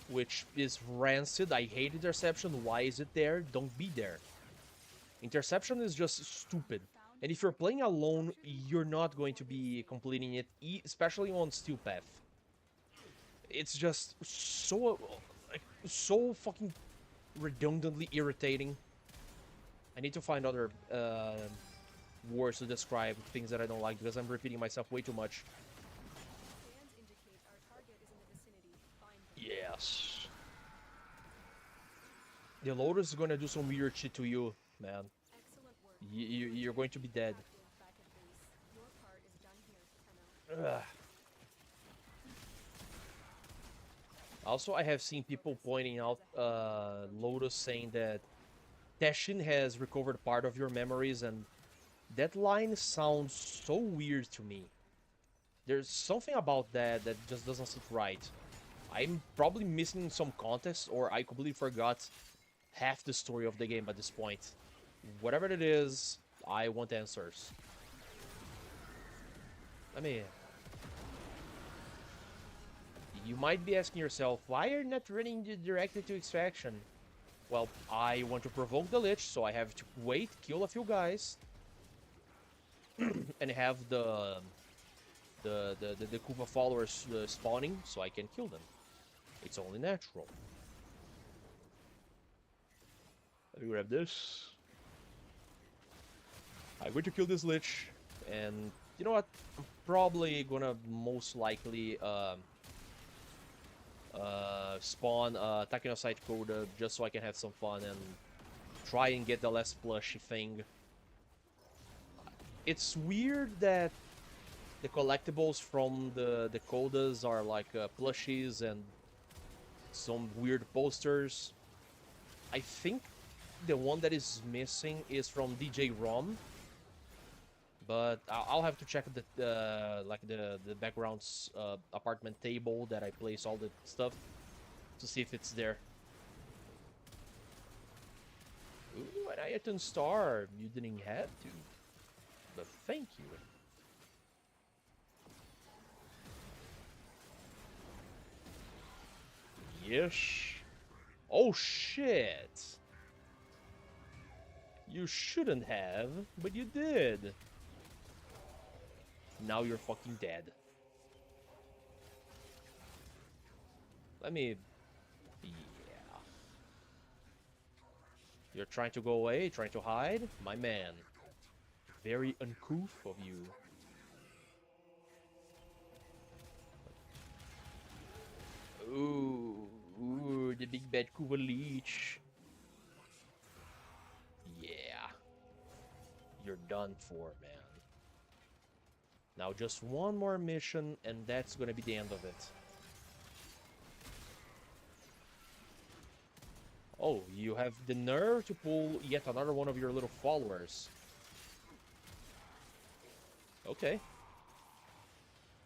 which is rancid. I hate interception. Why is it there? Don't be there. Interception is just stupid. And if you're playing alone, you're not going to be completing it, especially on Steel Path. It's just so fucking redundantly irritating. I need to find other words to describe things that I don't like, because I'm repeating myself way too much. Scans indicate our target is in the vicinity. Find him. Yes. The Lotus is gonna do some weird shit to you, man. Excellent work. You're going to be dead. Active back at base. Your part is done here, Tenno. Ugh. Also, I have seen people pointing out Lotus saying that Teshin has recovered part of your memories, and that line sounds so weird to me. There's something about that just doesn't sit right. I'm probably missing some context, or I completely forgot half the story of the game at this point. Whatever it is, I want answers. You might be asking yourself, why are you not running directly to extraction? Well, I want to provoke the Lich, so I have to wait, kill a few guys, and have the Kuva followers spawning, so I can kill them. It's only natural. Let me grab this. I'm going to kill this Lich, and you know what? I'm probably gonna most likely spawn Takenosite Coda just so I can have some fun and try and get the less plushy thing. It's weird that the collectibles from the Codas are like plushies and some weird posters. I think the one that is missing is from DJ ROM, but I'll have to check the background's apartment table that I place all the stuff to see if it's there. Ooh, an Ayatun star. You didn't have to, but thank you. Yes. Oh shit. You shouldn't have, but you did. Now you're fucking dead. Let me Yeah. You're trying to go away, trying to hide? My man. Very uncouth of you. Ooh, the big bad Kuva Lich. Yeah. You're done for, man. Now just one more mission, and that's gonna be the end of it. Oh, you have the nerve to pull yet another one of your little followers. Okay.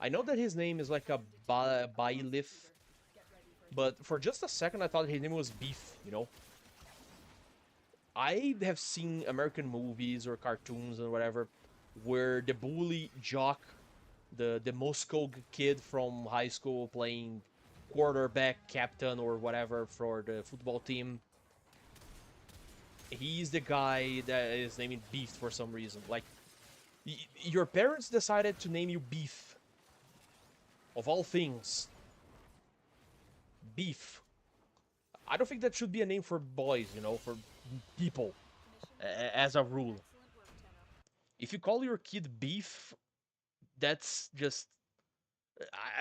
I know that his name is like a Bailif, but for just a second I thought his name was Beef, you know? I have seen American movies or cartoons or whatever where the bully jock, the Moscow kid from high school playing quarterback, captain, or whatever for the football team, he's the guy that is named Beef for some reason. Like, your parents decided to name you Beef. Of all things. Beef. I don't think that should be a name for boys, you know, for people, as a rule. If you call your kid Beef, that's just...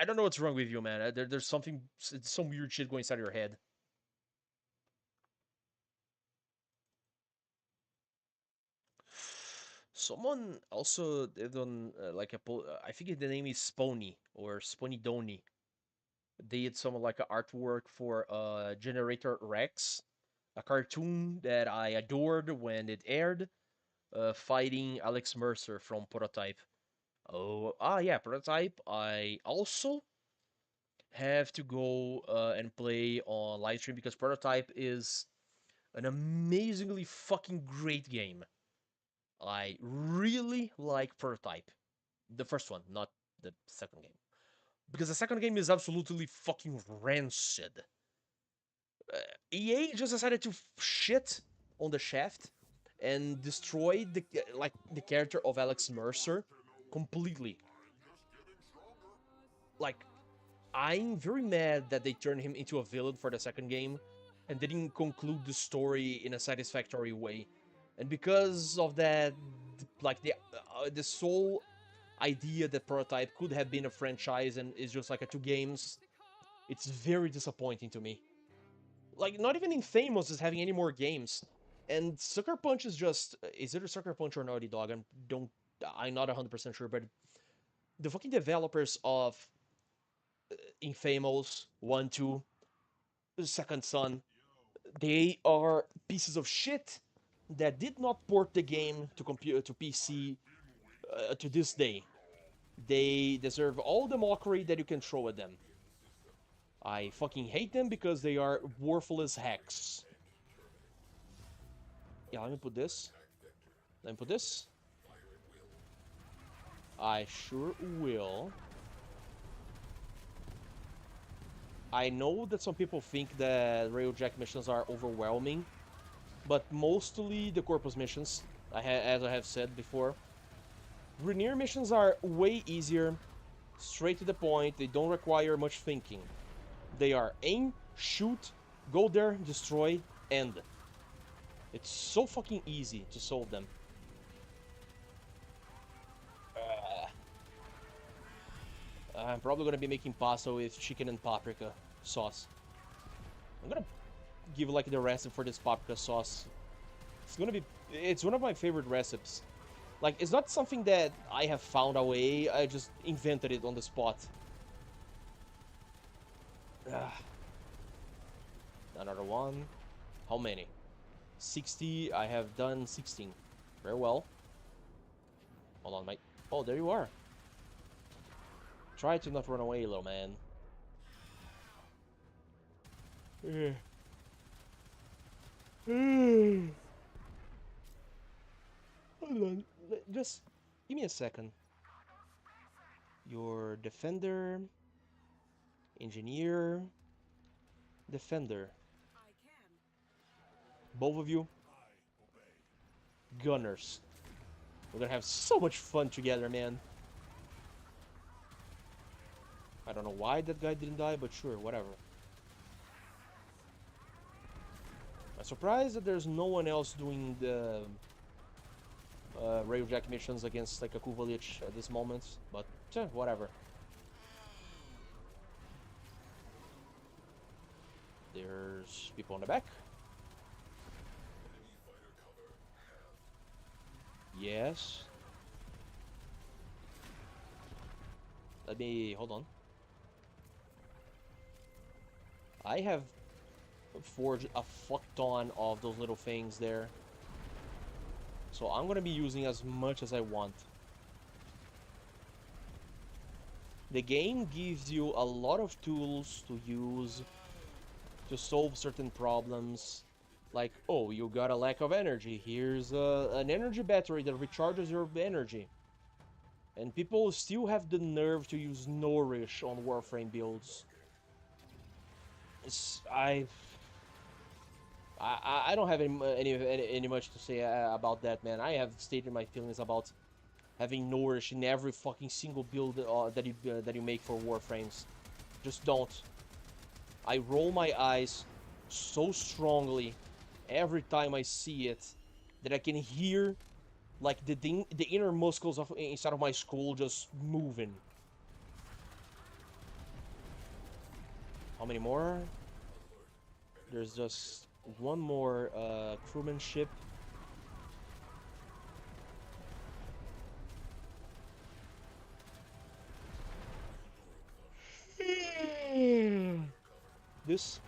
I don't know what's wrong with you, man. There's something, some weird shit going inside your head. Someone also did on like a I think the name is Spony or Sponydoni. They did some like artwork for Generator Rex, a cartoon that I adored when it aired, fighting Alex Mercer from Prototype. Oh, yeah, Prototype. I also have to go and play on livestream because Prototype is an amazingly fucking great game. I really like Prototype. The first one, not the second game. Because the second game is absolutely fucking rancid. EA just decided to shit on the shaft and destroy the character of Alex Mercer completely. Like, I'm very mad that they turned him into a villain for the second game and didn't conclude the story in a satisfactory way. And because of that, like the sole idea that Prototype could have been a franchise and is just like a 2 games, it's very disappointing to me. Like, not even Infamous is having any more games. And Sucker Punch is just... Is it a Sucker Punch or Naughty Dog? I'm not 100% sure, but the fucking developers of Infamous 1, 2, Second Son, they are pieces of shit that did not port the game to PC to this day. They deserve all the mockery that you can throw at them. I fucking hate them because they are worthless hacks. Yeah, let me put this. Let me put this. I sure will. I know that some people think that Railjack missions are overwhelming, but mostly the Corpus missions, as I have said before. Rainier missions are way easier, straight to the point, they don't require much thinking. They are aim, shoot, go there, destroy, end. It's so fucking easy to solve them. I'm probably gonna be making pasta with chicken and paprika sauce. I'm gonna give like the recipe for this paprika sauce. It's one of my favorite recipes. Like, it's not something that I have found a way, I just invented it on the spot. Another one. How many? 60. I have done 16. Very well. Hold on, mate. Oh, there you are. Try to not run away, little man. Hold on. Just give me a second. Your defender, engineer, defender. Both of you, gunners. We're gonna have so much fun together, man. I don't know why that guy didn't die, but sure, whatever. Surprised that there's no one else doing the Railjack missions against like a Kuva Lich at this moment, but whatever. There's people on the back. Yes. Let me hold on. I have forged a fuck ton of those little things there. So I'm gonna be using as much as I want. The game gives you a lot of tools to use to solve certain problems. Like, oh, you got a lack of energy. Here's an energy battery that recharges your energy. And people still have the nerve to use Nourish on Warframe builds. I don't have any much to say about that, man. I have stated my feelings about having Nourish in every fucking single build that you make for Warframes. Just don't. I roll my eyes so strongly every time I see it that I can hear like the inner muscles of inside of my skull just moving. How many more? There's just one more crewman ship. This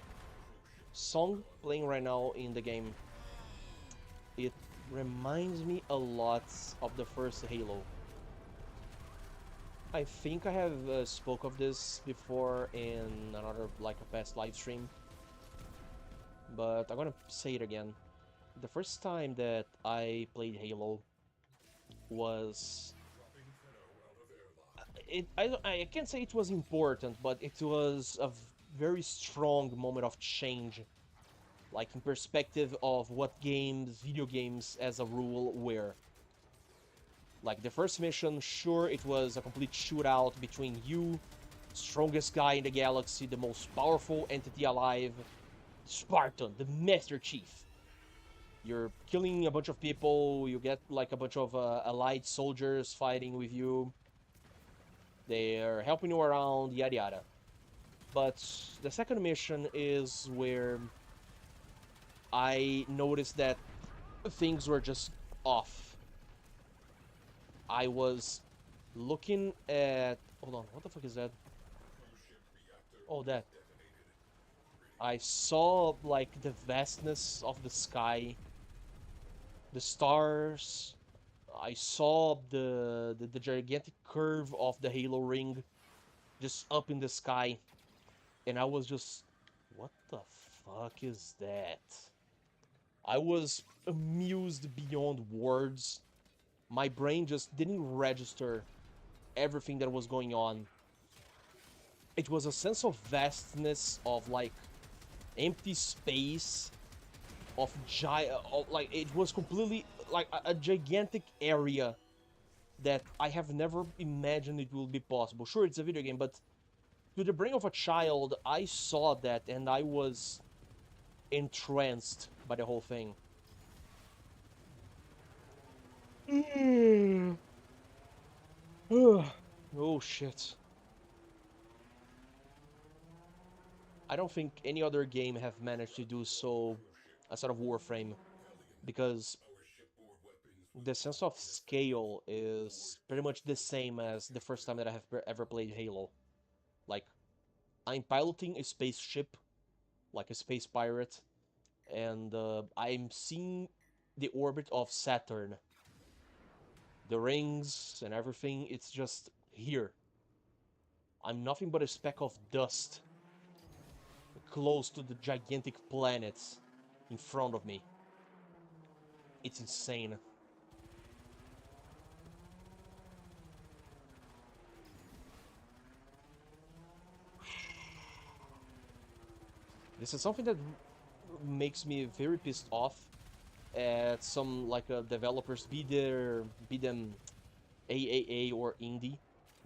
song playing right now in the game, it reminds me a lot of the first Halo. I think I have spoke of this before in another like a past live stream, but I'm gonna say it again. The first time that I played Halo was I can't say it was important, but it was a very strong moment of change, like in perspective of what video games as a rule were. Like the first mission, sure, it was a complete shootout between you, strongest guy in the galaxy, the most powerful entity alive, Spartan, the Master Chief. You're killing a bunch of people, you get like a bunch of allied soldiers fighting with you. They're helping you around, yada yada. But the second mission is where I noticed that things were just off. I was looking at... Hold on, what the fuck is that? Oh, that. I saw, like, the vastness of the sky, the stars. I saw the gigantic curve of the Halo ring just up in the sky. And I was just... What the fuck is that? I was amused beyond words. My brain just didn't register everything that was going on. It was a sense of vastness, of like empty space, of like it was completely like a gigantic area that I have never imagined it will be possible. Sure, it's a video game, but to the brain of a child, I saw that and I was entranced by the whole thing. Oh shit. I don't think any other game have managed to do so outside of Warframe, because the sense of scale is pretty much the same as the first time that I have ever played Halo. Like, I'm piloting a spaceship, like a space pirate, and I'm seeing the orbit of Saturn. The rings and everything, it's just here. I'm nothing but a speck of dust close to the gigantic planets in front of me. It's insane. This is something that makes me very pissed off at some like developers, be them AAA or indie,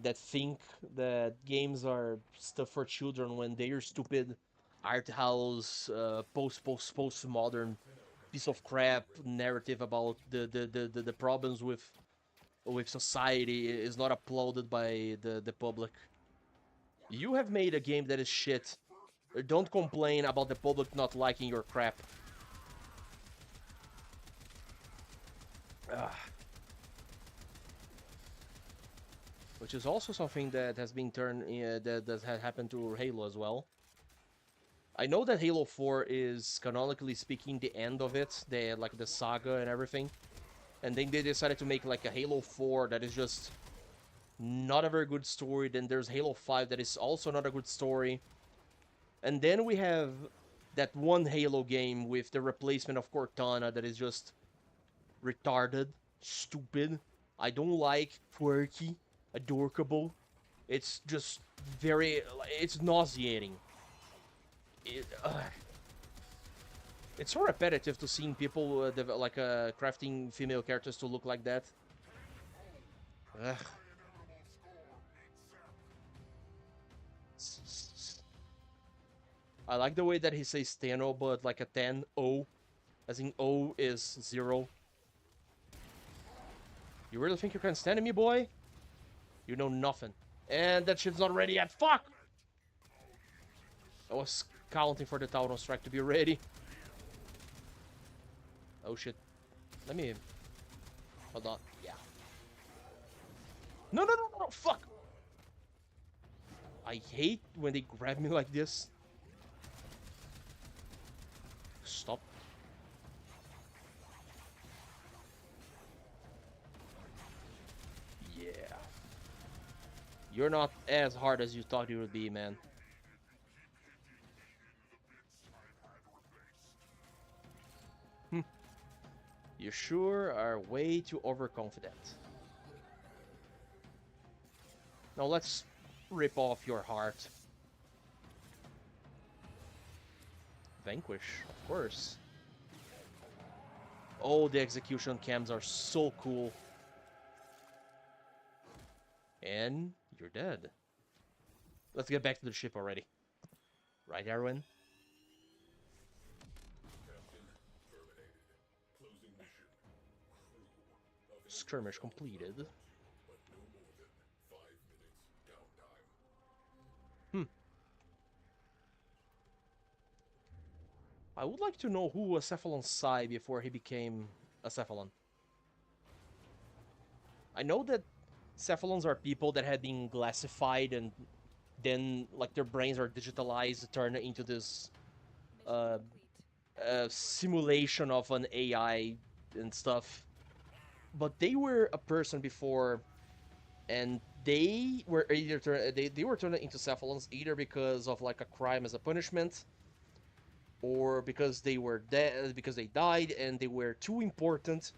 that think that games are stuff for children when they are stupid art house, post-modern piece of crap narrative about the problems with society is not applauded by the public. You have made a game that is shit. Don't complain about the public not liking your crap. Ugh. Which is also something that has been turned that has happened to Halo as well. I know that Halo 4 is canonically speaking the end of it, like the saga and everything. And then they decided to make like a Halo 4 that is just not a very good story. Then there's Halo 5 that is also not a good story. And then we have that one Halo game with the replacement of Cortana that is just retarded, stupid, I don't like, quirky, adorable. It's just very, it's nauseating. It's so repetitive to seeing people crafting female characters to look like that. Ugh. I like the way that he says Teno, but like a 10, O. As in O is 0. You really think you can stand me, boy? You know nothing. And that shit's not ready yet. Fuck! I was counting for the Tauron strike to be ready. Oh shit. Let me... Hold on. Yeah. No, no, no, no, fuck! I hate when they grab me like this. Stop. Yeah. You're not as hard as you thought you would be, man. You sure are way too overconfident. Now let's rip off your heart. Vanquish, of course. Oh, the execution cams are so cool. And you're dead. Let's get back to the ship already. Right, Erwin? Skirmish completed. I would like to know who was Cephalon Psi before he became a Cephalon. I know that Cephalons are people that had been glassified and then, like, their brains are digitalized, turned into this simulation of an AI and stuff. But they were a person before, and they were either they were turned into Cephalons either because of like a crime as a punishment, or because they were dead, because they died and they were too important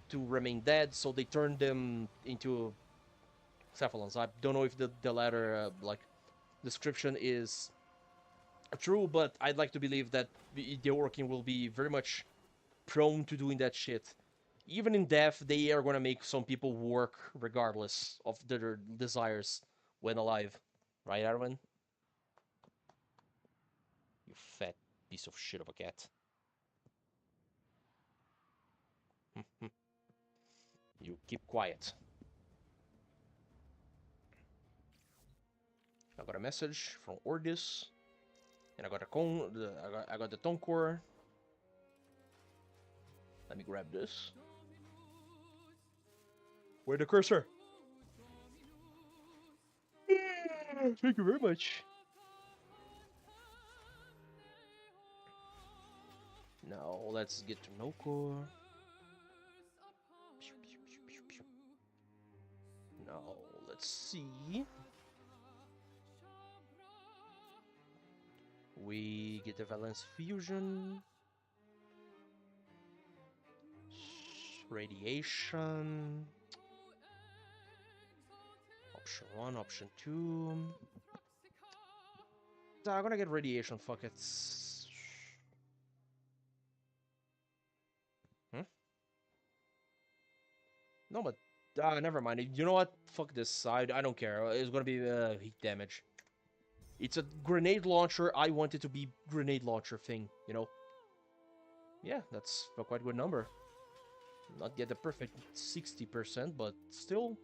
to remain dead, so they turned them into Cephalons. I don't know if the latter description is true, but I'd like to believe that the Orkin will be very much prone to doing that shit. Even in death, they are gonna make some people work regardless of their desires when alive. Right, Arwen? You fat piece of shit of a cat. You keep quiet. I got a message from Ordis, and I got I got the Tonkor. Let me grab this. Where's the cursor? Thank you very much. Now let's get to Noko. Now let's see. We get the Valence Fusion. Radiation. Option 1, option 2. I'm gonna get radiation, fuck it. No, but never mind. You know what? Fuck this side. I don't care. It's gonna be heat damage. It's a grenade launcher. I want it to be grenade launcher thing, you know? Yeah, that's a quite good number. Not yet the perfect 60%, but still.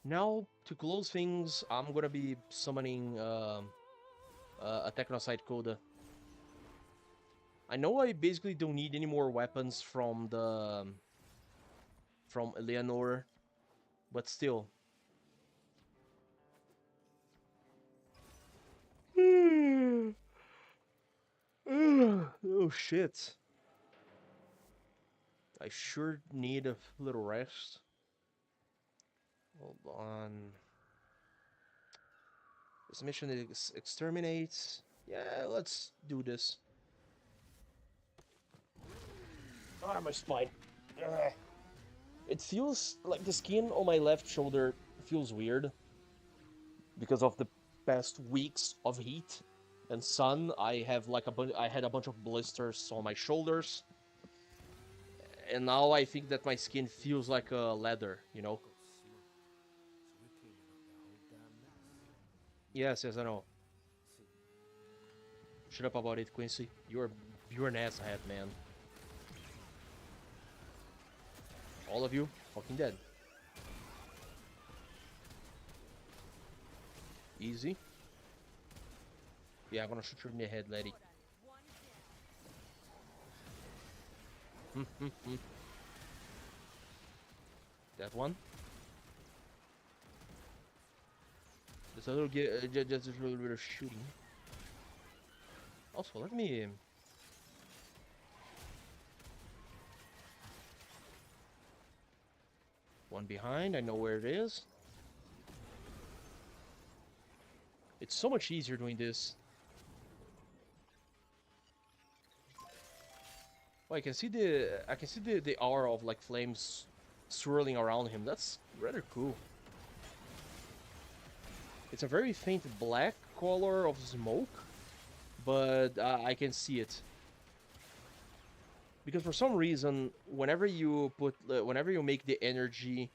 Now, to close things, I'm gonna be summoning a Technocyte Coda. I know I basically don't need any more weapons from Eleanor, but still. Oh shit. I sure need a little rest. Hold on. This mission is exterminates. Yeah, let's do this. Ah, my spine. Ugh. It feels like the skin on my left shoulder feels weird because of the past weeks of heat and sun. I have like I had a bunch of blisters on my shoulders, and now I think that my skin feels like a leather, you know? Yes, I know. Shut up about it, Quincy. You're an asshat, man. All of you, fucking dead. Easy. Yeah, I'm gonna shoot you in the head, lady. That one. Just a little just a little bit of shooting. Also, let me. One behind. I know where it is. It's so much easier doing this. Oh, I can see the aura of like flames swirling around him. That's rather cool. It's a very faint black color of smoke, but I can see it. Because for some reason, whenever you make the energy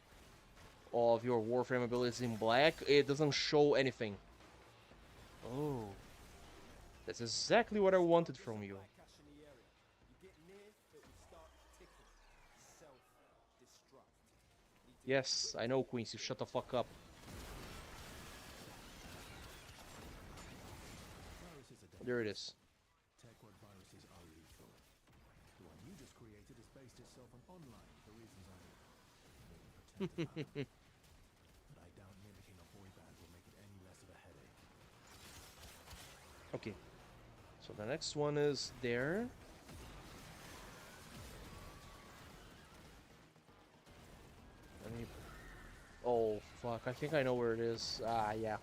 of your Warframe abilities in black, it doesn't show anything. Oh, that's exactly what I wanted from you. Yes, I know, Quincy. Shut the fuck up. There it is. Viruses are lethal. The one you just created has based itself on online for reasons I know. But I doubt mimicking a boy band will make it any less of a headache. Okay. So the next one is there. Oh fuck! I think I know where it is. Ah, yeah.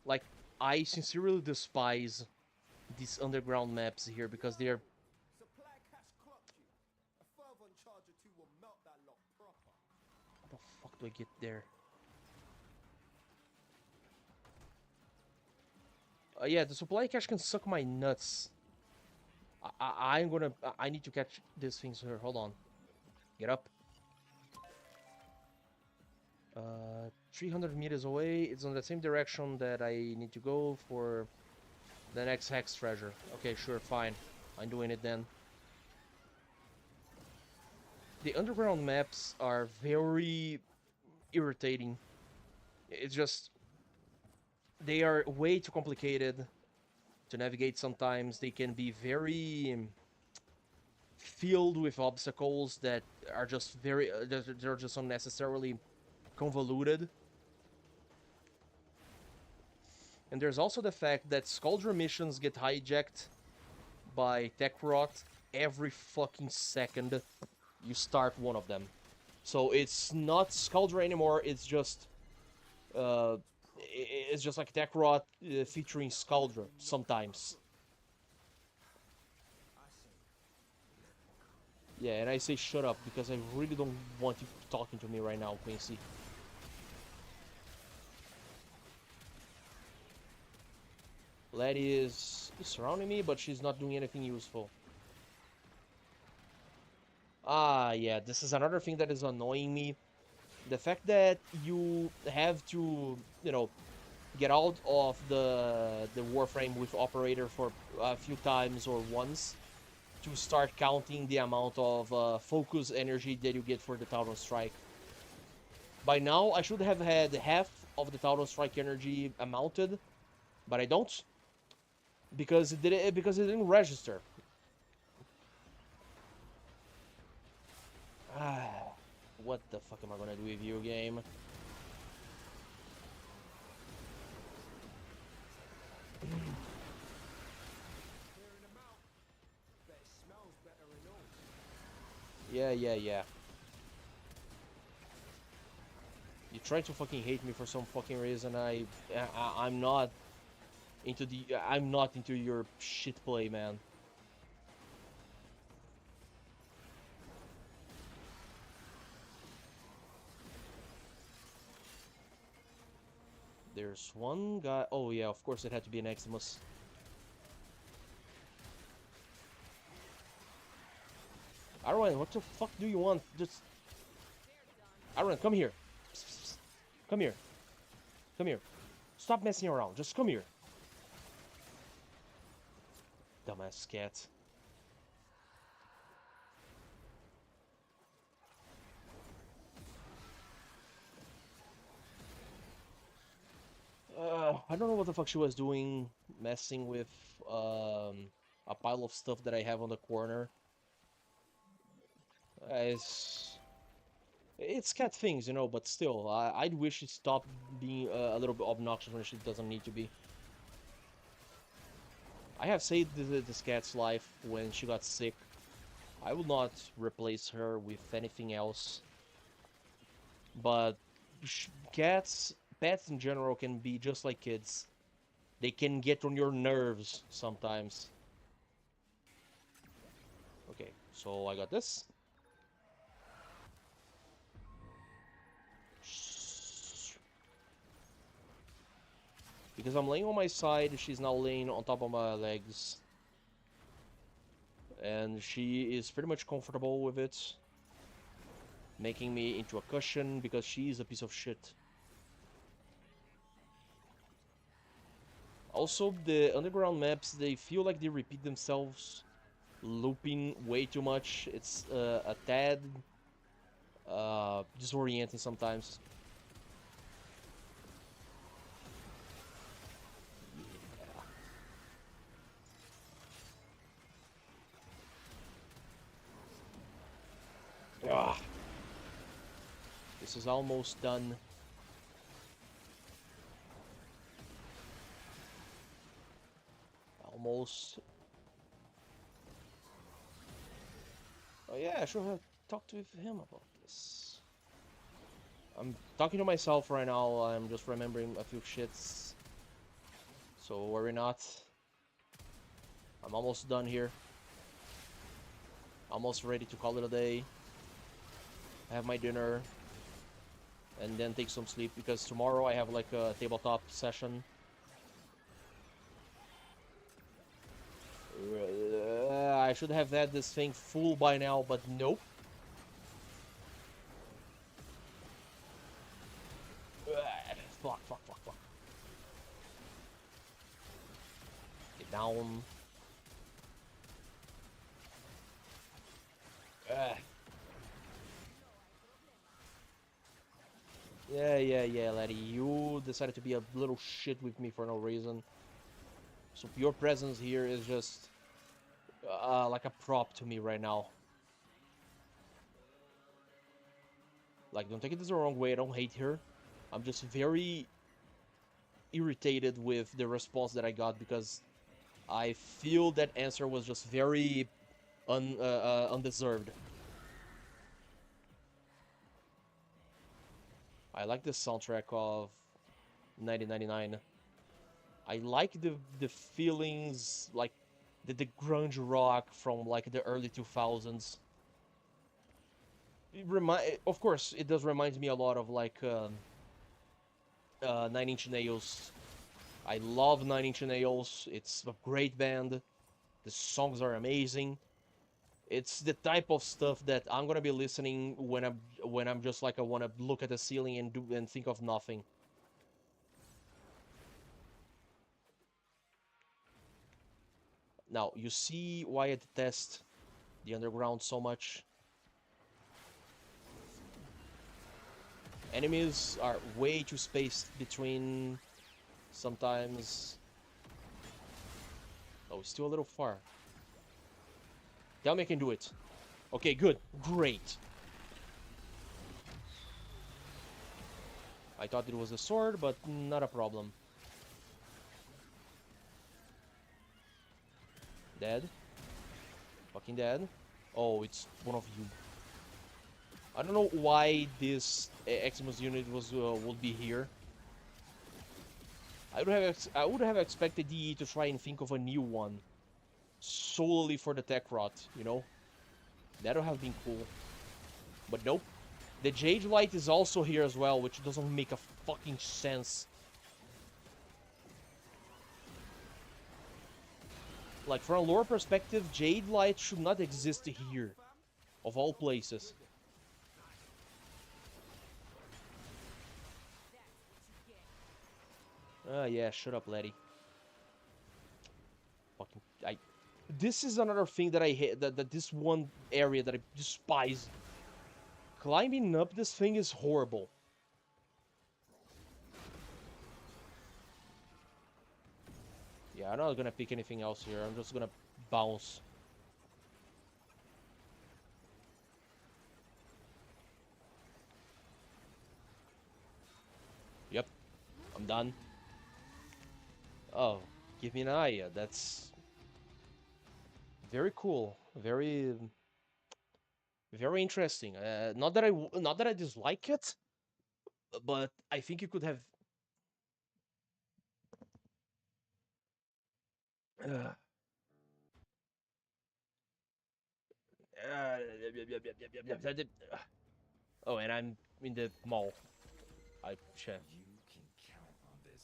Like, I sincerely despise these underground maps here because they're. How the fuck do I get there? Yeah, the supply cache can suck my nuts. I need to catch these things here. Hold on. Get up. 300 meters away. It's on the same direction that I need to go for the next hex treasure. Okay, sure, fine. I'm doing it then. The underground maps are very irritating. It's just... They are way too complicated to navigate sometimes. They can be very... filled with obstacles that are just very... they're just unnecessarily convoluted. And there's also the fact that Skuldra missions get hijacked by tech rot every fucking second you start one of them. So it's not Skuldra anymore, it's just like tech rot featuring Skuldra sometimes. Yeah, and I say shut up because I really don't want you talking to me right now, Quincy. Letty is surrounding me, but she's not doing anything useful. Ah, yeah, this is another thing that is annoying me. The fact that you have to, you know, get out of the Warframe with Operator for a few times or once to start counting the amount of focus energy that you get for the Talon Strike. By now, I should have had half of the Talon Strike energy amounted, but I don't because it didn't register. Ah, what the fuck am I gonna do with you, game? Clearing them out. Bet it smells better than all. Yeah. You try to fucking hate me for some fucking reason. I'm not into your shit play, man. There's one guy. Oh yeah, of course it had to be an Eximus. Arwen, what the fuck do you want? Just Arwen, come here. Come here. Come here. Stop messing around. Just come here. Dumbass cat. I don't know what the fuck she was doing, messing with a pile of stuff that I have on the corner. It's cat things, you know, but still, I'd wish it stopped being a little bit obnoxious when she doesn't need to be. I have saved this cat's life when she got sick. I will not replace her with anything else. But pets in general can be just like kids. They can get on your nerves sometimes. Okay, so I got this. Because I'm laying on my side, she's now laying on top of my legs. And she is pretty much comfortable with it. Making me into a cushion because she's a piece of shit. Also, the underground maps, they feel like they repeat themselves, looping way too much. It's a tad disorienting sometimes. Ah, this is almost done. Almost. Oh yeah, I should have talked with him about this. I'm talking to myself right now. I'm just remembering a few shits. So worry not. I'm almost done here. Almost ready to call it a day. Have my dinner. And then take some sleep because tomorrow I have like a tabletop session. I should have had this thing full by now, but nope. Fuck. Get down. Yeah, laddie. You decided to be a little shit with me for no reason. So your presence here is just like a prop to me right now. Like, don't take it the wrong way. I don't hate her. I'm just very irritated with the response that I got because I feel that answer was just very undeserved. I like the soundtrack of 1999. I like the feelings, like the grunge rock from like the early 2000s. Of course, it does remind me a lot of like Nine Inch Nails. I love Nine Inch Nails. It's a great band. The songs are amazing. It's the type of stuff that I'm gonna be listening when I'm just like I wanna look at the ceiling and think of nothing. Now, you see why I detest the underground so much? Enemies are way too spaced between sometimes. Oh, it's still a little far. Tell me I can do it. Okay, good. Great. I thought it was a sword, but not a problem. Dead. Fucking dead. Oh, it's one of you. I don't know why this Eximus unit would be here. I would have expected DE to try and think of a new one solely for the tech rot, you know? That would have been cool. But nope. The Jade Light is also here as well, which doesn't make a fucking sense. Like, from a lore perspective, Jade Light should not exist here. Of all places. Yeah, shut up, laddie. Fucking, this is another thing that I hate, that this one area that I despise. Climbing up this thing is horrible. Yeah, I'm not gonna pick anything else here. I'm just gonna bounce. Yep, I'm done. Oh, give me an eye. That's very cool. Very interesting. Not that I dislike it, but I think you could have. Oh, and I'm in the mall. I check.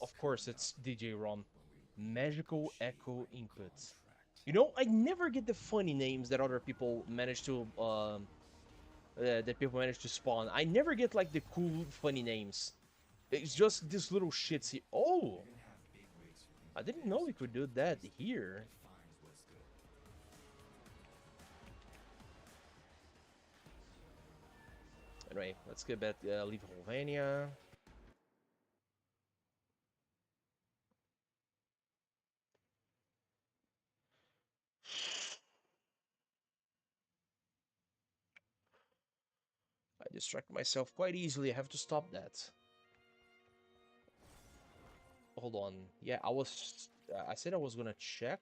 Of course, it's DJ ROM. Magical Echo Inputs. You know, I never get the funny names that other people manage to spawn. I never get like the cool funny names. It's just this little shits here. Oh, I didn't know we could do that here. Anyway, let's get back. Leave Holvania. I distract myself quite easily. I have to stop that. Hold on. Yeah, I said I was gonna check.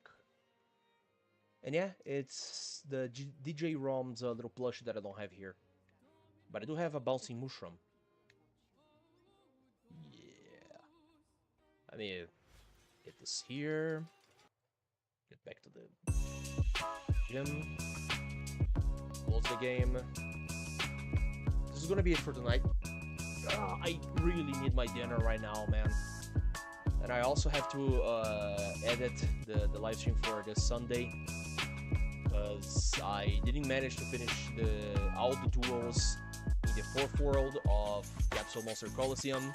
And yeah, it's the DJ ROM's little plushie that I don't have here. But I do have a bouncing mushroom. Yeah. I mean, get this here. Get back to the gym. Close the game. This is gonna be it for tonight. I really need my dinner right now, man. And I also have to edit the live stream for this Sunday, because I didn't manage to finish all the duels in the 4th world of Capsule Monster Coliseum.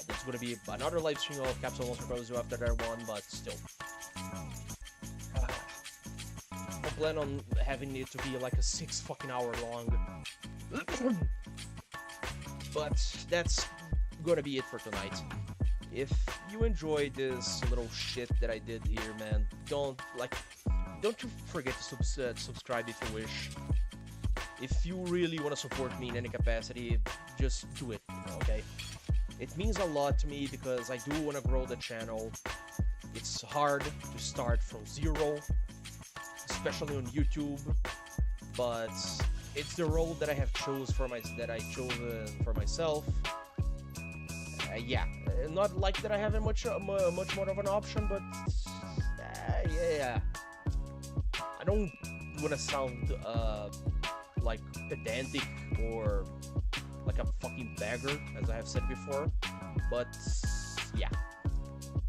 There's going to be another live stream of Capsule Monster Coliseum after that one, but still. I plan on having it to be like a 6 fucking hour long. But that's gonna be it for tonight. If you enjoyed this little shit that I did here, man, don't you forget to subscribe if you wish. If you really want to support me in any capacity, just do it, okay? It means a lot to me because I do want to grow the channel. It's hard to start from zero, especially on YouTube, but it's the road that I have chosen for myself. Yeah, not like that I have much more of an option, but yeah. I don't want to sound like pedantic or like a fucking beggar, as I have said before, but yeah.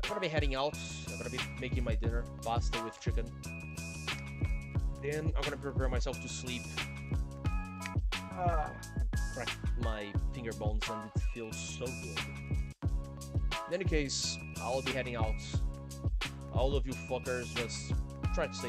I'm gonna be heading out. I'm gonna be making my dinner, pasta with chicken. Then I'm gonna prepare myself to sleep. Crack my finger bones and it feels so good. In any case, I'll be heading out. All of you fuckers just try to stay